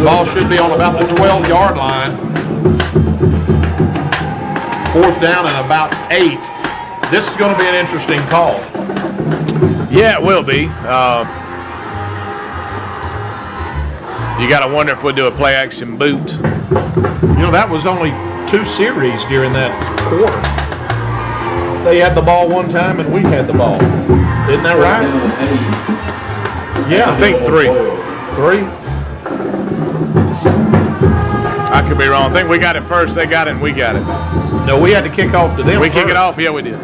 Ball should be on about the 12-yard line. 4th down and about 8. This is going to be an interesting call. Yeah, it will be. You got to wonder if we'll do a play-action boot. You know, that was only 2 series during that quarter. They had the ball one time and we had the ball. Isn't that right? Yeah, I think 3. 3? I could be wrong. I think we got it first. They got it and we got it. No, we had to kick off to them. We kick it off? Yeah, we did.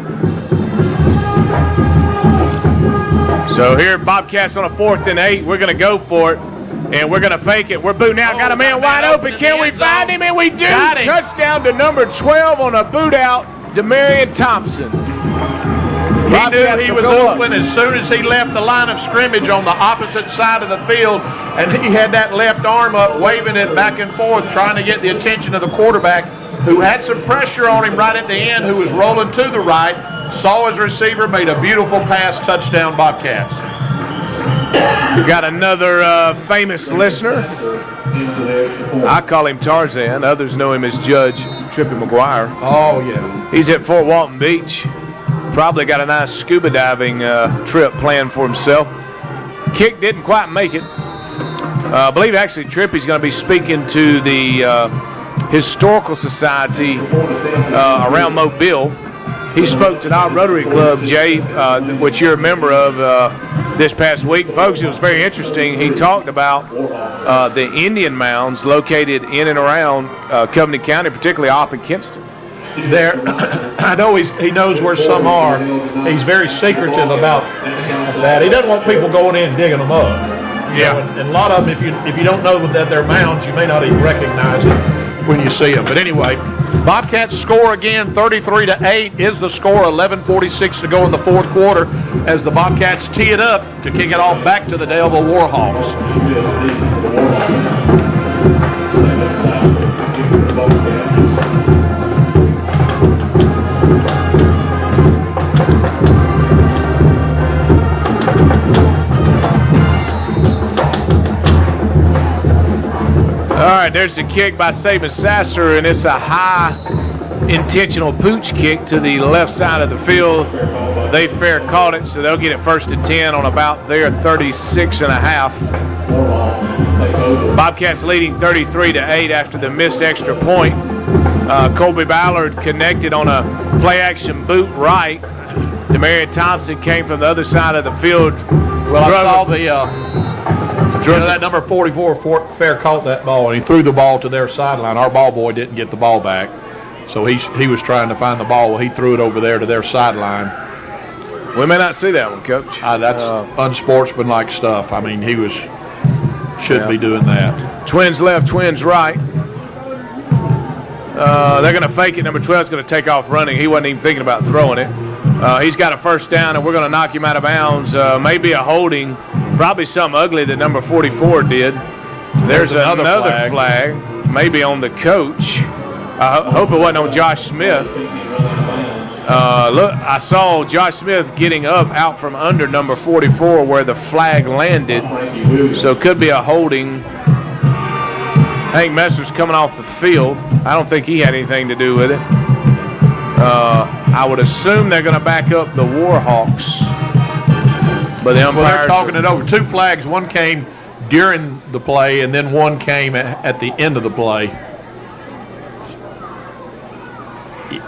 So here, Bobcats on a 4th and 8. We're going to go for it, and we're going to fake it. We're booting out. Got a man wide open. Can we find him? And we do. Touchdown to number 12 on a boot out, Demarion Thompson. He knew he was open as soon as he left the line of scrimmage on the opposite side of the field, and he had that left arm up, waving it back and forth, trying to get the attention of the quarterback, who had some pressure on him right at the end, who was rolling to the right, saw his receiver, made a beautiful pass, touchdown Bobcats. We got another famous listener. I call him Tarzan. Others know him as Judge Trippy McGuire. Oh, yeah. He's at Fort Walton Beach. Probably got a nice scuba diving trip planned for himself. Kick didn't quite make it. I believe actually Trippy's going to be speaking to the Historical Society around Mobile. He spoke to our Rotary Club, Jay, which you're a member of, this past week. Folks, it was very interesting. He talked about the Indian mounds located in and around Covington County, particularly off in Kinston. There, I know he knows where some are. He's very secretive about that. He doesn't want people going in and digging them up. Yeah. And a lot of them, if you don't know that they're mounds, you may not even recognize it when you see them. But anyway, Bobcats score again, 33-8 is the score. 11:46 to go in the 4th quarter as the Bobcats tee it up to kick it off back to the Daleville Warhawks. All right, there's the kick by Saban Sasser, and it's a high intentional pooch kick to the left side of the field. They fair caught it, so they'll get it 1st and 10 on about their 36.5. Bobcats leading 33-8 after the missed extra point. Colby Ballard connected on a play-action boot right. Demarion Thompson came from the other side of the field. Well, I saw that number 44 fair caught that ball, and he threw the ball to their sideline. Our ball boy didn't get the ball back, so he was trying to find the ball. Well, he threw it over there to their sideline. We may not see that one, Coach. That's unsportsmanlike stuff. I mean, he shouldn't be doing that. Twins left, Twins right. They're going to fake it. Number 12 is going to take off running. He wasn't even thinking about throwing it. He's got a first down, and we're going to knock him out of bounds. Maybe a holding, probably something ugly that number 44 did. There's another flag, maybe on the coach. I hope it wasn't on Josh Smith. Look, I saw Josh Smith getting up out from under number 44 where the flag landed. So it could be a holding. Hank Messer's coming off the field. I don't think he had anything to do with it. I would assume they're going to back up the Warhawks. But the umpires they're talking it over. Two flags. One came during the play, and then one came at the end of the play.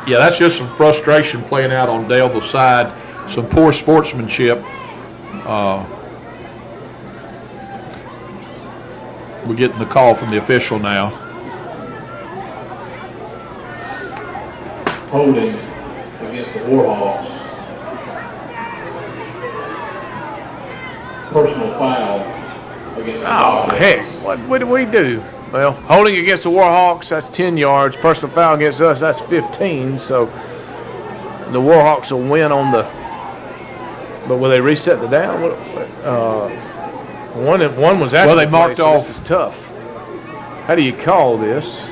Yeah, that's just some frustration playing out on Daleville's side. Some poor sportsmanship. We're getting the call from the official now. Holding against the Warhawks. Personal foul against the Bobcats. Heck, what did we do? Well, holding against the Warhawks, that's 10 yards. Personal foul against us, that's 15. So the Warhawks will win on the – but will they reset the down? One was after they marked off. This is tough. How do you call this?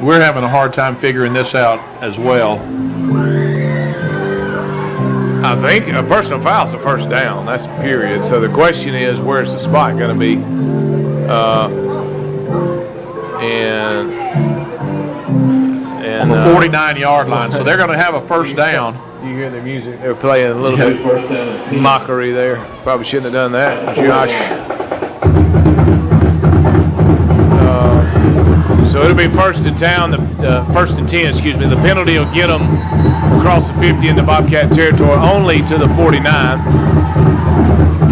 We're having a hard time figuring this out as well. I think a personal foul is a first down. That's period. So the question is, where's the spot going to be? And on the 49-yard line. So they're going to have a first down. You hear the music? They're playing a little bit mockery there. Probably shouldn't have done that, Josh. So it'll be first and 10, excuse me. The penalty will get them across the 50 into Bobcat territory, only to the 49.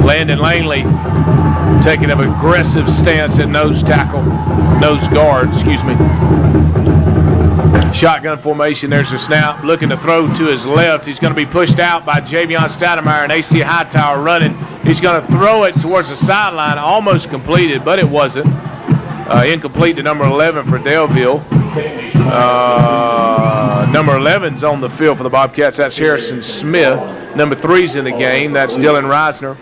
Landon Langley taking an aggressive stance at nose guard, excuse me. Shotgun formation, there's a snap. Looking to throw to his left. He's going to be pushed out by Javion Stoudemire and AC Hightower running. He's going to throw it towards the sideline, almost completed, but it wasn't. Incomplete to number 11 for Daleville. Number 11's on the field for the Bobcats. That's Harrison Smith. Number 3's in the game. That's Dylan Reisner.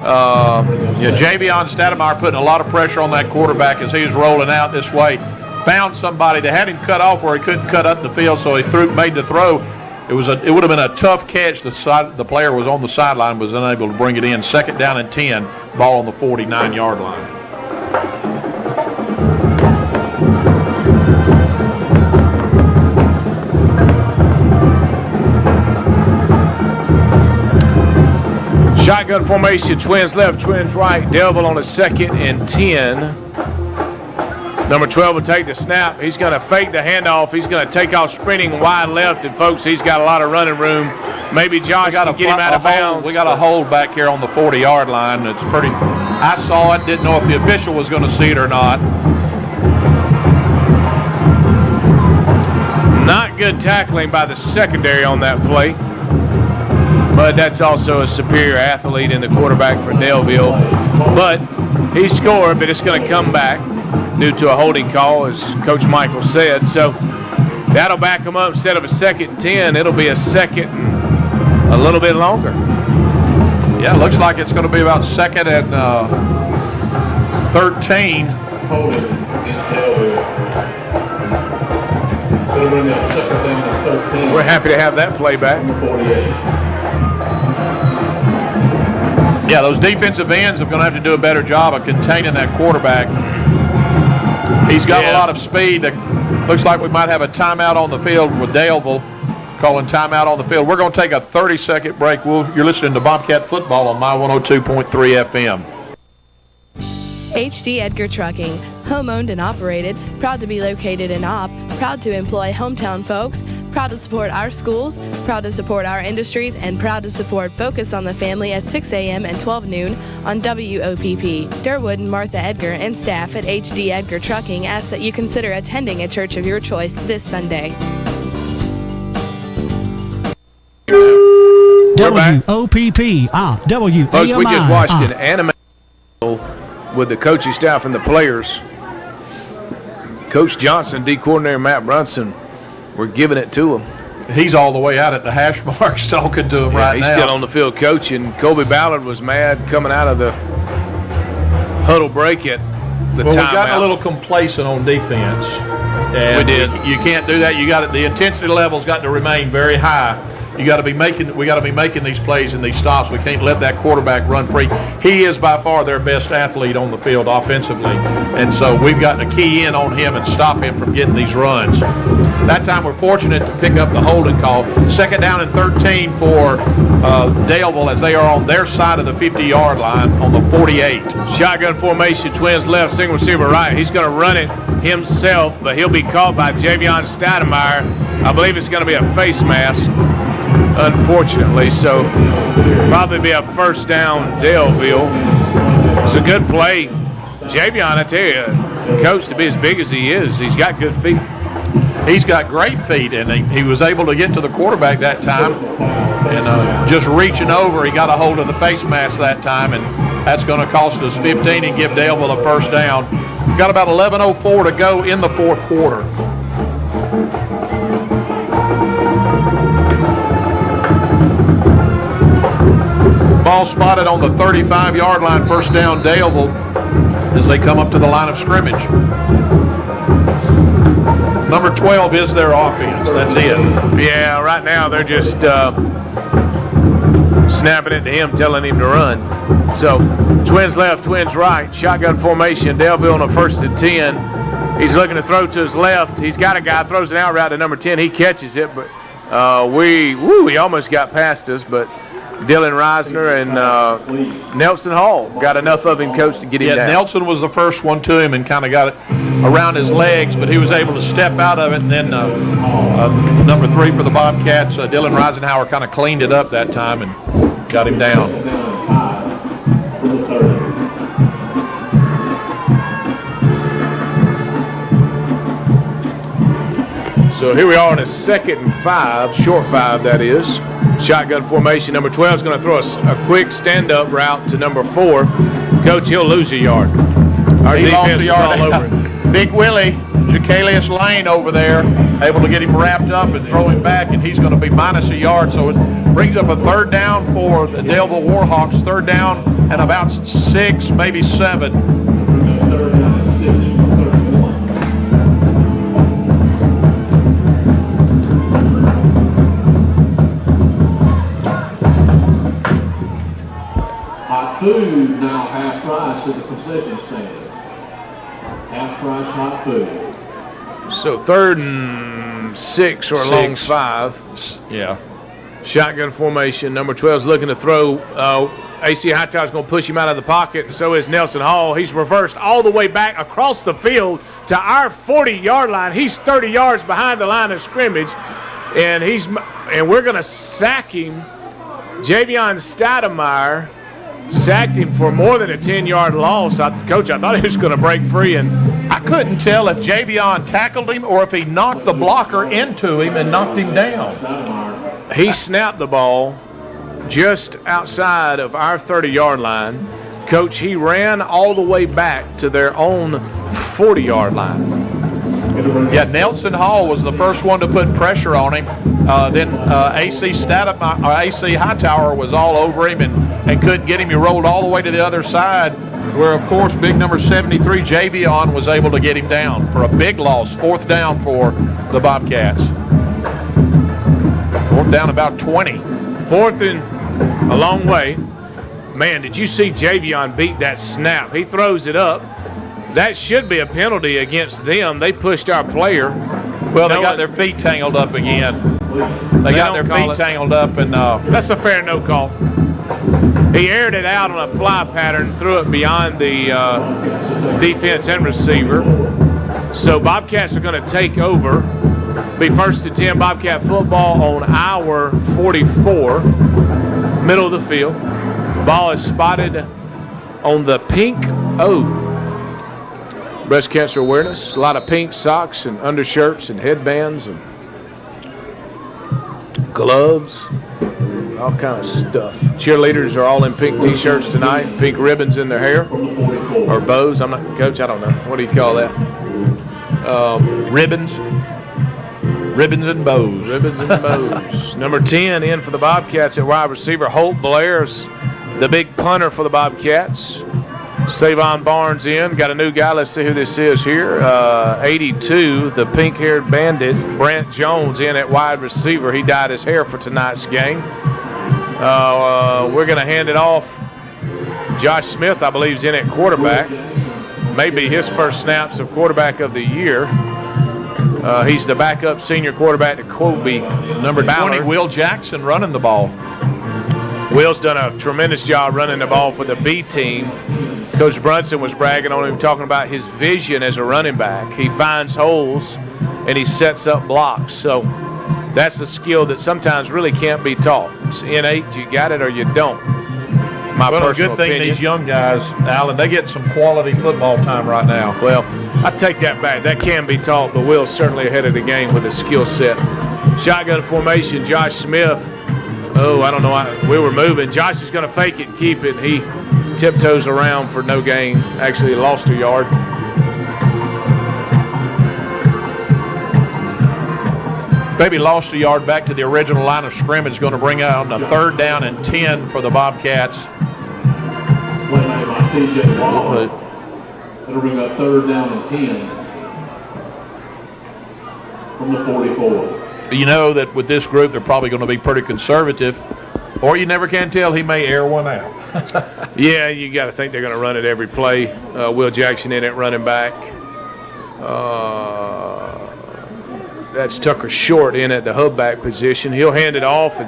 Javion Stoudemire putting a lot of pressure on that quarterback as he was rolling out this way. Found somebody that had him cut off where he couldn't cut up the field, so he made the throw. It would have been a tough catch. The player was on the sideline, was unable to bring it in. Second down and 10, ball on the 49-yard line. Shotgun formation, Twins left, Twins right. Daleville on a 2nd and 10. Number 12 will take the snap. He's going to fake the handoff. He's going to take off sprinting wide left. And, folks, he's got a lot of running room. Maybe Josh can get him out of bounds. We got a hold back here on the 40-yard line. It's pretty – I saw it. Didn't know if the official was going to see it or not. Not good tackling by the secondary on that play. But that's also a superior athlete in the quarterback for Daleville. But he scored, but it's going to come back due to a holding call, as Coach Michael said. So that'll back him up. Instead of a 2nd and 10, it'll be a 2nd and a little bit longer. Yeah, it looks like it's going to be about 2nd and 13. Holding against Daleville. It'll bring up 2nd and 13. We're happy to have that play back. 48. Yeah, those defensive ends are going to have to do a better job of containing that quarterback. He's got a lot of speed. Looks like we might have a timeout on the field with Daleville calling timeout on the field. We're going to take a 30-second break. You're listening to Bobcat Football on My 102.3 FM. HD Edgar Trucking, home-owned and operated, proud to be located in Opp, proud to employ hometown folks, Proud to support our schools, proud to support our industries, and proud to support Focus on the Family at 6 a.m. and 12 noon on WOPP. Durwood and Martha Edgar and staff at HD Edgar Trucking ask that you consider attending a church of your choice this Sunday. WOPP, WAMI. Folks, we just watched an animation with the coaching staff and the players. Coach Johnson, D coordinator Matt Brunson, we're giving it to him. He's all the way out at the hash marks talking to him right now. He's still on the field coaching. Colby Ballard was mad coming out of the huddle break at the timeout. We've gotten a little complacent on defense. And we did. You can't do that. You got the intensity level's got to remain very high. We got to be making these plays and these stops. We can't let that quarterback run free. He is by far their best athlete on the field offensively, and so we've got to key in on him and stop him from getting these runs. That time we're fortunate to pick up the holding call. 2nd down and 13 for Daleville as they are on their side of the 50-yard line on the 48. Shotgun formation, Twins left, single receiver right. He's going to run it himself, but he'll be caught by Javion Stoudemire. I believe it's going to be a face mask, unfortunately, so probably be a first down Daleville. It's a good play. Javion, I tell you, coach, to be as big as he is, he's got good feet. He's got great feet, and he was able to get to the quarterback that time. And just reaching over, he got a hold of the face mask that time, and that's going to cost us 15 and give Daleville a first down. Got about 11:04 to go in the fourth quarter. Ball spotted on the 35-yard line, first down Daleville as they come up to the line of scrimmage. Number 12 is their offense. That's it. Yeah, right now they're just snapping it to him, telling him to run. So Twins left, Twins right, shotgun formation. Daleville on a 1st and 10. He's looking to throw to his left. He's got a guy, throws it out route to number 10. He catches it, but he almost got past us, but Dylan Reisner and Nelson Hall got enough of him, coach, to get him down. Nelson was the first one to him and kind of got it around his legs, but he was able to step out of it. And then number 3 for the Bobcats, Dylan Reisenhower, kind of cleaned it up that time and got him down. So here we are on a 2nd and 5, short 5 that is. Shotgun formation. Number 12 is going to throw a quick stand-up route to number 4. Coach, he'll lose a yard. Our defense is all over it. Big Willie, Jacalius Lane over there, able to get him wrapped up and throw him back, and he's going to be minus a yard. So it brings up a 3rd down for the Daleville Warhawks. 3rd down and about 6, maybe 7. Food now half price at the concession stand. Half price hot food. So 3rd and 6 or a long 5. Yeah. Shotgun formation. Number 12 is looking to throw. AC Hightower's going to push him out of the pocket, and so is Nelson Hall. He's reversed all the way back across the field to our 40-yard line. He's 30 yards behind the line of scrimmage, and we're going to sack him. Javion Stoudemire sacked him for more than a 10-yard loss. Coach, I thought he was going to break free, and I couldn't tell if Javion tackled him or if he knocked the blocker into him and knocked him down. He snapped the ball just outside of our 30-yard line. Coach, he ran all the way back to their own 40-yard line. Yeah, Nelson Hall was the first one to put pressure on him. Then AC Hightower was all over him and couldn't get him. He rolled all the way to the other side, where, of course, big number 73, Javion, was able to get him down for a big loss. 4th down for the Bobcats. 4th down about 20. 4th and a long way. Man, did you see Javion beat that snap? He throws it up. That should be a penalty against them. They pushed our player. Well, they got their feet tangled up again. They got their feet tangled up, and that's a fair no call. He aired it out on a fly pattern, threw it beyond the defense and receiver. So Bobcats are going to take over, Be 1st and 10 Bobcat football on our 44, middle of the field. Ball is spotted on the pink O. Breast cancer awareness. A lot of pink socks and undershirts and headbands and gloves, all kind of stuff. Cheerleaders are all in pink T-shirts tonight, pink ribbons in their hair, or bows. I'm not, Coach, I don't know. What do you call that? Ribbons and bows. Ribbons and bows. Number 10 in for the Bobcats at wide receiver. Holt Blair's the big punter for the Bobcats. Savon Barnes in. Got a new guy. Let's see who this is here. 82, the pink-haired bandit, Brant Jones, in at wide receiver. He dyed his hair for tonight's game. We're going to hand it off. Josh Smith, I believe, is in at quarterback. Maybe his first snaps of quarterback of the year. He's the backup senior quarterback to Colby. Number 20, Will Jackson, running the ball. Will's done a tremendous job running the ball for the B team. Coach Brunson was bragging on him, talking about his vision as a running back. He finds holes and he sets up blocks. So that's a skill that sometimes really can't be taught. It's innate. You got it or you don't. My personal good thing opinion. these young guys, Alan, they get some quality football time right now. Well, I take that back. That can be taught, but Will's certainly ahead of the game with his skill set. Shotgun formation, Josh Smith. Oh, I don't know why we were moving. Josh is going to fake it and keep it. He tiptoes around for no gain. Actually lost a yard. Maybe lost a yard back to the original line of scrimmage. Going to bring out a 3rd down and 10 for the Bobcats. It'll bring up 3rd down and 10 from the 44. You know that with this group, they're probably going to be pretty conservative, or you never can tell. He may air one out. Yeah, you got to think they're going to run it every play. Will Jackson in at running back. That's Tucker Short in at the hubback position. He'll hand it off,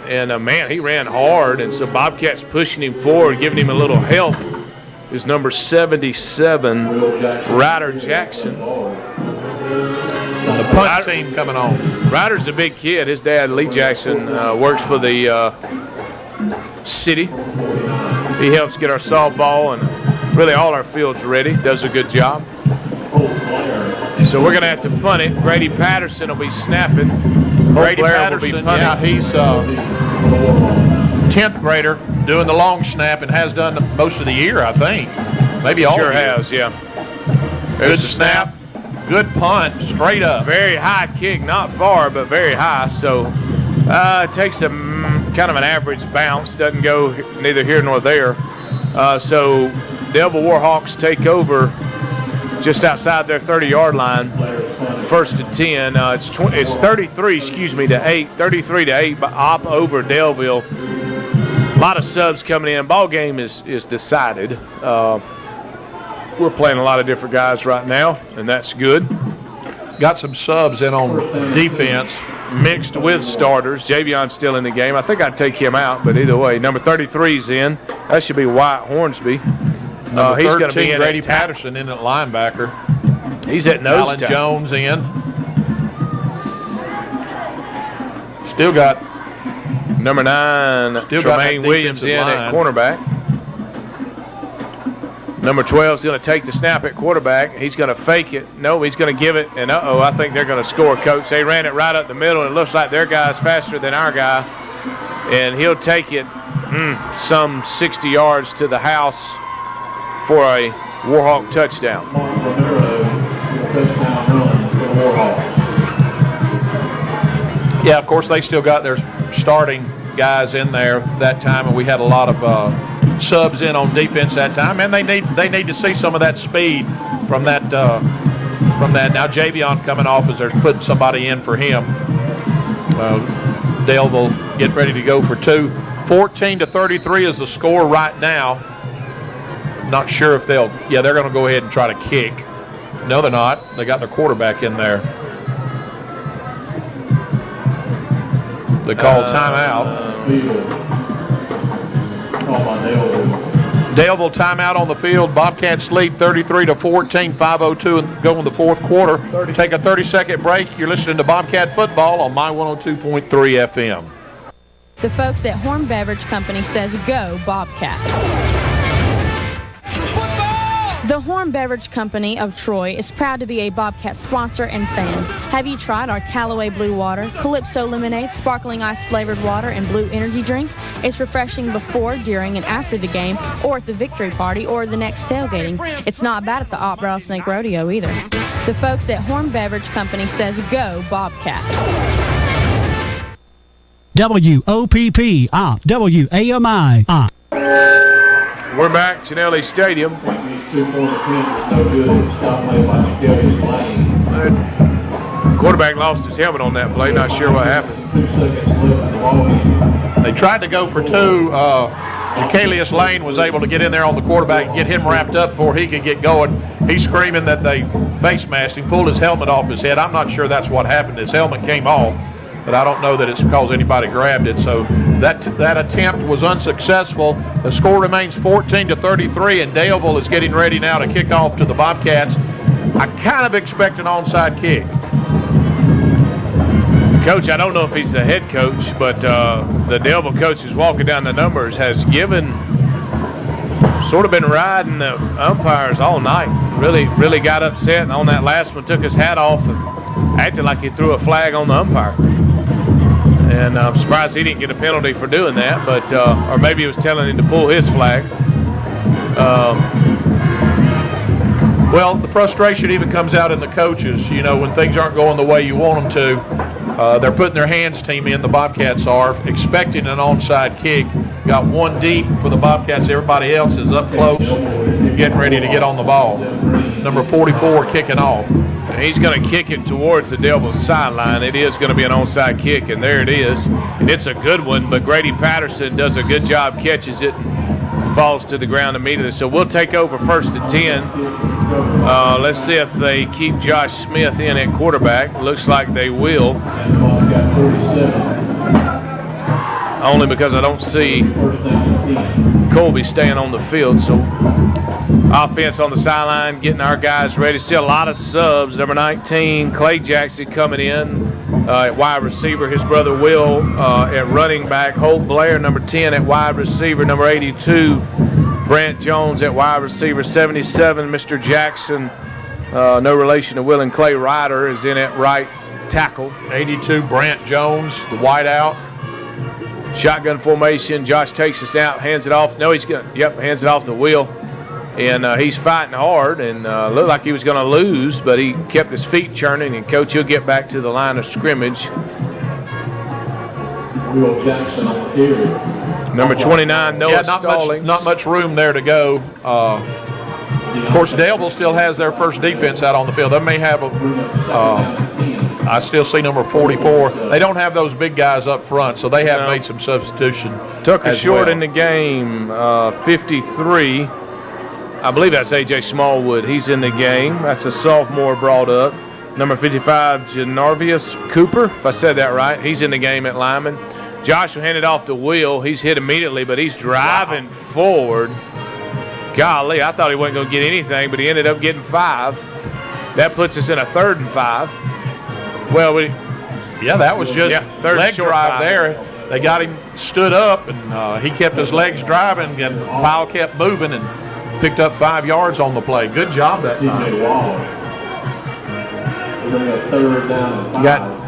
and man, he ran hard, and so Bobcats pushing him forward, giving him a little help is number 77, Ryder Jackson. The punt team coming on. Ryder's a big kid. His dad, Lee Jackson, works for the city. He helps get our softball and really all our fields ready. Does a good job. So we're going to have to punt it. Grady Patterson will be snapping. Grady Blair will be Patterson, punting. yeah, he's 10th grader doing the long snap and has done most of the year, I think. Maybe all Sure year. has, yeah. Good snap. Good punt, straight up. Very high kick, not far, but very high. So it takes a kind of an average bounce. Doesn't go neither here nor there. So Daleville Warhawks take over just outside their 30-yard line. 1st and 10. It's 33, to 8. 33 to 8, but op over Daleville. A lot of subs coming in. Ball game is decided. We're playing a lot of different guys right now, and that's good. Got some subs in on defense. Mixed with starters. Javion's still in the game. I think I'd take him out, but either way, number 33's in. That should be Wyatt Hornsby. Number He's 13, going to be in Grady at Patterson in at linebacker. He's at nose Alan tackle. Jones in. Still got number 9, Tremaine Williams in at cornerback. Number 12 is going to take the snap at quarterback. He's going to fake it. No, he's going to give it. And, I think they're going to score, Coach. They ran it right up the middle, and it looks like their guy's faster than our guy. And he'll take it some 60 yards to the house for a Warhawk touchdown. Yeah, of course, they still got their starting guys in there that time, and we had a lot of subs in on defense that time, and they need to see some of that speed from that. Now Javion coming off as they're putting somebody in for him. Daleville get ready to go for 2. 14-33 is the score right now. Not sure if they're going to go ahead and try to kick. No, they're not. They got their quarterback in there. They call timeout. Daleville timeout on the field. Bobcats lead 33-14, 5:02 and go in the fourth quarter. Take a 30-second break. You're listening to Bobcat Football on My 102.3 FM. The folks at Horn Beverage Company says go Bobcats. The Horn Beverage Company of Troy is proud to be a Bobcat sponsor and fan. Have you tried our Callaway Blue Water, Calypso Lemonade, Sparkling Ice Flavored Water, and Blue Energy Drink? It's refreshing before, during, and after the game, or at the victory party, or the next tailgating. It's not bad at the Op Rattlesnake Rodeo either. The folks at Horn Beverage Company says go Bobcats. WOPP, WAMI. We're back, Chinelli Stadium. Quarterback lost his helmet on that play. Not sure what happened. They tried to go for two. Jacalius Lane was able to get in there on the quarterback and get him wrapped up before he could get going. He's screaming that they face masked him, pulled his helmet off his head. I'm not sure that's what happened. His helmet came off, but I don't know that it's because anybody grabbed it. So that attempt was unsuccessful. The score remains 14-33, and Daleville is getting ready now to kick off to the Bobcats. I kind of expect an onside kick. Coach, I don't know if he's the head coach, but the Daleville coach who's walking down the numbers has sort of been riding the umpires all night. Really got upset, and on that last one took his hat off and acted like he threw a flag on the umpire. And I'm surprised he didn't get a penalty for doing that, but or maybe he was telling him to pull his flag. Well, the frustration even comes out in the coaches. You know, when things aren't going the way you want them to, they're putting their hands team in, the Bobcats are, expecting an onside kick. Got one deep for the Bobcats. Everybody else is up close, getting ready to get on the ball. Number 44 kicking off. And he's going to kick it towards the Daleville sideline. It is going to be an onside kick, and there it is. And it's a good one, but Grady Patterson does a good job, catches it, falls to the ground immediately. So we'll take over first and 10. Let's see if they keep Josh Smith in at quarterback. Looks like they will. Only because I don't see Colby staying on the field. So offense on the sideline, getting our guys ready. See a lot of subs. Number 19, Clay Jackson coming in at wide receiver. His brother Will at running back. Holt Blair, number 10, at wide receiver. Number 82, Brant Jones at wide receiver. 77, Mr. Jackson, no relation to Will and Clay Ryder, is in at right tackle. 82, Brant Jones, the wideout. Shotgun formation. Josh takes us out, hands it off. No, he's going to, hands it off to Will. And he's fighting hard and looked like he was going to lose, but he kept his feet churning. And, Coach, he'll get back to the line of scrimmage. Will Jackson on the carry. Number 29, Noah Stallings. Not much room there to go. Of course, Daleville still has their first defense out on the field. They may have I still see number 44. They don't have those big guys up front, so they have made some substitution. Took a short in the game, 53. I believe that's A.J. Smallwood. He's in the game. That's a sophomore brought up. Number 55, Janarvius Cooper, if I said that right. He's in the game at lineman. Josh will hand it off to Will. He's hit immediately, but he's driving forward. Golly, I thought he wasn't going to get anything, but he ended up getting 5. That puts us in a 3rd and 5. Well, that was just leg drive 5. there. They got him stood up, and he kept his legs driving, and Powell kept moving and picked up 5 yards on the play. Good job that time.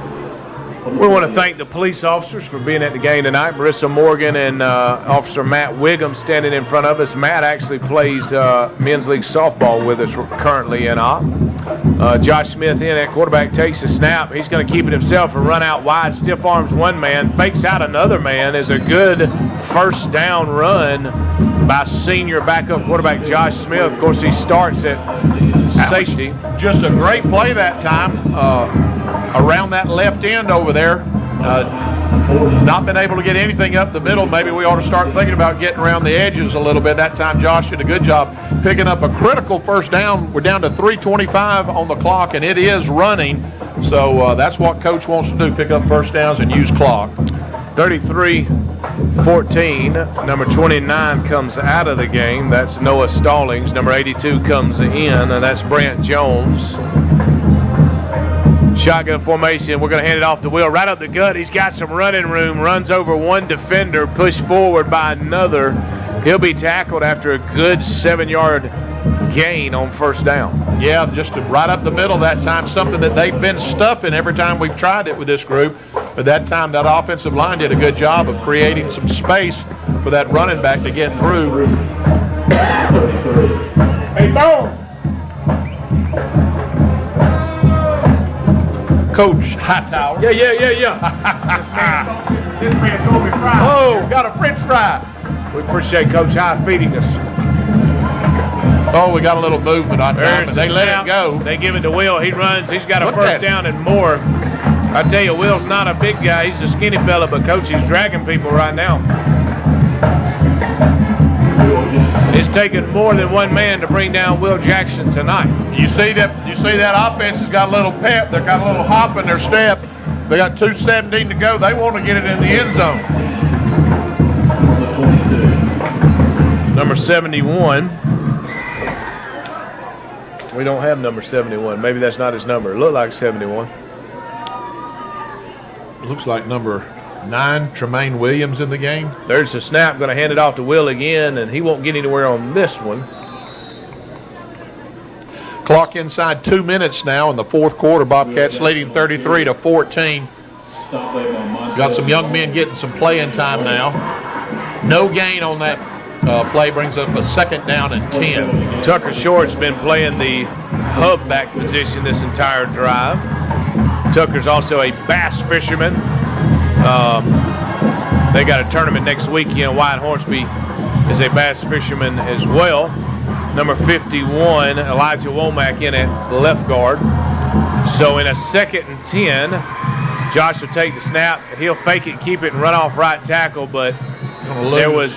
We want to thank the police officers for being at the game tonight. Marissa Morgan and Officer Matt Wiggum standing in front of us. Matt actually plays men's league softball with us currently in Op. Josh Smith in at quarterback, takes a snap. He's going to keep it himself and run out wide. Stiff arms one man, fakes out another man. Is a good first down run by senior backup quarterback Josh Smith. Of course, he starts at safety. Just a great play that time around that left end over there. Not been able to get anything up the middle. Maybe we ought to start thinking about getting around the edges a little bit. That time Josh did a good job picking up a critical first down. We're down to 3:25 on the clock, and it is running. So that's what Coach wants to do, pick up first downs and use clock. 33 14. Number 29 comes out of the game. That's Noah Stallings. Number 82 comes in, and that's Brant Jones. Shotgun formation. We're going to hand it off to Will. Right up the gut. He's got some running room. Runs over one defender. Pushed forward by another. He'll be tackled after a good 7-yard gain on first down. Yeah, just right up the middle that time, something that they've been stuffing every time we've tried it with this group. But that time, that offensive line did a good job of creating some space for that running back to get through. Hey, Bone! Coach Hightower. Yeah. This man told me fry. Oh, got a French fry. We appreciate Coach High feeding us. Oh, we got a little movement on there, but they let it go. They give it to Will. He runs. He's got a Look first at down and more. I tell you, Will's not a big guy. He's a skinny fella, but Coach, he's dragging people right now. It's taken more than one man to bring down Will Jackson tonight. You see that offense has got a little pep. They've got a little hop in their step. They got 2:17 to go. They want to get it in the end zone. Number 71. We don't have number 71. Maybe that's not his number. It looked like 71. Looks like number 9, Tremaine Williams in the game. There's the snap. Going to hand it off to Will again, and he won't get anywhere on this one. Clock inside 2 minutes now in the fourth quarter. Bobcats leading 33-14. Got some young men getting some playing time now. No gain on that play brings up a second down and 10. Tucker Short's been playing the hub back position this entire drive. Tucker's also a bass fisherman. They got a tournament next weekend. Wyatt Hornsby is a bass fisherman as well. Number 51, Elijah Womack in at left guard. So in a 2nd and 10, Josh will take the snap. He'll fake it, keep it, and run off right tackle, but there was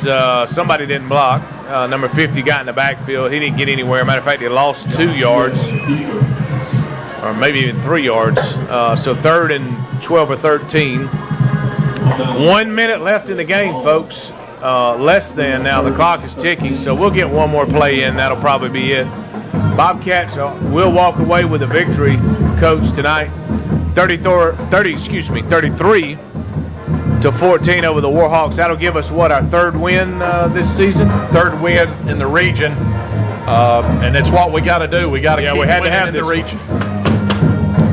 somebody didn't block. Number 50 got in the backfield. He didn't get anywhere. Matter of fact, he lost 2 yards, or maybe even 3 yards. So 3rd and 12 or 13. 1 minute left in the game, folks. Less than now. The clock is ticking, so we'll get one more play in. That'll probably be it. Bobcats will walk away with a victory, Coach, tonight. 33-14 over the Warhawks. That'll give us, what, our 3rd win this season? 3rd win in the region, and it's what we got to do. We got to keep winning in the region.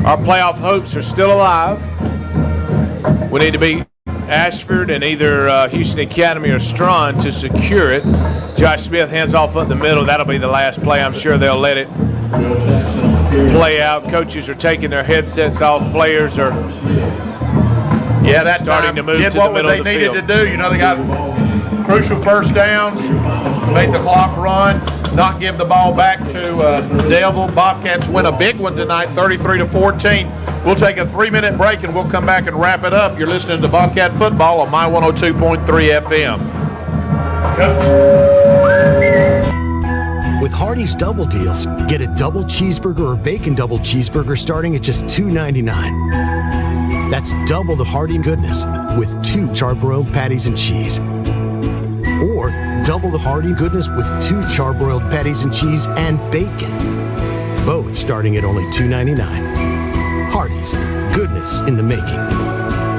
Our playoff hopes are still alive. We need to beat Ashford and either Houston Academy or Strawn to secure it. Josh Smith hands off up the middle. That'll be the last play. I'm sure they'll let it play out. Coaches are taking their headsets off. Players are starting to move to the middle of the field. They needed to do. You know, they got crucial first downs, make the clock run, not give the ball back to Daleville. Bobcats win a big one tonight, 33-14. We'll take a 3-minute break, and we'll come back and wrap it up. You're listening to Bobcat Football on My 102.3 FM. With Hardee's Double Deals, get a double cheeseburger or bacon double cheeseburger starting at just $2.99. That's double the Hardee goodness with 2 charbroiled patties and cheese. Or double the Hardee goodness with 2 charbroiled patties and cheese and bacon. Both starting at only $2.99. Hardee's, goodness in the making.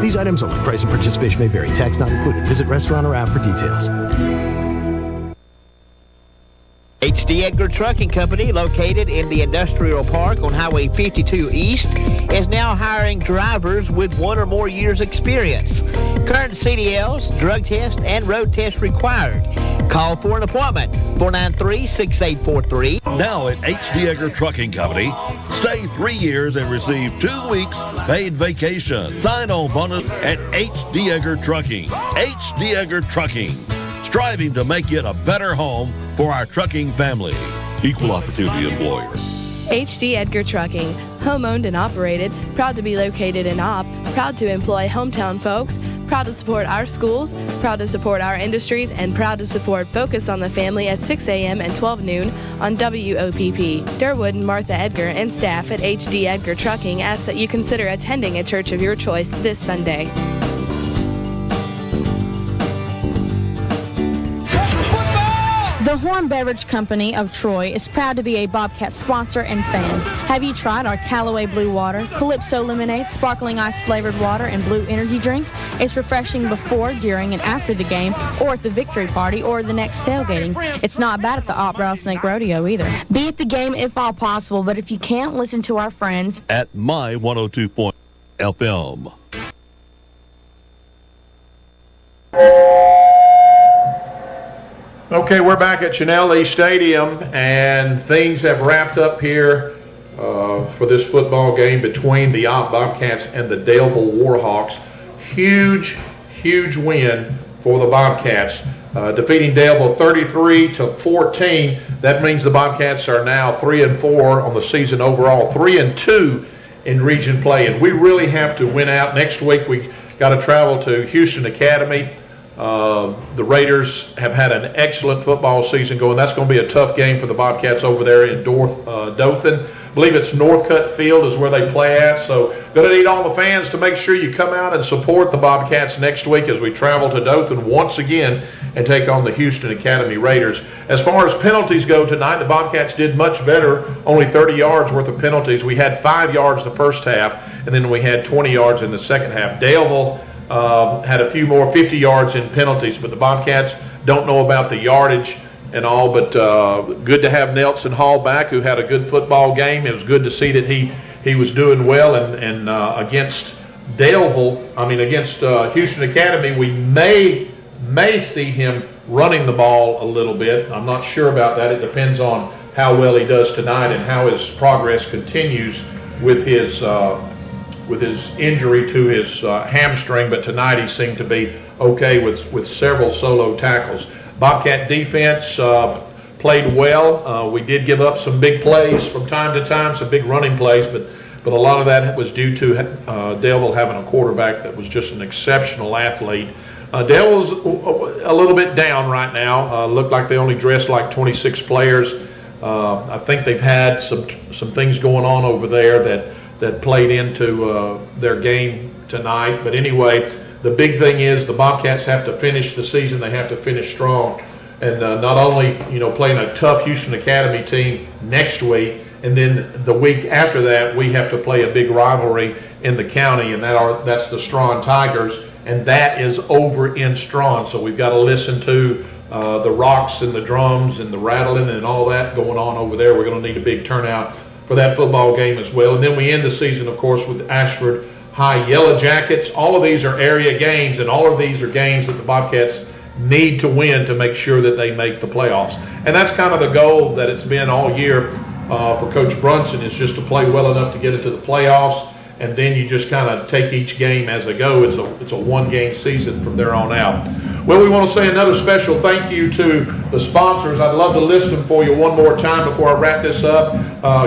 These items only. Price and participation may vary. Tax not included. Visit restaurant or app for details. HD Edgar Trucking Company, located in the Industrial Park on Highway 52 East, is now hiring drivers with 1 or more years experience. Current CDLs, drug test, and road test required. Call for an appointment, 493-6843. Now at HD Edgar Trucking Company, stay 3 years and receive 2 weeks paid vacation. Sign-on bonus at HD Edgar Trucking. HD Edgar Trucking, striving to make it a better home for our trucking family. Equal opportunity employer. HD Edgar Trucking, home-owned and operated, proud to be located in Opp, proud to employ hometown folks, proud to support our schools, proud to support our industries, and proud to support Focus on the Family at 6 a.m. and 12 noon on WOPP. Durwood and Martha Edgar and staff at HD Edgar Trucking ask that you consider attending a church of your choice this Sunday. The Horn Beverage Company of Troy is proud to be a Bobcat sponsor and fan. Have you tried our Callaway Blue Water, Calypso Lemonade, Sparkling Ice Flavored Water, and Blue Energy Drink? It's refreshing before, during, and after the game, or at the victory party, or the next tailgating. It's not bad at the Op Rattlesnake Rodeo either. Be at the game if all possible, but if you can't, listen to our friends at My 102.FM. Okay, we're back at Chinelli Stadium, and things have wrapped up here for this football game between the Bobcats and the Daleville Warhawks. Huge win for the Bobcats, defeating Daleville 33-14. That means the Bobcats are now 3-4 on the season overall, 3-2 in region play, and we really have to win out. Next week we got to travel to Houston Academy. The Raiders have had an excellent football season going. That's going to be a tough game for the Bobcats over there in Dothan. I believe it's Northcutt Field is where they play at. So going to need all the fans to make sure you come out and support the Bobcats next week as we travel to Dothan once again and take on the Houston Academy Raiders. As far as penalties go tonight, the Bobcats did much better, only 30 yards worth of penalties. We had 5 yards the first half, and then we had 20 yards in the second half. Daleville had a few more 50 yards in penalties, but the Bobcats don't know about the yardage and all, but good to have Nelson Hall back, who had a good football game. It was good to see that he was doing well, and against against Houston Academy, we may see him running the ball a little bit. I'm not sure about that. It depends on how well he does tonight and how his progress continues with his injury to his hamstring, but tonight he seemed to be okay with several solo tackles. Bobcat defense played well. We did give up some big plays from time to time, some big running plays, but a lot of that was due to Daleville having a quarterback that was just an exceptional athlete. Daleville's a little bit down right now. Looked like they only dressed like 26 players. I think they've had some things going on over there that played into their game tonight. But anyway, the big thing is the Bobcats have to finish the season. They have to finish strong. And not only, playing a tough Houston Academy team next week, and then the week after that, we have to play a big rivalry in the county, and that's the Strawn Tigers, and that is over in Strawn. So we've got to listen to the rocks and the drums and the rattling and all that going on over there. We're going to need a big turnout for that football game as well. And then we end the season, of course, with Ashford High Yellow Jackets. All of these are area games, and all of these are games that the Bobcats need to win to make sure that they make the playoffs. And that's kind of the goal that it's been all year for Coach Brunson, is just to play well enough to get into the playoffs, and then you just kind of take each game as they go. It's a one-game season from there on out. Well, we want to say another special thank you to the sponsors. I'd love to list them for you one more time before I wrap this up.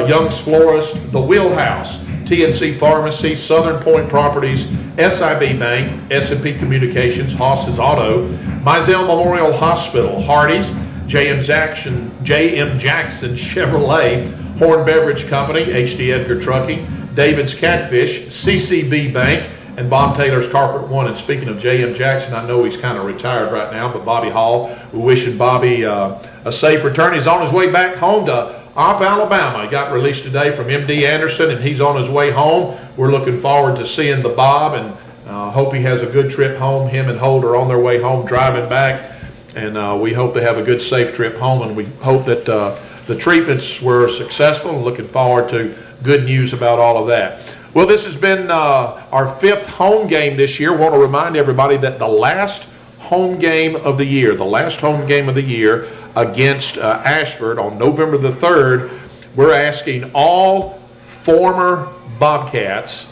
Young's Florist, The Wheelhouse, TNC Pharmacy, Southern Point Properties, SIB Bank, S&P Communications, Haas's Auto, Mizell Memorial Hospital, Hardee's, J.M. Jackson Chevrolet, Horn Beverage Company, H.D. Edgar Trucking, David's Catfish, CCB Bank, and Bob Taylor's Carpet One. And speaking of J.M. Jackson, I know he's kind of retired right now, but Bobby Hall, we're wishing Bobby a safe return. He's on his way back home to Opp, Alabama. He got released today from M.D. Anderson, and he's on his way home. We're looking forward to seeing the Bob, and hope he has a good trip home. Him and Holt are on their way home driving back, and we hope they have a good, safe trip home, and we hope that the treatments were successful, and looking forward to good news about all of that. Well, this has been our fifth home game this year. I want to remind everybody that the last home game of the year against Ashford on November the 3rd, we're asking all former Bobcats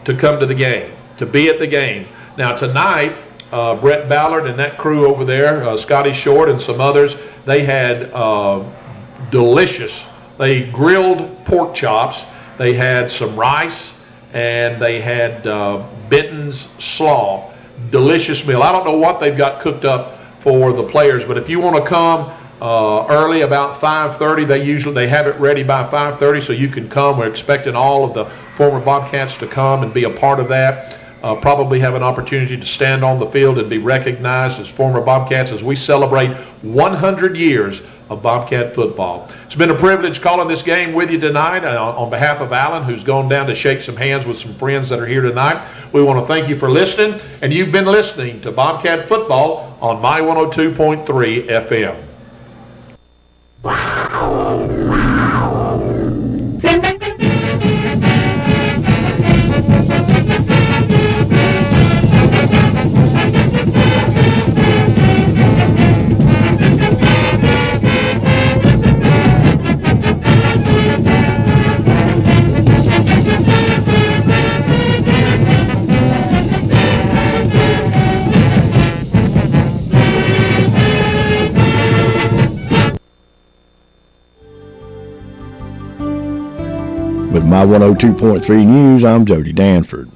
to come to the game, to be at the game. Now tonight, Brett Ballard and that crew over there, Scotty Short and some others, they had they grilled pork chops, they had some rice, and they had Benton's slaw. Delicious meal. I don't know what they've got cooked up for the players, but if you want to come early, about 5:30, they have it ready by 5:30, so you can come. We're expecting all of the former Bobcats to come and be a part of that. probably have an opportunity to stand on the field and be recognized as former Bobcats as we celebrate 100 years of Bobcat football. It's been a privilege calling this game with you tonight. On behalf of Alan, who's gone down to shake some hands with some friends that are here tonight, we want to thank you for listening, and you've been listening to Bobcat Football on My 102.3 FM. With my 102.3 News, I'm Jody Danford.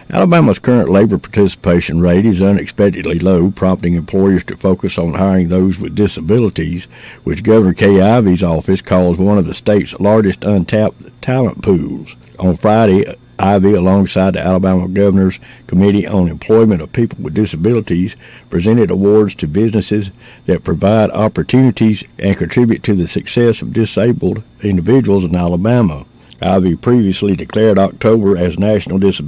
Alabama's current labor participation rate is unexpectedly low, prompting employers to focus on hiring those with disabilities, which Governor Kay Ivey's office calls one of the state's largest untapped talent pools. On Friday, Ivey, alongside the Alabama Governor's Committee on Employment of People with Disabilities, presented awards to businesses that provide opportunities and contribute to the success of disabled individuals in Alabama. Ivey previously declared October as National Disability